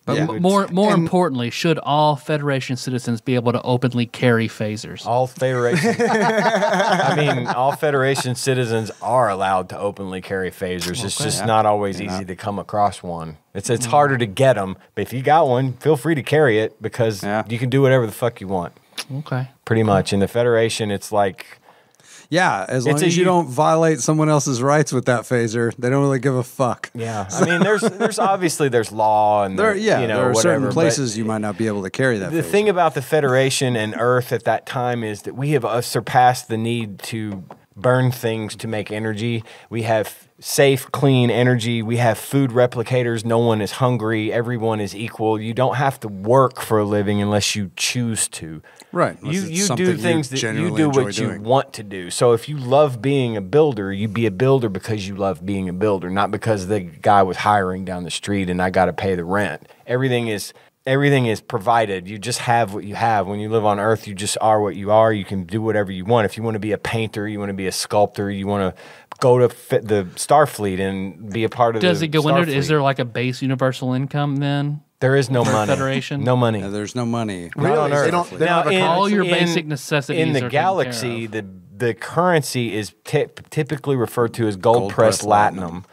But Yeah. more importantly, should all Federation citizens be able to openly carry phasers? all Federation. all Federation citizens are allowed to openly carry phasers. It's just not always easy to come across one. It's harder to get them, but if you got one, feel free to carry it because you can do whatever the fuck you want. Okay. Pretty much. In the Federation, it's like Yeah, as long It's a as you u- don't violate someone else's rights with that phaser, they don't really give a fuck. yeah. There's obviously there's law and There are whatever, certain but places you might not be able to carry that. The phaser. thing about the Federation and Earth at that time is that we have surpassed the need to burn things to make energy. We have safe, clean energy. We have food replicators. No one is hungry. Everyone is equal. You don't have to work for a living unless you choose to. Right. unless it's You something do things that you genuinely do enjoy what you doing. want to do. So if you love being a builder, you be a builder because you love being a builder, not because the guy was hiring down the street and I got to pay the rent. Everything is provided. You just have what you have. When you live on Earth, you just are what you are. You can do whatever you want. If you want to be a painter, you want to be a sculptor, you want to go to the Starfleet and be a part of Does the it go into it? Is Starfleet. there like a base universal income then? There is no for money. Federation? No money. Yeah, there's no money. Not on Earth. They don't have a All your basic necessities in are the taken care galaxy. of. The currency is typically referred to as gold pressed Gold-pressed latinum,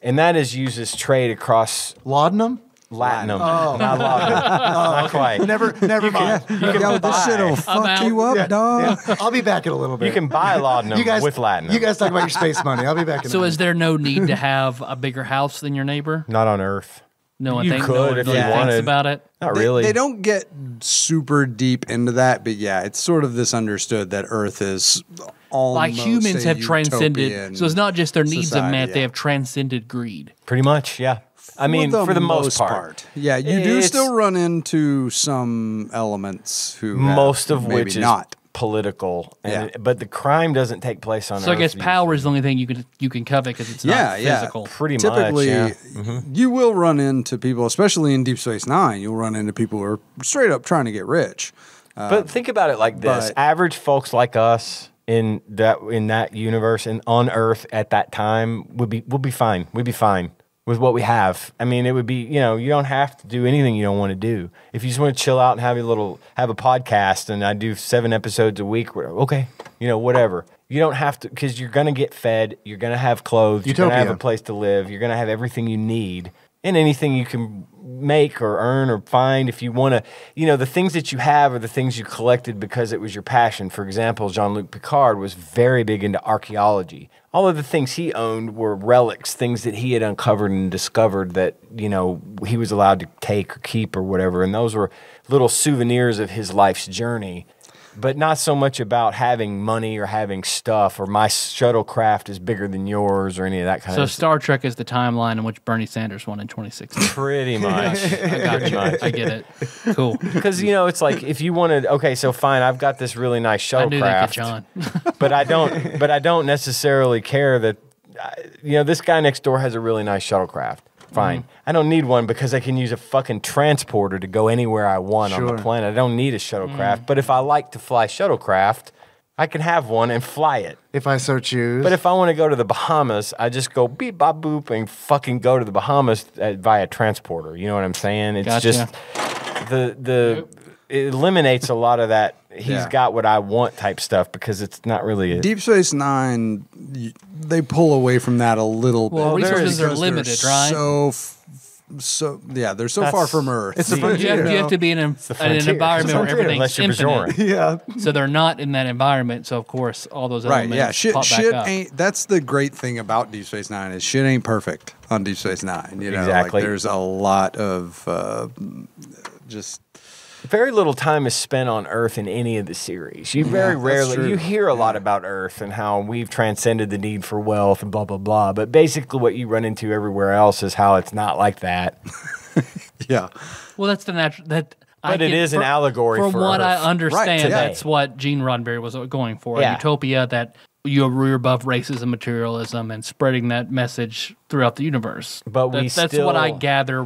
and that is used as trade across laudanum. latinum. Not latinum. Not quite. Never mind. Yo, this shit will fuck out. you up, dog. Yeah. I'll be back in a little bit. You can buy laudanum with latinum. You guys talk about your space money. I'll be back in. So a is there no need to have a bigger house than your neighbor? Not on Earth. No one, You no could one if really you thinks wanted. about it. Not really. They don't get super deep into that, but yeah, it's sort of this understood that Earth is almost Like humans a have transcended. utopian So it's not just their needs society, are met; yeah. they have transcended greed. Pretty much, yeah. I mean, for the most part. Yeah, you do It's- still run into some elements who Most have of maybe which not. is political, and Yeah. but the crime doesn't take place on Earth. So I guess usually. power is the only thing you can covet because it's Yeah, not yeah. physical. Pretty Typically, much, yeah. you will run into people, especially in Deep Space Nine. You'll run into people who are straight up trying to get rich. But think about it like this: but- average folks like us in that universe and on Earth at that time we'll be fine. We'd be fine with what we have. I mean, it would be you don't have to do anything you don't want to do. If you just want to chill out and have a podcast, and I do 7 episodes a week, okay, whatever. You don't have to, because you're going to get fed, you're going to have clothes, you're going to have a place to live, you're going to have everything you need, and anything you can make or earn or find if you want to. You know, the things that you have are the things you collected because it was your passion. For example, Jean-Luc Picard was very big into archaeology. All of the things he owned were relics, things that he had uncovered and discovered that, you know, he was allowed to take or keep or whatever. And those were little souvenirs of his life's journey. But not so much about having money or having stuff or my shuttlecraft is bigger than yours or any of that kind of stuff. So Star Trek is the timeline in which Bernie Sanders won in 2016. Pretty much. I got you. I get it. Cool. Because, you know, it's like if you wanted, okay, so fine, I've got this really nice shuttlecraft. I knew that, John. but I don't necessarily care that, you know, this guy next door has a really nice shuttlecraft. Fine. I don't need one because I can use a fucking transporter to go anywhere I want on the planet. I don't need a shuttlecraft. But if I like to fly shuttlecraft, I can have one and fly it. If I so choose. But if I want to go to the Bahamas, I just go beep, bop, boop, and fucking go to the Bahamas via transporter. You know what I'm saying? It's just it eliminates a lot of that. He's got what I want type stuff because it's not really Deep Space Nine. They pull away from that a little bit. Well, resources are limited, right? They're so far from Earth. It's you have to be in an environment where everything's infinite. Yeah. So they're not in that environment. So of course, all those Right, elements yeah. Shit up. ain't. That's the great thing about Deep Space Nine is shit ain't perfect on Deep Space Nine. You know, Exactly. like there's a lot of just. Very little time is spent on Earth in any of the series. You very rarely, you hear a lot about Earth and how we've transcended the need for wealth and blah, blah, blah. But basically what you run into everywhere else is how it's not like that. Yeah. Well, that's the natural. But it is an allegory for From what Earth. I understand, today. that's what Gene Roddenberry was going for. Yeah. A utopia that you're above racism, materialism, and spreading that message throughout the universe. But that's what I gather.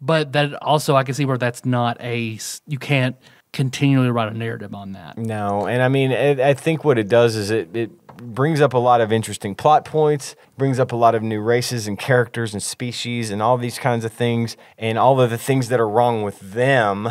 But that also, I can see where that's not you can't continually write a narrative on that. No, and I mean, I think what it does is it brings up a lot of interesting plot points, brings up a lot of new races and characters and species and all these kinds of things, and all of the things that are wrong with them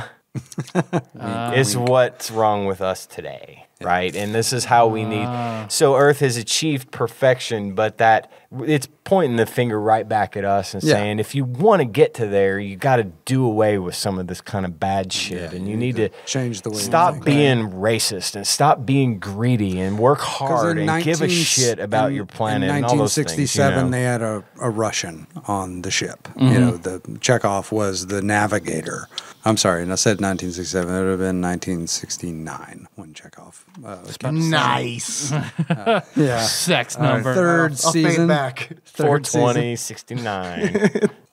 is what's wrong with us today, right? And this is how we need. So Earth has achieved perfection, but that it's pointing the finger right back at us and saying, if you want to get to there, you got to do away with some of this kind of bad shit, and you need to change the way stop you think. being racist and stop being greedy and work hard and give a shit about your planet. In and all those things, 1967, they had a Russian on the ship. You know, the Chekhov was the navigator. I'm sorry, and I said 1967. It would have been 1969 when Chekhov. Nice. Sex number. Third I'll fade season. back. 420, 69.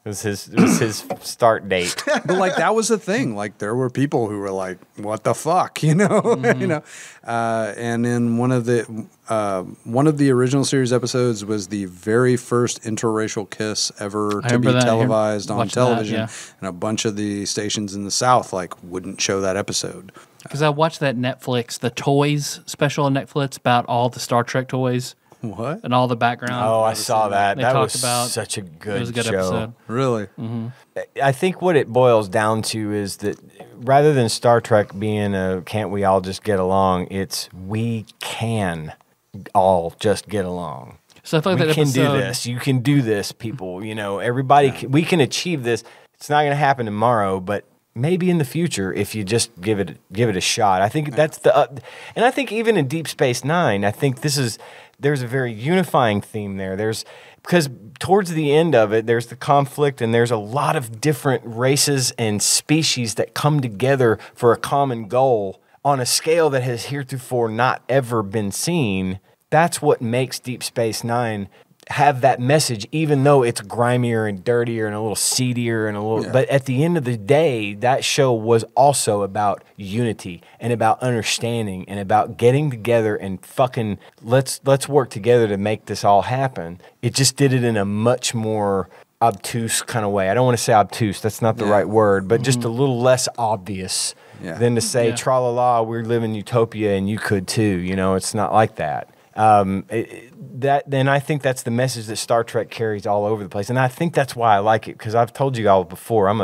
It was his start date. But like that was the thing. Like there were people who were like, "What the fuck," you know, you know. And in one of the original series episodes was the very first interracial kiss ever to be televised on television, and a bunch of the stations in the South like wouldn't show that episode. Because I watched that Netflix, the toys special on Netflix about all the Star Trek toys. What? And all the background. Oh, I saw that. They That talked was about, such a it good, was a good show. episode. Really? I think what it boils down to is that rather than Star Trek being a can't we all just get along, it's we can all just get along. So I thought We that can do episode, this. You can do this, people. You know, everybody. We can achieve this. It's not going to happen tomorrow, but maybe in the future if you just give it a shot. I think that's and I think even in Deep Space Nine, I think there's a very unifying theme there. Because towards the end of it, there's the conflict and there's a lot of different races and species that come together for a common goal on a scale that has heretofore not ever been seen. That's what makes Deep Space Nine have that message, even though it's grimier and dirtier and a little seedier and a little. But at the end of the day, that show was also about unity and about understanding and about getting together and fucking let's work together to make this all happen. It just did it in a much more obtuse kind of way. I don't want to say obtuse; that's not the right word, but just a little less obvious than to say tra la la. We live in utopia and you could too. You know, it's not like that. Then I think that's the message that Star Trek carries all over the place, and I think that's why I like it because I've told you all before. I'm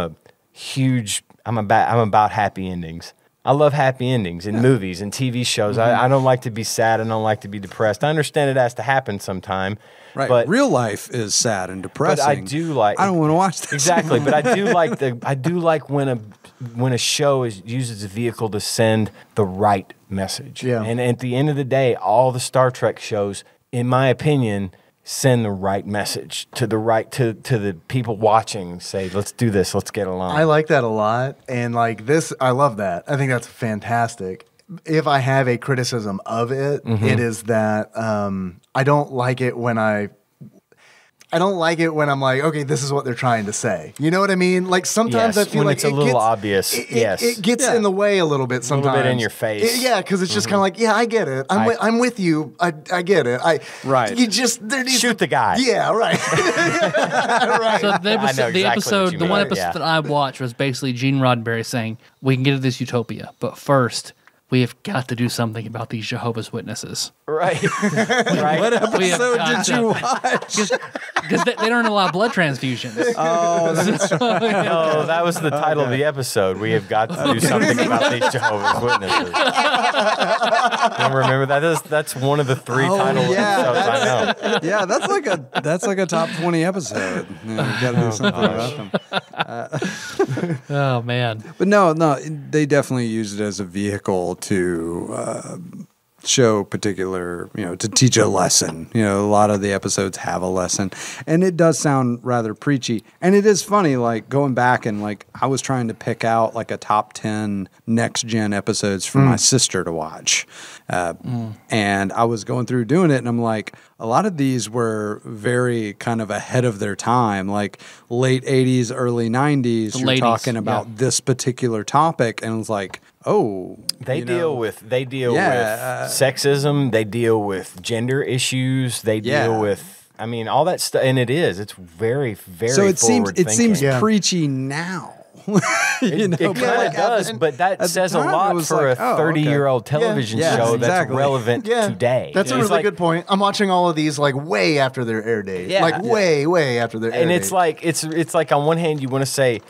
about happy endings. I love happy endings in movies and TV shows. I don't like to be sad. I don't like to be depressed. I understand it has to happen sometime. Right. But real life is sad and depressing. But I do like. I don't want to watch this. Exactly. But I do like when a show uses a vehicle to send the right message. Yeah. And at the end of the day, all the Star Trek shows, in my opinion, send the right message to the people watching. Say, let's do this. Let's get along. I like that a lot, and like this, I love that. I think that's fantastic. If I have a criticism of it, it is that I don't like it when I'm like, okay, this is what they're trying to say. You know what I mean? Like sometimes Yes, I feel when like it's a little obvious. It gets in the way a little bit sometimes. A little bit in your face. Yeah, because it's just kind of like, yeah, I get it. I'm with you. I get it. Right. You just there needs Shoot the guy. Yeah, right. Right. So the I know exactly episode, what you the one mean, episode yeah. that I watched was basically Gene Roddenberry saying, "We can get to this utopia, but first we have got to do something about these Jehovah's Witnesses." Right. Right. What We have episode got did you to- watch? Because they don't allow blood transfusions. Oh, that's No, that was the title of the episode. We have got to do something about these Jehovah's Witnesses. Don't remember that? That's one of the three title episodes I know. yeah, that's like a top 20 episode. You got to do something about them. Oh man. But no, they definitely use it as a vehicle to show particular, to teach a lesson. A lot of the episodes have a lesson, and it does sound rather preachy. And it is funny, like going back and like I was trying to pick out like a top 10 next gen episodes for my sister to watch, and I was going through doing it, and I'm like, a lot of these were very kind of ahead of their time, like late 80s, early 90s. The You're ladies, talking about this particular topic, and it's like, oh, They deal with Yeah, sexism. They deal with gender issues. They deal Yeah. with, I mean, all that stuff. And it's very, very so it seems forward-thinking. Yeah. preachy now. It kind of does, but that the says a time, it lot was for like, a oh, 30-year-old television Yeah, show that's exactly. relevant today. That's a It's really like- good point. I'm watching all of these like way after their air date. Yeah. Like way after their air And date. it's like it's like on one hand you want to say,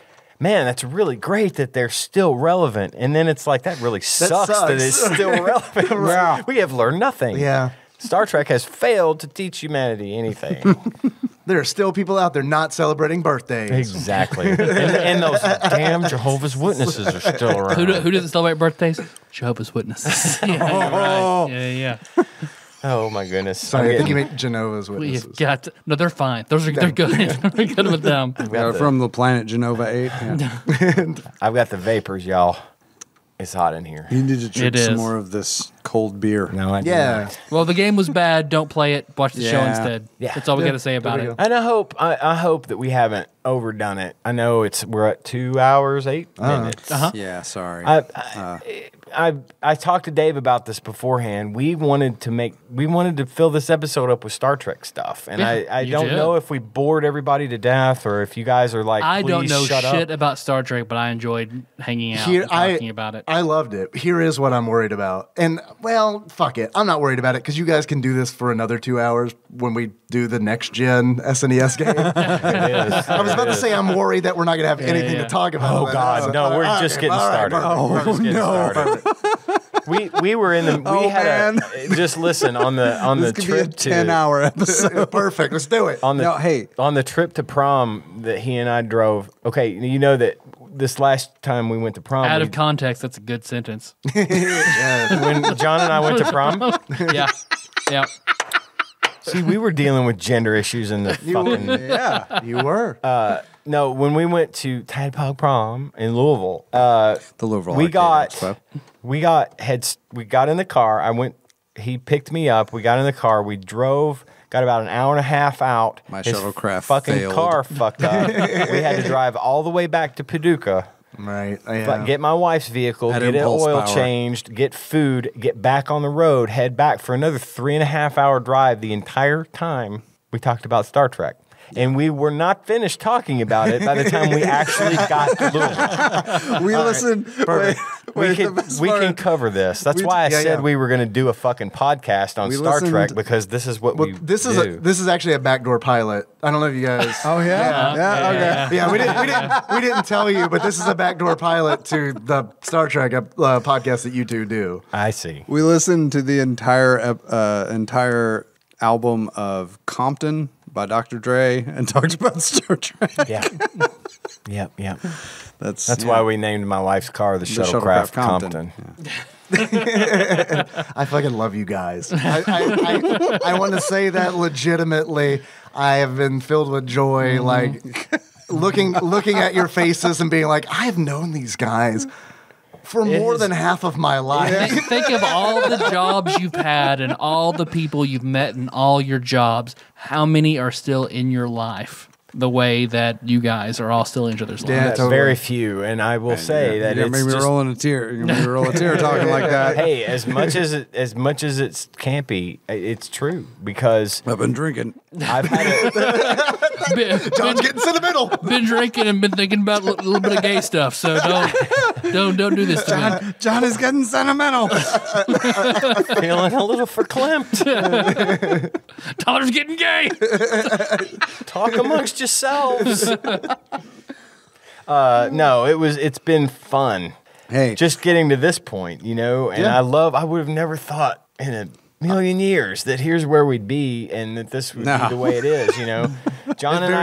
man, that's really great that they're still relevant, and then it's like that really sucks that it's sucks. still relevant. Yeah. We have learned nothing. Yeah. Star Trek has failed to teach humanity anything. There are still people out there not celebrating birthdays. Exactly. And those damn Jehovah's Witnesses are still around. Who doesn't celebrate birthdays? Jehovah's Witnesses. Yeah, you're right. Yeah. Oh my goodness. Sorry, I I'm think you getting- meant Genova's We Witnesses. have got to, no, they're fine. They're good. We're good with them. From the planet Genova 8. Yeah. I've got the vapors, y'all. It's hot in here. You need to drink It some is. more of this cold beer. No, I do Yeah. not. Well, the game was bad. Don't play it. Watch the show Yeah. instead. Yeah. That's all we got to say about we it. go. And I hope that we haven't overdone it. I know we're at 2 hours, 8 minutes. Yeah, sorry. I talked to Dave about this beforehand. We wanted to fill this episode up with Star Trek stuff, and Yeah, I you don't did. know if we bored everybody to death or if you guys are like, I don't "Please know shut shit up." about Star Trek, but I enjoyed hanging out Here, and talking about it. I loved it. Here is what I'm worried about. And, well, fuck it. I'm not worried about it because you guys can do this for another 2 hours when we do the next gen SNES game. I was about to say I'm worried that we're not going to have anything yeah. to talk about. Oh God, no! We're just getting started. We're just getting started. We were in the. We had just listen on the this could be a trip to 10-hour episode. Perfect. Let's do it. on the No, hey. on the trip to prom that he and I drove. Okay, you know that this last time we went to prom, Out of context, that's a good sentence. when John and I went to prom, Yeah. see, we were dealing with gender issues in the fucking. Yeah. You were. No, when we went to TADPOG prom in Louisville, The Louisville we Arcade got Expo. we got in the car. He picked me up. We got in the car. We drove. Got about an hour and a half out. My His shuttlecraft fucking failed. car fucked up. We had to drive all the way back to Paducah. Right. Get my wife's vehicle, Had get it impulse oil power. changed, get food, get back on the road, head back for another 3.5 hour drive. The entire time we talked about Star Trek. And we were not finished talking about it by the time we actually got to Louisville. We listened. We can cover this. That's why I said we were going to do a fucking podcast on Star Trek, because this is what we do. This is actually a backdoor pilot. I don't know if you guys. Oh yeah, okay. Yeah, we didn't tell you, but this is a backdoor pilot to the Star Trek podcast that you two do. I see. We listened to the entire album of Compton by Dr. Dre and talked about Star Trek. Yeah. That's yeah. why we named my wife's car the Shuttlecraft Compton. Yeah. I fucking love you guys. I want to say that legitimately. I have been filled with joy, like looking at your faces and being like, I've known these guys for more than half of my life. Think of all the jobs you've had and all the people you've met in all your jobs. How many are still in your life the way that you guys are all still in each other's Yeah, lives? totally. Very few, and I will say that You're it's gonna make me just, rolling a tear. You're gonna make me roll a tear talking like that. hey, as much as it's campy, it's true, because I've been drinking. I've had John's getting sentimental. Been drinking and been thinking about a little bit of gay stuff, so don't do this to me. John is getting sentimental. feeling a little verklempt. Tyler's getting gay. Talk amongst yourselves. No, it's been fun. Hey, Just getting to this point, and I would have never thought in a million years that here's where we'd be and that this would be the way it is, John and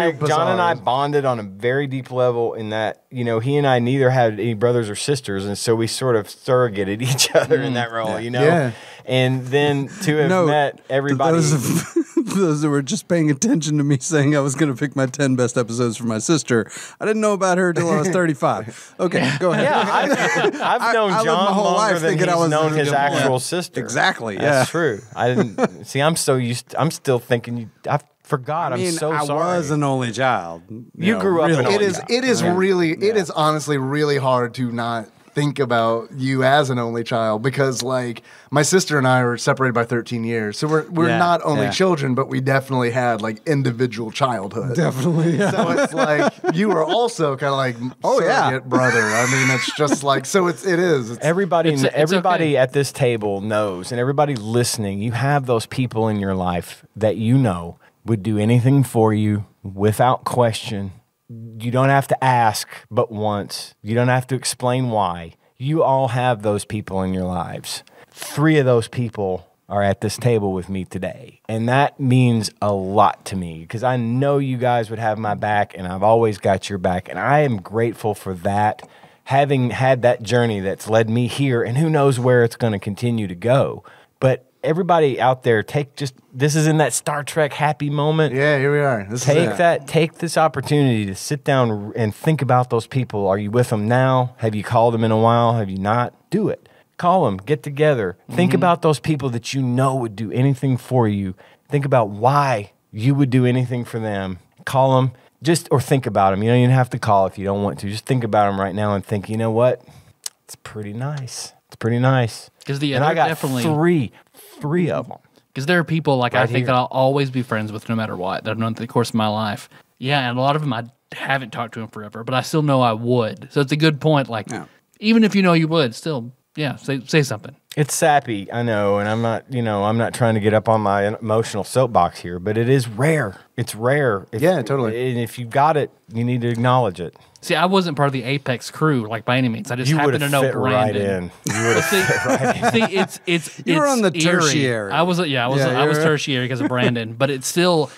I bonded on a very deep level in that, he and I neither had any brothers or sisters, and so we sort of surrogated each other in that role, Yeah. And then to have met everybody. Those that were just paying attention to me saying I was going to pick my 10 best episodes for my sister, I didn't know about her till I was 35. Okay, go ahead. Yeah, I've known I lived John my whole longer life than thinking he's I was known his the- actual sister. Exactly, That's true. I didn't see. I'm so used. I'm still thinking. I forgot. I mean, I'm so I sorry. was an only child. You grew up an only really. child. It is honestly really hard to not think about you as an only child, because like my sister and I were separated by 13 years. So we're Yeah, not only yeah. children, but we definitely had like individual childhood. Definitely, yeah. So it's like you were also kind of like surrogate brother. I mean, it's just like so it is. It's, Everybody, It's everybody okay. at this table knows, and everybody listening, you have those people in your life that would do anything for you without question. You don't have to ask but once. You don't have to explain why. You all have those people in your lives. 3 of those people are at this table with me today. And that means a lot to me, because I know you guys would have my back, and I've always got your back. And I am grateful for that, having had that journey that's led me here, and who knows where it's going to continue to go. But everybody out there, this is in that Star Trek happy moment. yeah, here we are. Take this opportunity to sit down and think about those people. Are you with them now? Have you called them in a while? Have you not? Do it. Call them, get together. Think about those people that you know would do anything for you. Think about why you would do anything for them. Call them, or think about them. You don't even have to call if you don't want to. Just think about them right now and think, you know what? It's pretty nice. It's pretty nice. Because And I got three of them. Because there are people like I Right think here. that I'll always be friends with no matter what, that I've known through the course of my life. Yeah, and a lot of them I haven't talked to them forever, but I still know I would. So it's a good point. Like, even if you know you would, still, say something. It's sappy, I know, and I'm not trying to get up on my emotional soapbox here, but it is rare. It's rare. Yeah, totally. And if you got it, you need to acknowledge it. See, I wasn't part of the Apex crew, like by any means. I just You would happened to have know fit right Brandon. in. You would have fit right in. See, it's You were on the eerie. tertiary. I was Yeah, I was you're- tertiary because of Brandon, but it's still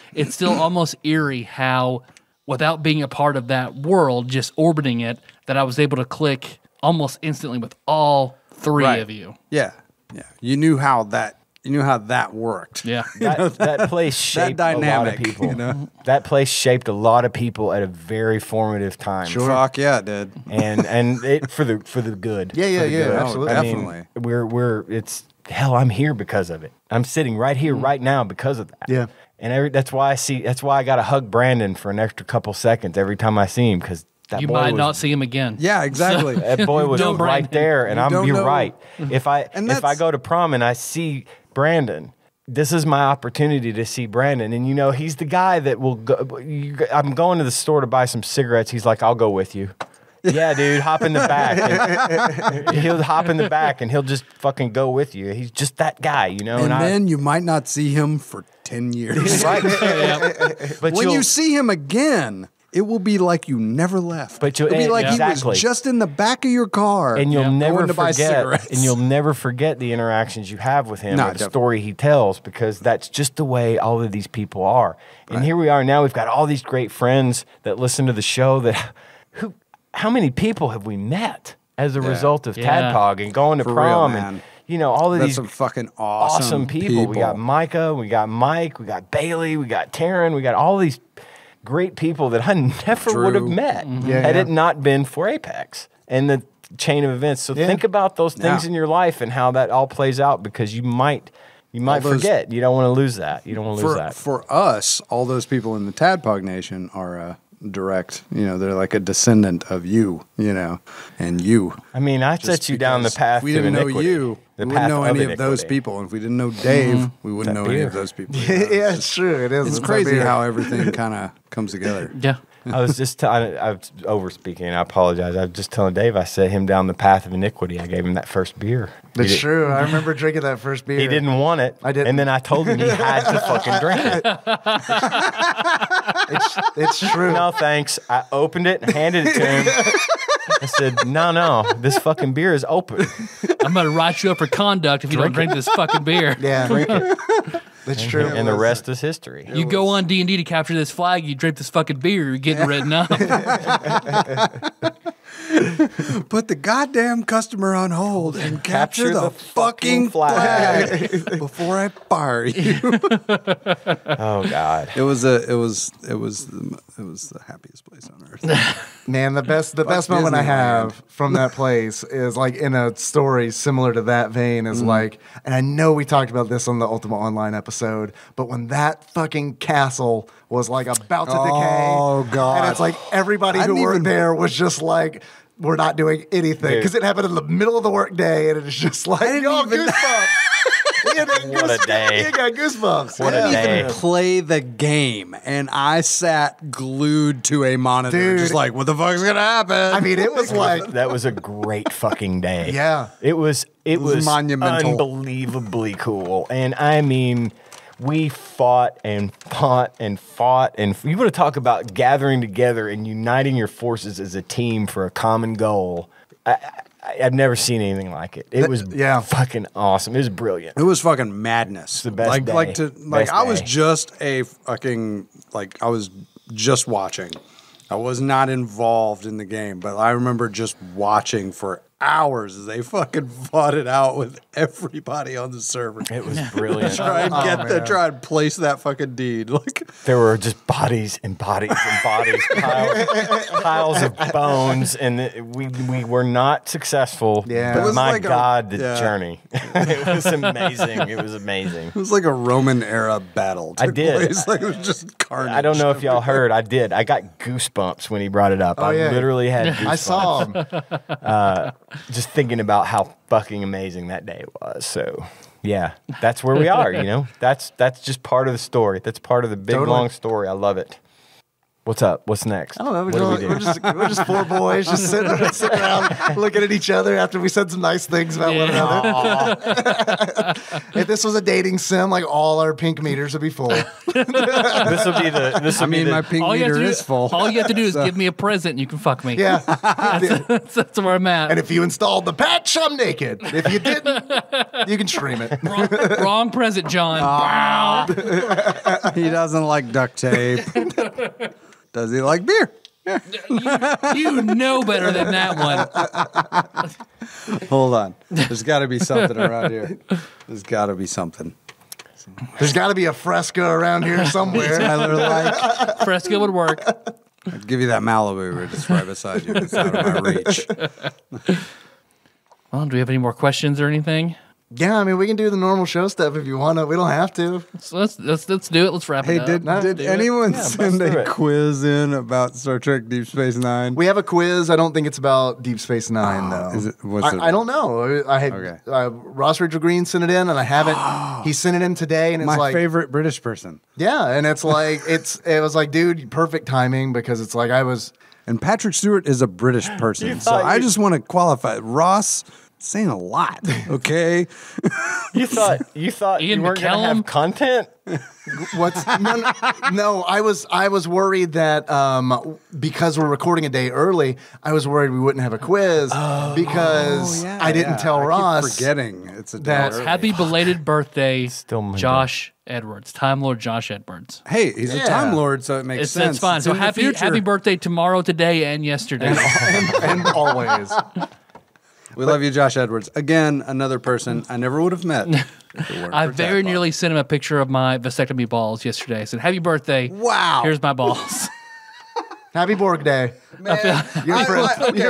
almost eerie how, without being a part of that world, just orbiting it, that I was able to click almost instantly with all 3 of you. Yeah. You knew how that worked. Yeah. That place shaped a lot of dynamic, people. you know? That place shaped a lot of people at a very formative time. Fuck yeah, it did. And it for the good. Yeah, For the yeah, good. absolutely. I mean, Definitely. I'm here because of it. I'm sitting right here right now because of that. Yeah. And that's why I got to hug Brandon for an extra couple seconds every time I see him, because that You boy might was, not see him again. Yeah, exactly. that boy was Don't right Brandon. there, and You don't you're know. right. If I And if I that's- go to prom and I see Brandon, this is my opportunity to see Brandon. And, he's the guy that will go. I'm going to the store to buy some cigarettes. He's like, I'll go with you. Yeah, dude, hop in the back. And he'll hop in the back and he'll just fucking go with you. He's just that guy, And then you might not see him for 10 years. Right. But when you see him again, it will be like you never left. But it'll be like he exactly. was just in the back of your car, and you'll never going to buy forget. cigarettes. And you'll never forget the interactions you have with him, No, or the story he tells, because that's just the way all of these people are. And here we are now. We've got all these great friends that listen to the show. How many people have we met as a result of TADPOG and going to For prom real, and man. all of That's these some fucking awesome people. We got Micah, we got Mike, we got Bailey, we got Taryn, we got all these great people that I never would have met had it not been for Apex and the chain of events. So think about those things in your life and how that all plays out, because you might forget. You don't want to lose that. You don't want to lose that. For us, all those people in the Tadpog Nation are direct. They're like a descendant of you. And you. I mean, I set you down the path. If we to didn't know iniquity. you, we wouldn't know any of those people. And if we didn't know Dave, we wouldn't know any of those people. Yeah, it's true. It is. It's crazy how everything kind of comes together. Yeah. I was just I was over speaking. I apologize. I was just telling Dave I set him down the path of iniquity. I gave him that first beer. That's true. I remember drinking that first beer. He didn't want it. I didn't. And then I told him he had to fucking drink it. It's true. No, thanks. I opened it and handed it to him. I said, no, this fucking beer is open. I'm going to write you up for conduct if you don't drink this fucking beer. Yeah, drink it. That's true. And the rest is history. You go on D&D to capture this flag, you drink this fucking beer, you're getting written up. Put the goddamn customer on hold and capture the fucking flag before I fire you. Oh God. It was the happiest place on earth. Man, the best moment I have from that place is like in a story similar to that vein is like, and I know we talked about this on the Ultima Online episode, but when that fucking castle was like about to decay, Oh, God. and it's like everybody who worked there was just like, we're not doing anything because it happened in the middle of the work day, and it's just like, yo, goosebumps. What a day. You got goosebumps. What a I didn't day. even play the game, and I sat glued to a monitor, Dude. just like, what the fuck's gonna happen? I mean, it was like, That was a great fucking day. Yeah. It was monumental. Unbelievably cool. And I mean, we fought and fought and fought. And you want to talk about gathering together and uniting your forces as a team for a common goal. I've never seen anything like it. It was fucking awesome. It was brilliant. It was fucking madness. the best day. Best I was day. just a fucking I was just watching. I was not involved in the game, but I remember just watching for hours as they fucking fought it out with everybody on the server. It was brilliant. Try and place that fucking deed. Like There were just bodies and bodies and bodies, piles of bones, and we were not successful. Yeah. But It was my like God, the yeah. journey! It was amazing. It was amazing. it was like a Roman era battle. I did. Place. Like it was just carnage. I don't know if y'all heard. I did. I got goosebumps when he brought it up. I yeah. literally had goosebumps. I saw him. Just thinking about how fucking amazing that day was. So, yeah, that's where we are. That's just part of the story. That's part of the big long story. I love it. What's up? What's next? I don't know. What do we do? We're just four boys just sitting around looking at each other after we said some nice things about one another. If this was a dating sim, like all our pink meters would be full. This will be the. This will I mean, be my the. pink All you have meter to do is full. All you have to do is give me a present and you can fuck me. Yeah. That's where I'm at. And if you installed the patch, I'm naked. If you didn't, you can stream it. Wrong present, John. Wow. He doesn't like duct tape. Does he like beer? You know better than that one. Hold on. There's got to be something around here. There's got to be something. There's got to be a fresco around here somewhere. Tyler, like, Fresco would work. I'd give you that Malibu. It's right beside you. It's out of my reach. Well, do we have any more questions or anything? Yeah, I mean, we can do the normal show stuff if you want to. We don't have to. So let's do it. Let's wrap Hey, it up. did anyone send through a it. quiz in about Star Trek Deep Space Nine? We have a quiz. I don't think it's about Deep Space Nine, though. I don't know. I had Okay. Ross Rachel Green sent it in, and I haven't. He sent it in today, and it's My like favorite British person. yeah, and it's like it was like, dude, perfect timing because it's like I was. And Patrick Stewart is a British person. So I just want to qualify. Ross saying a lot, okay? You thought Ian you weren't going to McKellen? have content? What's no, I was worried that because we're recording a day early, I was worried we wouldn't have a quiz because I didn't tell Ross. I keep forgetting it's a that- day early. Happy belated birthday, Still Monday. Josh Edwards, Time Lord Josh Edwards. Hey, he's a Yeah. Time Lord, so it makes sense. It's fine. It's So in the future. happy birthday tomorrow, today, and yesterday. and always. We love you, Josh Edwards. Again, another person I never would have met. if it weren't I for very TADPOG. nearly sent him a picture of my vasectomy balls yesterday. I said, "Happy birthday! Wow. Here's my balls." Happy Borg Day. Your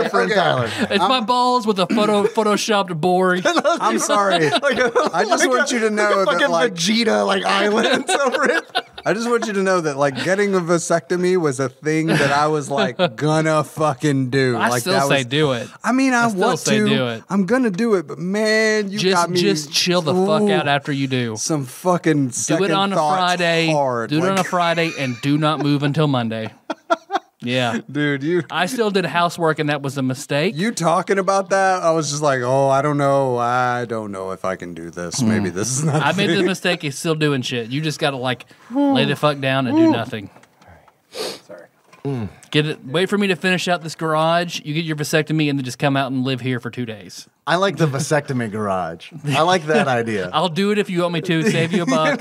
friend Tyler. It's my balls with a photoshopped Borg. I'm sorry. I just want you to know that, Fucking like, Vegeta, islands over it. I just want you to know that, like, getting a vasectomy was a thing that I was like gonna fucking do. I like, still that say was, do it. I mean, I still want say to. do it. I'm gonna do it, but man, you got me. Just chill the fuck out after you do. Some fucking Do second it on a thoughts Friday. hard. Do it on Like, a Friday, and do not move until Monday. Yeah. dude. I still did housework, and that was a mistake. You talking about that? I was just like, oh, I don't know. I don't know if I can do this. Maybe this is not. I made the mistake of still doing shit. You just got to lay the fuck down and do nothing. Sorry. Get it. Wait for me to finish out this garage. You get your vasectomy, and then just come out and live here for 2 days. I like the vasectomy garage. I like that idea. I'll do it if you want me to. Save you a buck.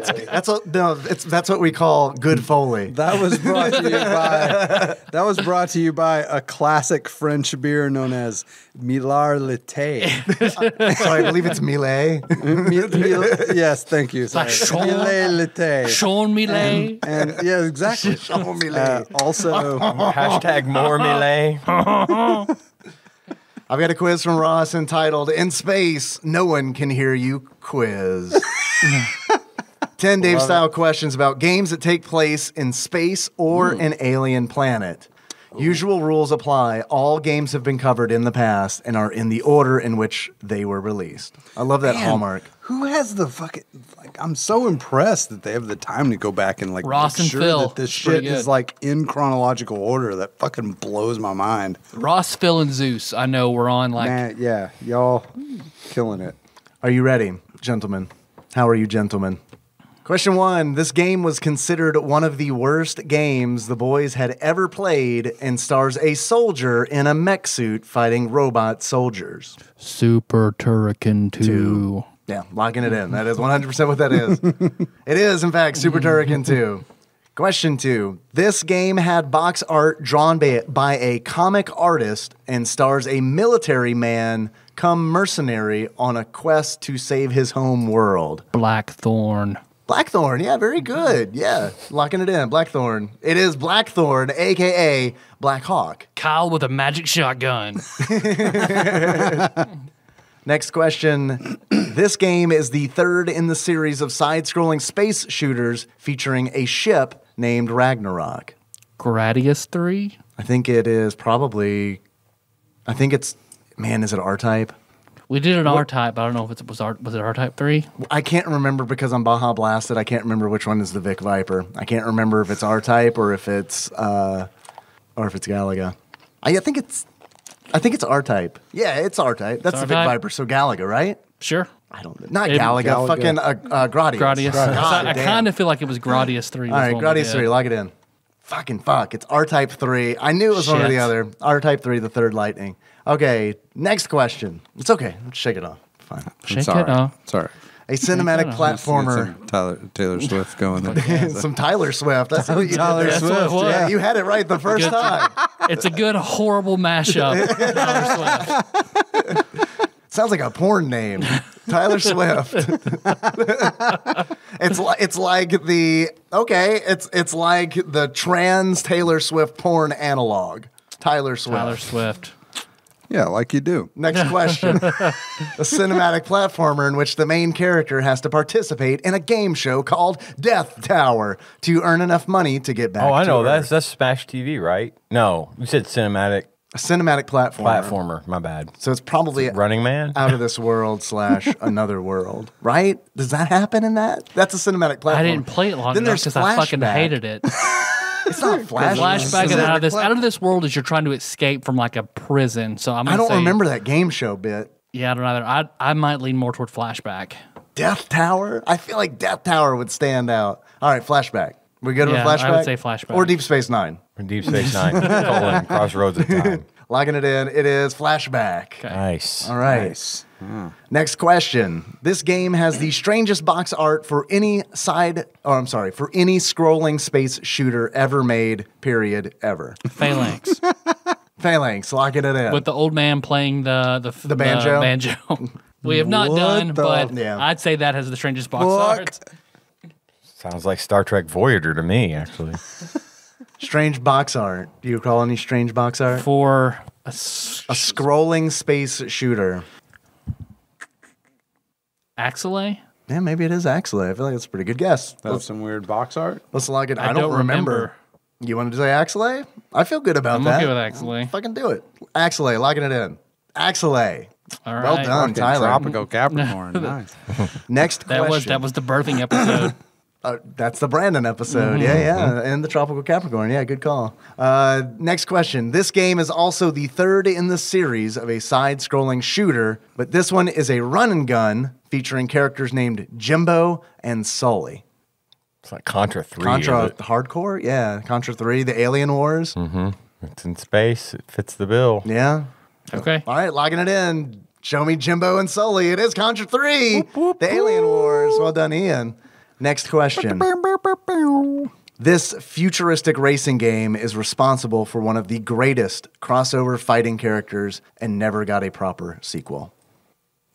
That's what we call good Foley. That was brought to you by. That was brought to you by a classic French beer known as Millard Latte. So I believe it's Millet. Yes, thank you. Sorry. Sean- Millard Latte. Sean Millet. And yeah, exactly. Also, Hashtag more melee. I've got a quiz from Ross entitled "In Space, No One Can Hear You." Quiz. 10 Dave-style questions about games that take place in space or an alien planet. Usual rules apply. All games have been covered in the past and are in the order in which they were released. I love that hallmark. who has the fucking? Like, I'm so impressed that they have the time to go back and like Ross make and sure Phil. that this It's pretty shit is good. like in chronological order. That fucking blows my mind. Ross, Phil, and Zeus. I know we're on Man, yeah, y'all killing it. Are you ready, gentlemen? How are you, gentlemen? Question 1. This game was considered one of the worst games the boys had ever played and stars a soldier in a mech suit fighting robot soldiers. Super Turrican 2. Yeah, locking it in. That is 100% what that is. It is, in fact, Super Turrican 2. Question 2. This game had box art drawn by a comic artist and stars a military man come mercenary on a quest to save his home world. Blackthorn. Blackthorn, yeah, very good. Yeah, locking it in. Blackthorn. It is Blackthorn, a.k.a. Black Hawk. Kyle with a magic shotgun. Next question. This game is the third in the series of side-scrolling space shooters featuring a ship named Ragnarok. Gradius 3. I think it is probably... Man, is it R-Type? We did an R-Type, but I don't know if it was R-Type 3? I can't remember because I'm Baja Blasted. I can't remember which one is the Vic Viper. I can't remember if it's R-Type or if it's Galaga. I think it's R-Type. Yeah, it's R-Type. That's the Vic R-Type? Viper. So Galaga, right? Sure. I don't know. Not It- Galaga. Galaga. Fucking Gradius. Gradius. God I damn. kind of feel like it was Gradius 3. All right, Gradius 3. Lock it in. Fucking fuck. It's R-Type 3. I knew it was one or the Shit. other. R-Type 3, the third lightning. Okay, next question. It's okay. Let's shake it off. Fine. Shake Sorry. it off. Sorry. A cinematic platformer. Some Taylor Swift going there. Some Tyler Swift. That's what you did Tyler there. That's what it was. Yeah, you had it right the first Good. time. It's a good, horrible mashup. Tyler Swift. Sounds like a porn name. Tyler Swift. It's like the trans Taylor Swift porn analog. Tyler Swift. Tyler Swift. Yeah, like you do. Next question. A cinematic platformer in which the main character has to participate in a game show called Death Tower to earn enough money to get back Oh, I to know. Earth. That's Smash TV, right? No, you said cinematic A cinematic platformer. platformer. My bad. So it's probably Running Man? out of this world / another world, right? Does that happen in that? That's a cinematic platform. I didn't play it long Then enough there's because I fucking Flashback. hated it. It's not flashback. Flashback and out of this world is you're trying to escape from like a prison. So I'm. I Gonna don't say, remember that game show bit. Yeah, I don't either. I might lean more toward Flashback. Death Tower? I feel like Death Tower would stand out. All right, Flashback. We good Yeah, with Flashback? I would say Flashback. Or Deep Space Nine. Or Deep Space Nine. Crossroads of Time. Locking it in. It is Flashback. Okay. Nice. All right. Nice. Next question. This game has the strangest box art for any for any scrolling space shooter ever made, period, ever. Phalanx Phalanx, locking it in. with the old man playing the banjo? banjo. We have not What done, the- but Yeah. I'd say that has the strangest box Fuck. art. Sounds like Star Trek Voyager to me, actually. Strange box art. Do you recall any strange box art? For A scrolling space shooter. Axelay? Yeah, maybe it is Axelay. I feel like that's a pretty good guess. That's some weird box art. Let's lock it. I I don't don't remember. You wanted to say Axelay? I feel good about I'm that. okay with Axelay. Fucking do it. Axelay, locking it in. Axelay. All right. Well done, Fucking Tyler. Tropical Capricorn. Nice. Next question. That was the birthing episode. That's the Brandon episode. Mm-hmm. Yeah. And the Tropical Capricorn. Yeah, good call. Next question. This game is also the third in the series of a side-scrolling shooter, but this one is a run and gun featuring characters named Jimbo and Sully. It's like Contra 3. Contra is it? Hardcore? Yeah. Contra 3, the Alien Wars. It's in space. It fits the bill. Yeah. Okay. All right, locking it in. Show me Jimbo and Sully. It is Contra 3, the Alien Wars. Well done, Ian. Next question. This futuristic racing game is responsible for one of the greatest crossover fighting characters and never got a proper sequel.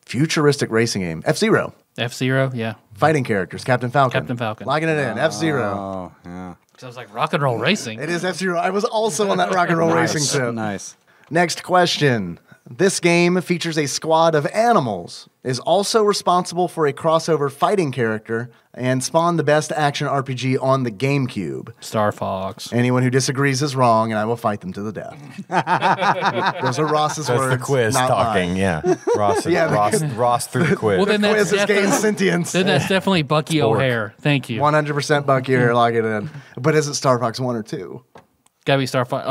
Futuristic racing game. F-Zero. F-Zero, yeah. Fighting characters. Captain Falcon. Captain Falcon. Locking it in. F-Zero. Oh, yeah. So it's like rock and roll racing. It is F-Zero. I was also on that rock and roll racing tip. Nice. Next question. This game features a squad of animals, is also responsible for a crossover fighting character, and spawned the best action RPG on the GameCube. Star Fox. Anyone who disagrees is wrong, and I will fight them to the death. Those are Ross's That's words. the quiz not talking, mine. yeah. Ross, Yeah, the Ross through the quiz. Well, then that's Quiz is gained definitely, sentience. then that's definitely Bucky O'Hare. Thank you. 100% Bucky here, lock it in. But is it Star Fox 1 or 2? Gotta be Star Fox.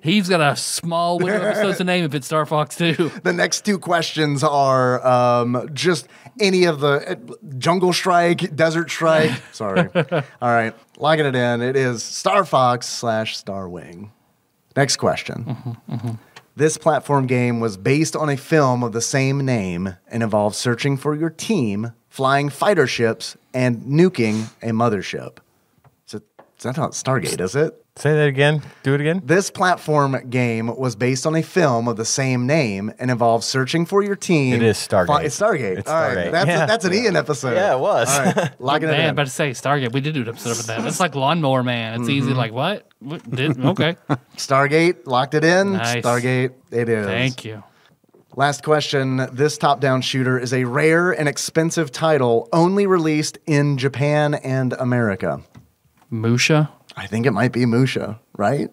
He's got a small window of episodes to name if it's Star Fox 2. The next two questions are just any of the Jungle Strike, Desert Strike. Sorry. All right. Locking it in. It is Star Fox / Starwing. Next question. This platform game was based on a film of the same name and involves searching for your team, flying fighter ships, and nuking a mothership. Is that not Stargate, is it? Say that again. Do it again. This platform game was based on a film of the same name and involves searching for your team. It is Stargate. It's Stargate. It's All right. Stargate. That's, Yeah. that's an Ian episode. Yeah, it was. All right. Locking it Man, in. about to say Stargate. We did do an episode of that. It's like Lawnmower Man. It's easy. Like what? Okay. Stargate. Locked it in. Nice. Stargate. It is. Thank you. Last question. This top-down shooter is a rare and expensive title only released in Japan and America. Musha. I think it might be Musha, right?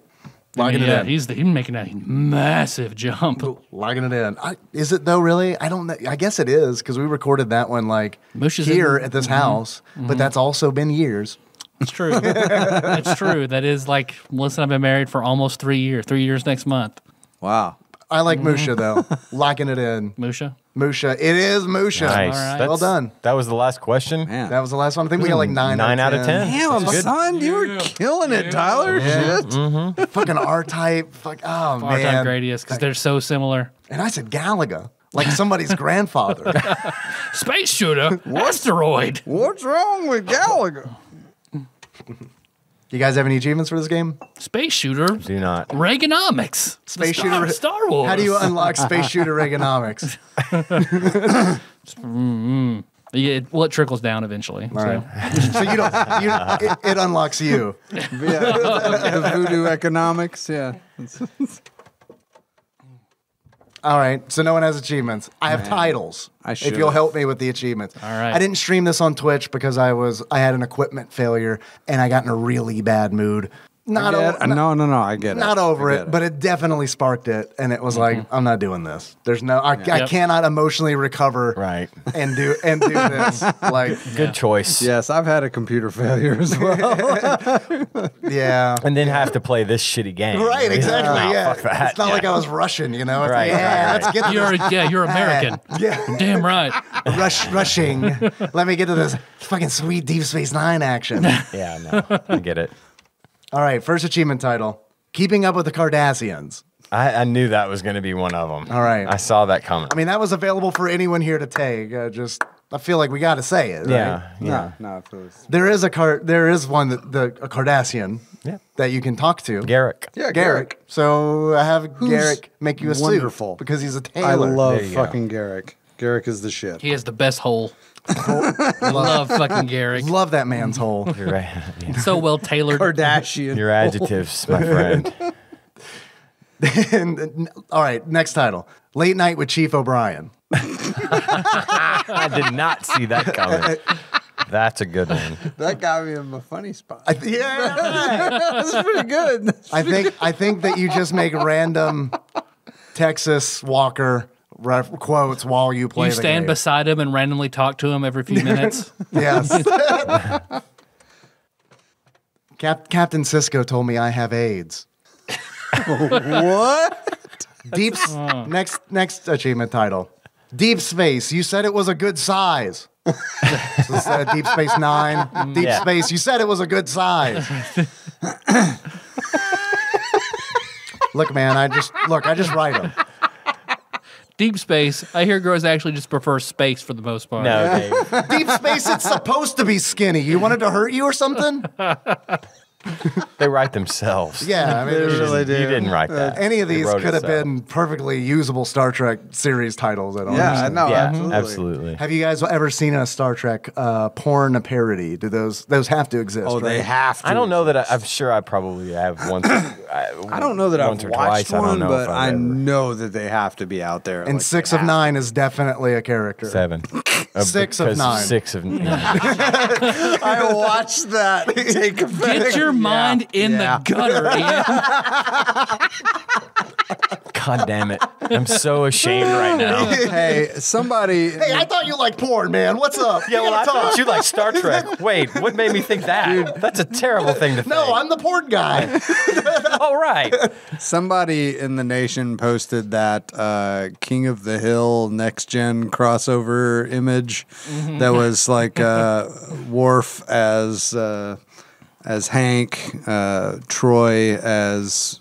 Locking it in. He's making a massive jump. Logging it in. Is it though? Really? I don't know. I guess it is because we recorded that one like Musha's here in- at this house, but that's also been years. It's true. It's true. That is like Melissa and I've been married for almost 3 years. 3 years next month. Wow. I like Musha though. Locking it in. Musha. Musha. It is Musha. Nice. All right. Well done. That was the last question. Man. That was the last one. I think we got like 9 out of 10. Damn, That's good. son, you were killing it, Tyler. Shit. Fucking R-Type. Fuck. Oh R-Type man. Gradius because they're so similar. And I said Galaga, like somebody's grandfather. Space shooter. Asteroid. What's wrong with Gallagher? You guys have any achievements for this game? Space shooter. Do not. Reaganomics. Space Star, shooter. Star Wars. How do you unlock space shooter Reaganomics? It trickles down eventually. All right. So you don't. It unlocks you. Yeah, the voodoo economics. Yeah. All right, so no one has achievements. I have titles. If should've. you'll help me with the achievements. All right. I didn't stream this on Twitch because I had an equipment failure and I got in a really bad mood. No, I get it. Not over I get it, but it definitely sparked it, and it was like, I'm not doing this. There's no, I Yep. cannot emotionally recover, Right. and do this. Like, Good choice. Yes, I've had a computer failure as well. yeah, And then have to play this shitty game. right, exactly. Oh, Yeah, fuck that. it's not like I was Russian, you know. It's Right, like, yeah, right, let's get to You're American. Yeah. Damn right. rushing. Let me get to this fucking sweet Deep Space Nine action. Yeah, no, I get it. All right, first achievement title: Keeping Up with the Cardassians. I knew that was going to be one of them. All right. I saw that coming. I mean, that was available for anyone here to take. I feel like we got to say it. Right? Yeah. No, please. There is one a Cardassian Yeah. that you can talk to. Garrick. Yeah, Garrick. So I have Garrick make you a wonderful. suit because he's a tailor. I love There you go. fucking Garrick. Garrick is the shit. He has the best hole. I love fucking Garrick. Love that man's hole. You're right. Yeah. So well tailored. Kardashian. Your adjectives, my friend. All right, next title: Late Night with Chief O'Brien. I did not see that coming. That's a good one. That got me in my funny spot. Yeah, That's pretty good. I think that you just make random Texas Walker quotes while you play. You the stand game. beside him and randomly talk to him every few minutes. Yes. Captain Sisko told me I have AIDS. What? Next achievement title: Deep Space. You said it was a good size. So instead of Deep Space Nine, Deep Yeah. Space. You said it was a good size. Look, man, I just write them. Deep Space. I hear girls actually just prefer space for the most part. No, Dave. Deep Space. It's supposed to be skinny. You wanted to hurt you or something? They write themselves. Yeah, I mean, there's just- You didn't write that. any of They these wrote could have itself. been perfectly usable Star Trek series titles. I don't Yeah, understand. no, Yeah, absolutely. absolutely. Have you guys ever seen a Star Trek porn parody? Do those have to exist? Oh, they right? have to. I don't know that I'm sure I probably have once. I don't know that once I've or twice. watched I don't one, know but if I've I ever. know that they have to be out there. And like, 6 they of have 9 is definitely a character. 7. 6 of Because 9. 6 of 9. to. I watched that take effect. Get your mind in Yeah. the gutter, Ian. God damn it. I'm so ashamed right now. Hey, somebody. Hey, I thought you liked porn, man. What's up? Yeah, We well, I gotta thought talk. you like Star Trek. Wait, what made me think that? That's a terrible thing to think. No, I'm the porn guy. All right. Somebody in the nation posted that King of the Hill next gen crossover image that was like Worf as Hank, Troy as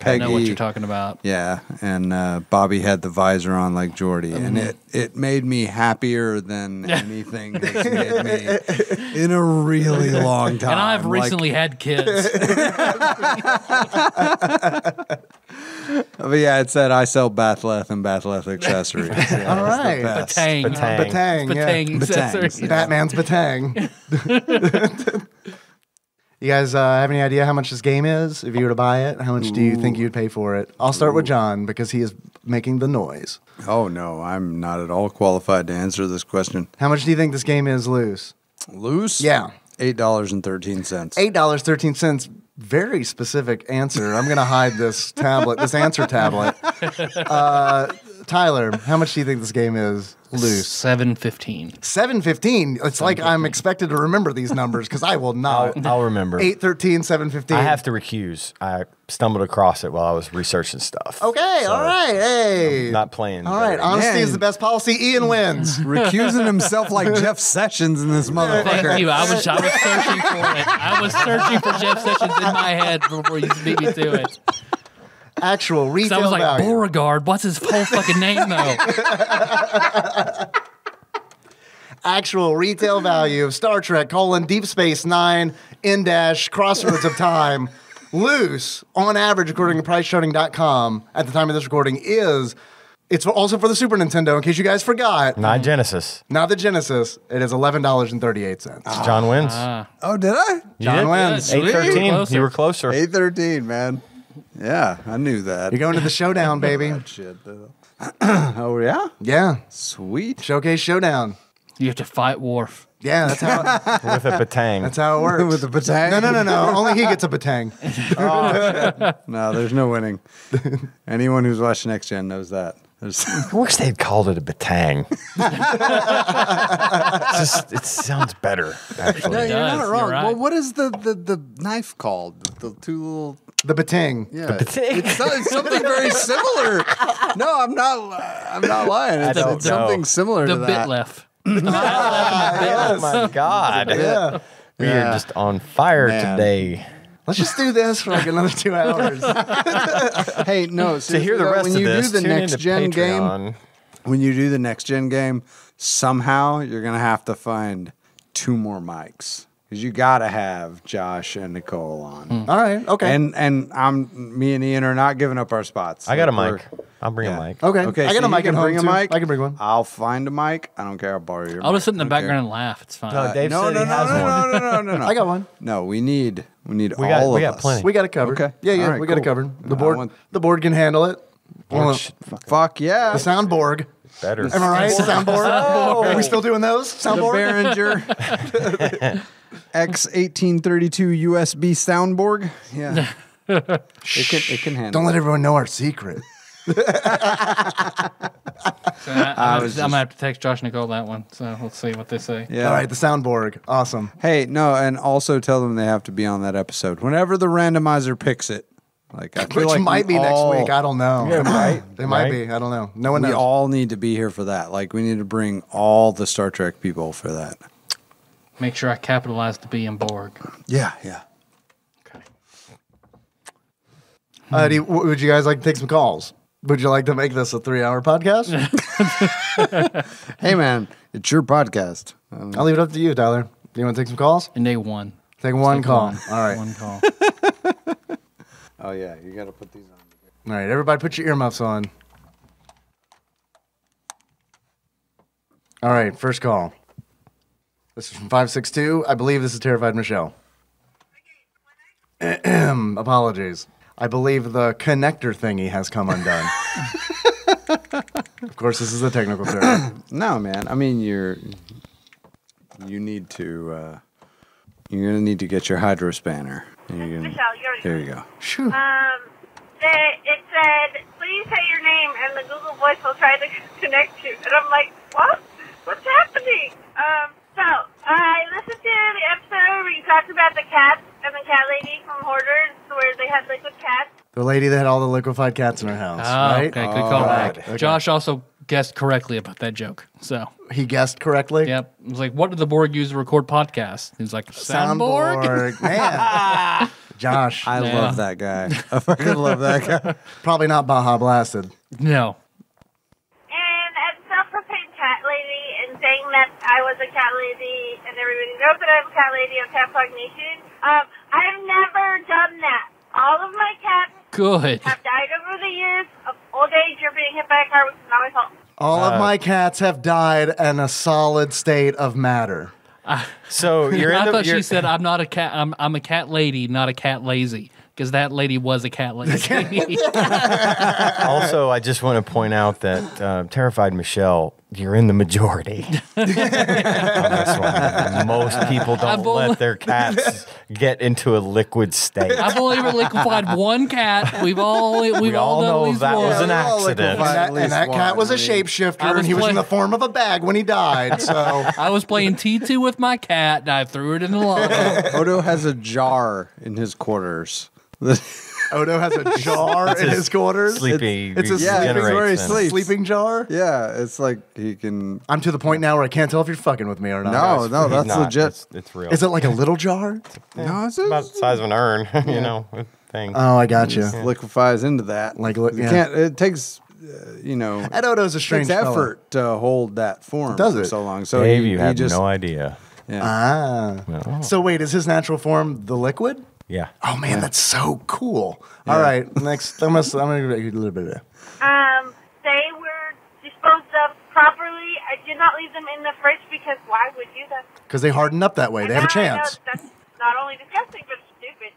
Peggy. I know what you're talking about. Yeah, and Bobby had the visor on like Geordi, and it made me happier than anything has made me in a really long time. And I've Like, recently had kids. but yeah, it said I sell Bathleth and Bathleth accessories. Yeah, All right. best. Batang. Batang. Batang, yeah. Batang accessories. Batman's Batang. You guys have any idea how much this game is? If you were to buy it, how much do you think you'd pay for it? I'll start with John because he is making the noise. Oh no, I'm not at all qualified to answer this question. How much do you think this game is loose? Loose? Yeah. $8.13. $8.13. Very specific answer. I'm going to hide this answer tablet. Tyler, how much do you think this game is loose? $7.15. $7.15. It's like I'm expected to remember these numbers because I will not. I'll remember. $8.13, $7.15. I have to recuse. I stumbled across it while I was researching stuff. Okay, So, all right. Hey. Not playing. All right, very- honesty Man. is the best policy. Ian wins. Recusing himself like Jeff Sessions in this motherfucker. Thank you. I was searching for it. I was searching for Jeff Sessions in my head before you beat me to it. Actual So I retail was like, value. Beauregard, what's his whole fucking name though? Actual retail value of Star Trek: Deep Space Nine Crossroads of Time loose on average, according to PriceCharting.com at the time of this recording is. It's also for the Super Nintendo, in case you guys forgot. Not Genesis. Now the Genesis, it is $11.38. John wins. Oh, did I? You John did? wins. Yeah, you were 8-13. closer. You were closer. 813, man. Yeah, I knew that. You're going to the showdown, baby. Shit, though. Oh, yeah? Yeah. Sweet. Showcase Showdown. You have to fight Worf. Yeah, that's how With a batang. that's how it works. With the batang? No. Only he gets a batang. No, there's no winning. Anyone who's watched Next Gen knows that. I wish they'd called it a batang. It sounds better, actually. No, you're does, not you're wrong. right. Well, what is the knife called? The two little... The batang. Yeah, batang. it's something very similar. No, I'm not lying. It's don't something know. similar The to that. bitlef. Oh, my God. Yeah. We Yeah. are just on fire Man. today. Let's just do this for like another 2 hours. Hey, no. To hear the rest when of you this, do the tune next into gen game, Patreon. when you do the next gen game, somehow you're gonna have to find 2 more mics because you gotta have Josh and Nicole on. All right. Okay. And me and Ian are not giving up our spots. I got a Like, mic. I'll bring yeah. a mic. okay. Okay, I got so a mic you at can home bring a too. mic. I can bring one. I'll find a mic. I don't care. I'll borrow your mic. I'll just sit in the I don't care. background and laugh. It's fine. Dave No, said no, he no, has no, one. no. I got one. No, we need We all got of plenty. us. We got it covered. Okay. Yeah, All right, we got it cool. covered. The I board want- the board can handle it. Well, Fuck yeah. the soundboard. Better. Am I right? Soundboard. Are we still doing those? The Soundboard. Behringer X1832 USB soundboard. Yeah. it can handle. Don't let everyone know our secret. So I'm gonna have to text Josh and Nicole that one. So let's see what they say. Yeah. All right, the soundboard. Awesome. Hey, no, and also tell them they have to be on that episode whenever the randomizer picks it. Like I feel Which like might be next week. I don't know. Yeah, right. It might Right. be. I don't know. No one we knows. all need to be here for that. Like we need to bring all the Star Trek people for that. Make sure I capitalize the B in Borg. Yeah. Okay. Would you guys like to take some calls? Would you like to make this a 3-hour podcast? Hey man, it's your podcast. I'll leave it up to you, Tyler. Do you want to take some calls? And day one. Take one Take call. one. All right. One call. Oh yeah, you got to put these on. All right, everybody put your earmuffs on. All right, first call. This is from 562. I believe this is Terrified Michelle. Apologies. I believe the connector thingy has come undone. Of course, this is a technical term. No, man. I mean, you need to. You're gonna need to get your hydro spanner. And you're gonna, Michelle, there you go. It said, please say your name and the Google Voice will try to connect you. And I'm like, what? What's happening? So, I listened to the episode where you talked about the cats and the cat lady from Hoarders where they had liquid cats. The lady that had all the liquefied cats in her house, Oh, right? okay, good call back. Okay. Josh also guessed correctly about that joke. So, He guessed correctly? yep. I was like, what did the Borg use to record podcasts? He was like, soundboard? Man. Josh. I Yeah. love that guy. I fucking love that guy. Probably not Baja Blasted. No. And as a self-proclaimed cat lady and saying that I was a cat lady and everybody knows that I'm a cat lady of TADPOG Nation, I've never done that. All of my cats Good. have died over the years of old age or being hit by a car, which is not my fault. All of my cats have died in a solid state of matter. So you're I in the. thought you're- she said, I'm not a cat. I'm a cat lady, not a cat lazy. Because that lady was a cat lady. Also, I just want to point out that Terrified Michelle, you're in the majority on this one. Most people don't I've only- let their cats get into a liquid state. I've only ever liquefied one cat. We've all done know at least that one. was an we're all accident. liquefied. At And least that one, cat was a I mean. shapeshifter, I was and he was in playing- the form of a bag when he died. So I was playing T2 with my cat, and I threw it in the lava. Odo has a jar in his quarters. Odo has a jar in his quarters. Sleepy. It's a Yeah, it's regenerates where he them. sleeps. Sleeping jar. Yeah, it's like he can. I'm to the point now where I can't tell if you're fucking with me or not. No, no, He's that's not. legit. It's real. Is it like a little jar? No, it's about the size of an urn, you know, thing. Oh, I got you. liquefies into that. Like, you yeah. can't. It takes, Ed Odo's a it strange takes fella. effort to hold that form Does for it? so long. So Dave, he, you he have just, no idea. Yeah. Ah. No. So wait, is his natural form the liquid? Yeah. Oh man, that's so cool. All right, next. I'm gonna give you a little bit of. They were disposed of properly. I did not leave them in the fridge because why would you? That's Because they harden up that way. They have a I know chance. that's not only disgusting but stupid.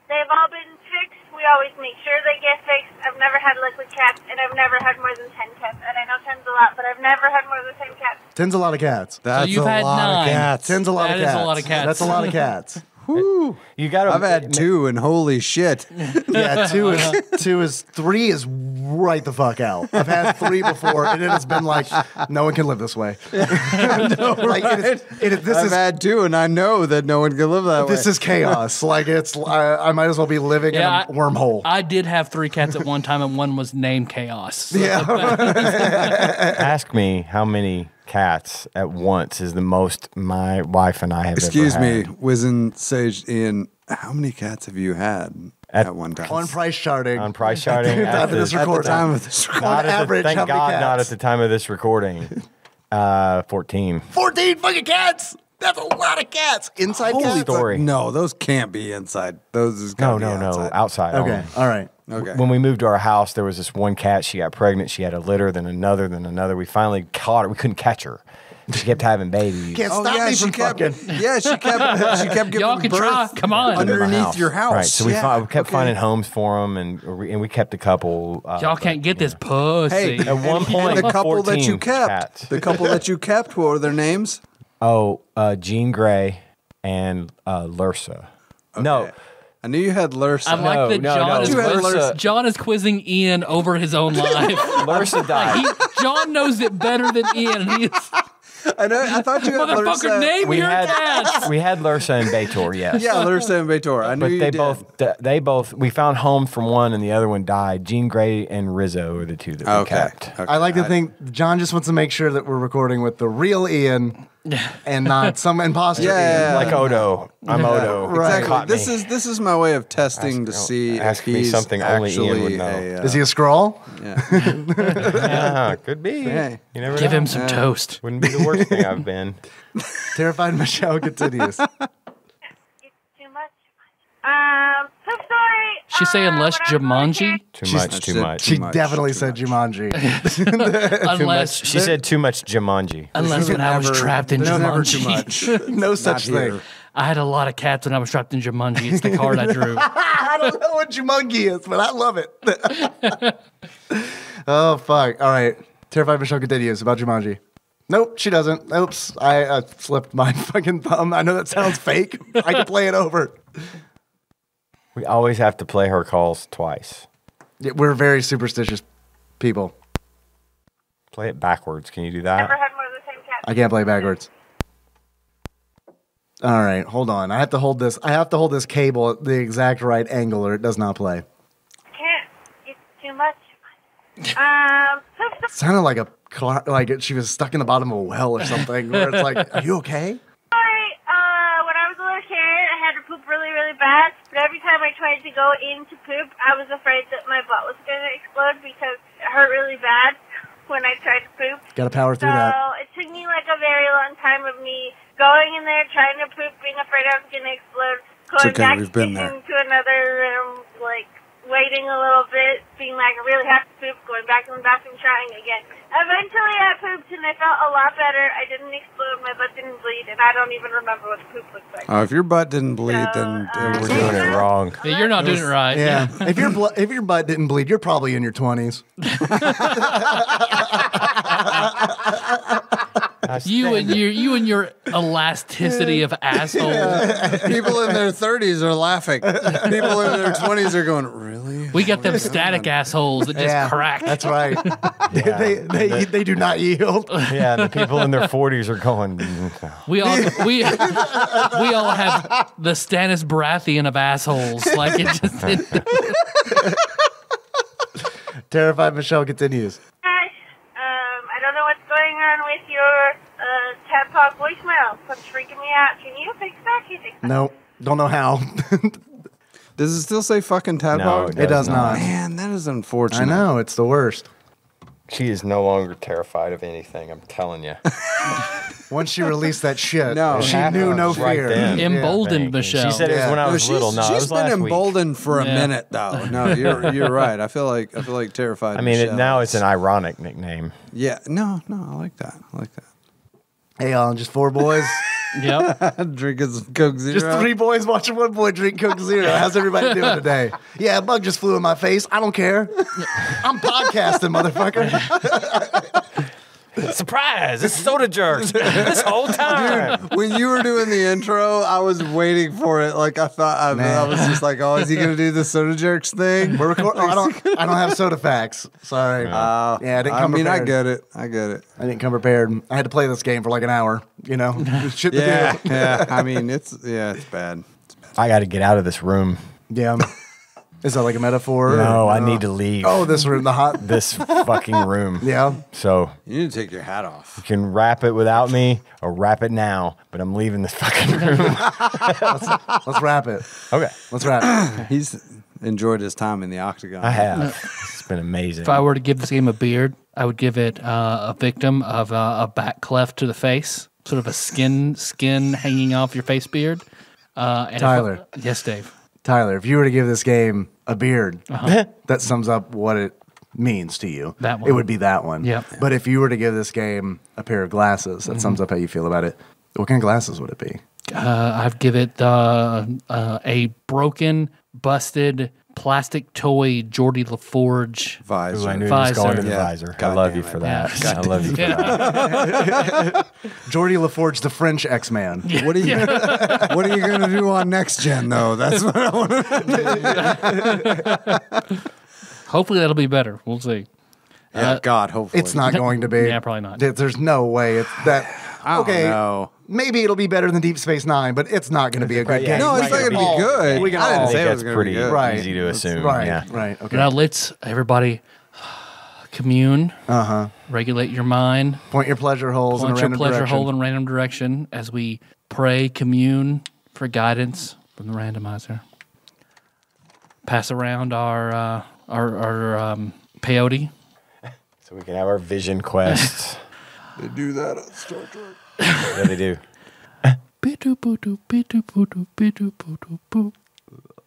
They've all been fixed. We always make sure they get fixed. I've never had liquid cats, and I've never had more than 10 cats. And I know 10's a lot, but I've never had more than 10 cats. 10's a lot of cats. That's you've a had lot 9. of cats. 10's a lot That of is cats. a lot of cats. That's a lot of cats. Whew. You got to. I've had 2, and holy shit. Yeah, 3 is right the fuck out. I've had 3 before, and it has been like, no one can live this way. Like, I've had 2, and I know that no one can live that way. This is chaos. Like I might as well be living in a wormhole. I did have 3 cats at one time, and one was named Chaos. So Ask me how many cats at once is the most my wife and I have Excuse ever me, had. Wizened, Sage, Ian, how many cats have you had at one time? On price charting. On price charting. After this At the recording. time of this recording. On average, thank how many God cats? not at the time of this recording. 14. 14 fucking cats. That's a lot of cats. Inside Holy cats. story. No, those can't be inside. Those is No, gotta be no, outside. outside. Okay. only. All right. Okay. When we moved to our house, there was this one cat. She got pregnant. She had a litter, then another, then another. We finally caught her. We couldn't catch her. She kept having babies. Can't Oh stop yeah, me she from kept. fucking. Yeah, she kept giving Y'all can birth try. Come on. underneath your house. Right. So we, Yeah, we kept okay. finding homes for them, and we kept a couple. Y'all can't get this pussy. Hey, At one point, the couple that 14 you kept. cats. The couple that you kept. What were their names? Oh, Jean Grey and Lursa. No, I knew you had Lursa. I like that no, John, no. is You had Lursa. John is quizzing Ian over his own life. Lursa died. John knows it better than Ian. He is, I know. I thought you had motherfucker, Lursa. name we your had cats. we had Lursa and Betor, yes. Yeah, Lursa and Betor. I knew But you they did. both we found homes from one and the other one died. Jean Grey and Rizzo are the two that we Okay. kept. Okay. I like to think John just wants to make sure that we're recording with the real Ian and not some imposter Yeah. Ian. Like Odo. I'm Odo. Right. Caught Exactly. me. This is my way of testing to see ask if me he's something only Ian actually would know. Is he a scroll? Yeah, could be. Hey. You never Give know. him some toast. Wouldn't be the worst thing I've been. Terrified Michelle continues. It's too much. Poop story. She's saying less when I was a little Jumanji? kid- Too much, too said much. She much, definitely too said much. Jumanji. Unless, She said too much Jumanji. unless when I was Never- trapped in there's never too Jumanji. much. No such Not thing. here. I had a lot of cats when I was trapped in Jumanji. It's the card I drew. I don't know what Jumanji is, but I love it. Oh, fuck. All right. Terrified Michelle continues about Jumanji. Nope, she doesn't. Oops. I slipped my fucking thumb. I know that sounds fake. I can play it over. We always have to play her calls twice. Yeah, we're very superstitious people. Play it backwards. Can you do that? Never had more than 10 cats. I can't play backwards. All right, hold on. I have to hold this cable at the exact right angle or it does not play. I can't. It's too much. Poop story. Sounded like she was stuck in the bottom of a well or something where it's like, are you okay? When I was a little kid, I had to poop really, really bad. But every time I tried to go in to poop, I was afraid that my butt was going to explode because it hurt really bad when I tried to poop. Got to power So through that. it took me like a very long time of me going in there, trying to poop, being afraid I was going to explode, going okay, back we've been there. into another room, like waiting a little bit, being like, I really have to poop, going back in the bathroom, trying again. Eventually I pooped and I felt a lot better. I didn't explode, my butt didn't bleed, and I don't even remember what poop looks like. Oh, if your butt didn't bleed, then We're doing it wrong. Yeah, you're not doing it right. Yeah. if your butt didn't bleed, you're probably in your 20s. You and your elasticity of asshole. people in their 30s are laughing. People in their 20s are going, really? We got them static assholes that just crack. That's right. They do not yield. Yeah, the people in their 40s are going. We all have the Stannis Baratheon of assholes. Like it just. Terrified Michelle continues. Guys, I don't know what's going on with your TADPOG voicemail. It's freaking me out. Can you fix that? Can you fix that? Nope. Don't know how. Does it still say fucking tadpog? No, It does not. Man, that is unfortunate. I know. It's the worst. She is no longer terrified of anything, I'm telling you. Once she released that shit, No, she happened knew no right fear. then. Emboldened Michelle. She said it was when I No, was little. No, it she's was last been week. emboldened for a Yeah. minute, though. No, you're right. I feel like terrified. I mean, Michelle now it's is- an ironic nickname. Yeah, no, I like that. I like that. Hey, y'all, just 4 boys Yep. Drinking some Coke Zero. Just 3 boys watching one boy drink Coke Zero. How's everybody doing today? Yeah, a bug just flew in my face. I don't care. I'm podcasting, motherfucker. Surprise! It's Soda Jerks this whole time. When you were doing the intro, I was waiting for it. Like I thought, I was just like, "Oh, is he gonna do the Soda Jerks thing?" We're recording. I don't have soda facts. Sorry. Yeah, I didn't come prepared. I get it. I didn't come prepared. I had to play this game for like an hour. You know, shit to do. Yeah. I mean, it's bad. I got to get out of this room. Yeah. Is that like a metaphor? No, I need to leave. Oh, this room, this fucking room. Yeah. So You need to take your hat off. you can wrap it without me or wrap it now, but I'm leaving this fucking room. Let's wrap it. Okay. Let's wrap. He's enjoyed his time in the octagon. I have. It's been amazing. If I were to give this game a beard, I would give it a victim of a back cleft to the face, sort of a skin hanging off your face beard. Tyler. Yes, Dave. Tyler, if you were to give this game a beard, that sums up what it means to you. That one. It would be that one. Yep. But if you were to give this game a pair of glasses, that sums up how you feel about it. What kind of glasses would it be? I'd give it a broken, busted, plastic toy Geordie LaForge Visor. Ooh, I knew he Visor. was going to the Yeah. visor. I God love damn you it. for that. Yeah. I love you for that. Geordie LaForge, the French X-Man. What are you? What are you gonna do on next gen though? That's what I want to. Hopefully that'll be better. We'll see. Yeah, God, hopefully It's not going to be. Yeah, probably not. There's no way it's that. I don't Okay, know. maybe it'll be better than Deep Space Nine, but it's not going to be a good Yeah, game. No, it's not Right. gonna be good. We can I didn't all- say it That's was gonna pretty be good. Right. easy to assume. Right, Yeah. right, okay. Now let's everybody commune. Regulate your mind. Point your pleasure holes in a Point your random pleasure direction. hole in random direction as we pray, commune for guidance from the randomizer. Pass around our peyote. So we can have our vision quests. They do that on Star Trek. Yeah, they do.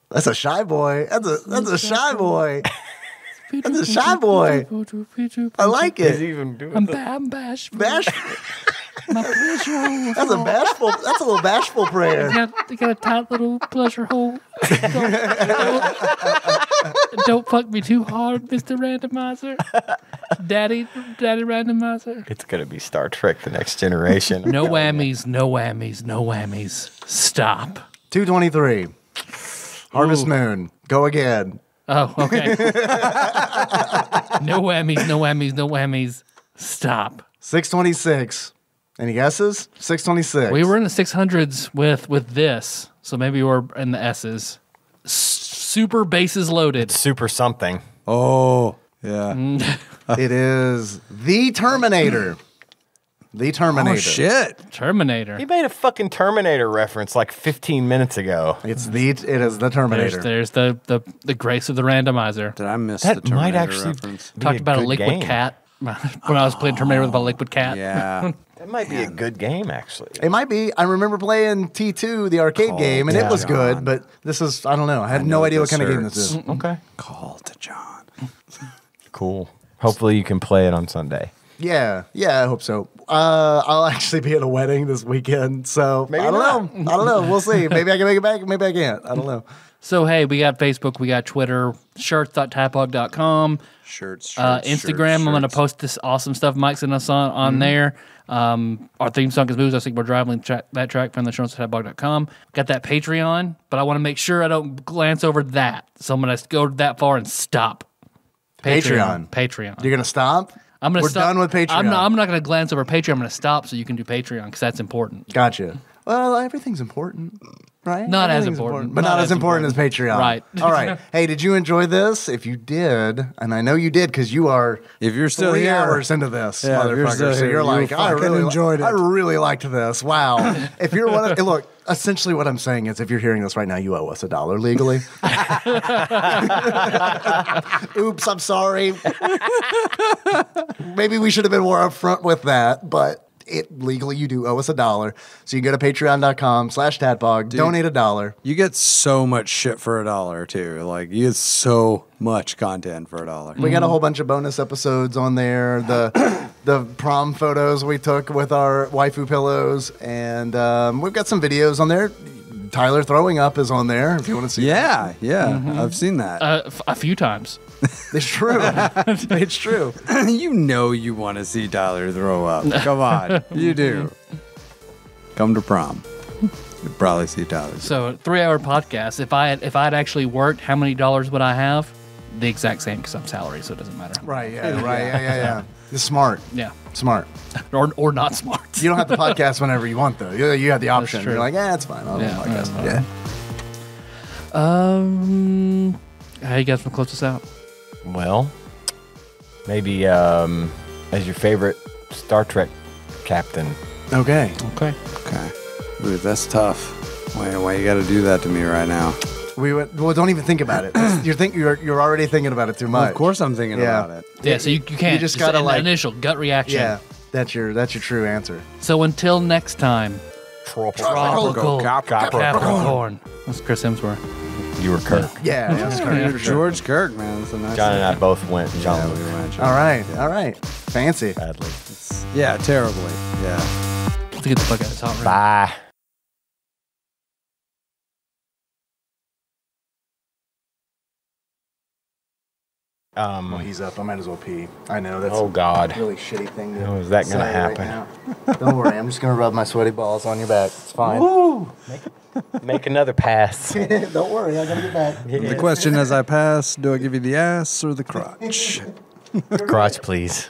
That's a shy boy. That's a shy boy. That's a shy boy. I like it. even doing I'm bashful. Bashful. My pleasure hole. That's a bashful. That's a little bashful prayer. They got a tight little pleasure hole. Don't fuck me too hard, Mr. Randomizer. Daddy Randomizer. It's going to be Star Trek The Next Generation. No whammies, no whammies, no whammies. Stop. 223. Harvest Moon. Go again. Oh, okay. No whammies, no whammies, no whammies. Stop. 626. Any guesses? 626. We were in the 600s with this, so maybe we're in the S's. Super bases loaded. Super something. Oh, yeah. It is The Terminator. The Terminator. Oh shit. Terminator. He made a fucking Terminator reference like 15 minutes ago. It is the Terminator. There's the grace of the randomizer. Did I miss the That Terminator might actually reference? be Talked about a good liquid game. cat. When I was playing Terminator with a liquid cat. Yeah. That might be a good game, actually. It might be. I remember playing T2, the arcade game, and it was good, John. but this is, I don't know. I had no idea what this kind of game hurts. this is. Okay. Call to John. Cool. Hopefully you can play it on Sunday. Yeah, I hope so. I'll actually be at a wedding this weekend, so Maybe I don't know. We'll see. Maybe I can make it back. Maybe I can't. I don't know. So, hey, we got Facebook, we got Twitter, shirts.tadpog.com, Shirts. Instagram. I'm going to post this awesome stuff Mike sent us on there. Our theme song is Moves. I think we're driving that track from the shirts.tadpog.com. Got that Patreon, but I want to make sure I don't glance over that. So I'm going to go that far and stop. Patreon. Patreon. You're gonna stop? I'm gonna We're stop. done with Patreon. I'm not going to glance over Patreon. I'm going to stop so you can do Patreon because that's important. Gotcha. Well, everything's important, right? Not as Everything's important. but not as important as Patreon. Right. All right. Hey, did you enjoy this? If you did, and I know you did because you are If you're still 3 here. hours into this, Yeah, if you're still motherfucker. So here, you're you like, I fucking really enjoyed it. I really liked this. Wow. If you're one of, look, essentially what I'm saying is if you're hearing this right now, you owe us $1 legally. Oops, I'm sorry. Maybe we should have been more upfront with that, but legally you do owe us $1. So you go to patreon.com/tadpog, donate $1. You get so much shit for $1 too. Like you get so much content for $1. We got a whole bunch of bonus episodes on there. the prom photos we took with our waifu pillows, and we've got some videos on there. Tyler throwing up is on there if you want to see. Yeah, I've seen that. A few times. It's true. It's true. You know you want to see Tyler throw up. Come on, you do. Come to prom. You'll probably see Tyler. So 3-hour podcast. If I had actually worked, how many dollars would I have? The exact same because I'm salary, so it doesn't matter. Right. Yeah. It's smart. Yeah. Smart. Or not smart. You don't have to podcast whenever you want, though. You have the option. true. You're like, it's fine. I'll podcast. How you guys want to close this out? Well, maybe as your favorite Star Trek captain. Okay. Okay. Okay. Ooh, that's tough. Why you got to do that to me right now? Don't even think about it. You're already thinking about it too much. Well, of course I'm thinking about it. Yeah, so you can't. You just gotta an like initial gut reaction. Yeah, that's your true answer. So until next time, tropical Capricorn. That's Chris Hemsworth. You were Kirk. Yeah. George Kirk, man. That's a nice John and I name. both went John Yeah, Luke. we went. All right. Fancy. Badly. Yeah, terribly. Yeah. Let's get the fuck out of this hot room. Bye. Well, he's up. I might as well pee. I know that's Oh God. a really shitty thing to How is that gonna say happen? right now. Don't worry. I'm just gonna rub my sweaty balls on your back. It's fine. Make another pass. Don't worry. I gotta get back. The question as I pass, do I give you the ass or the crotch? Crotch, please.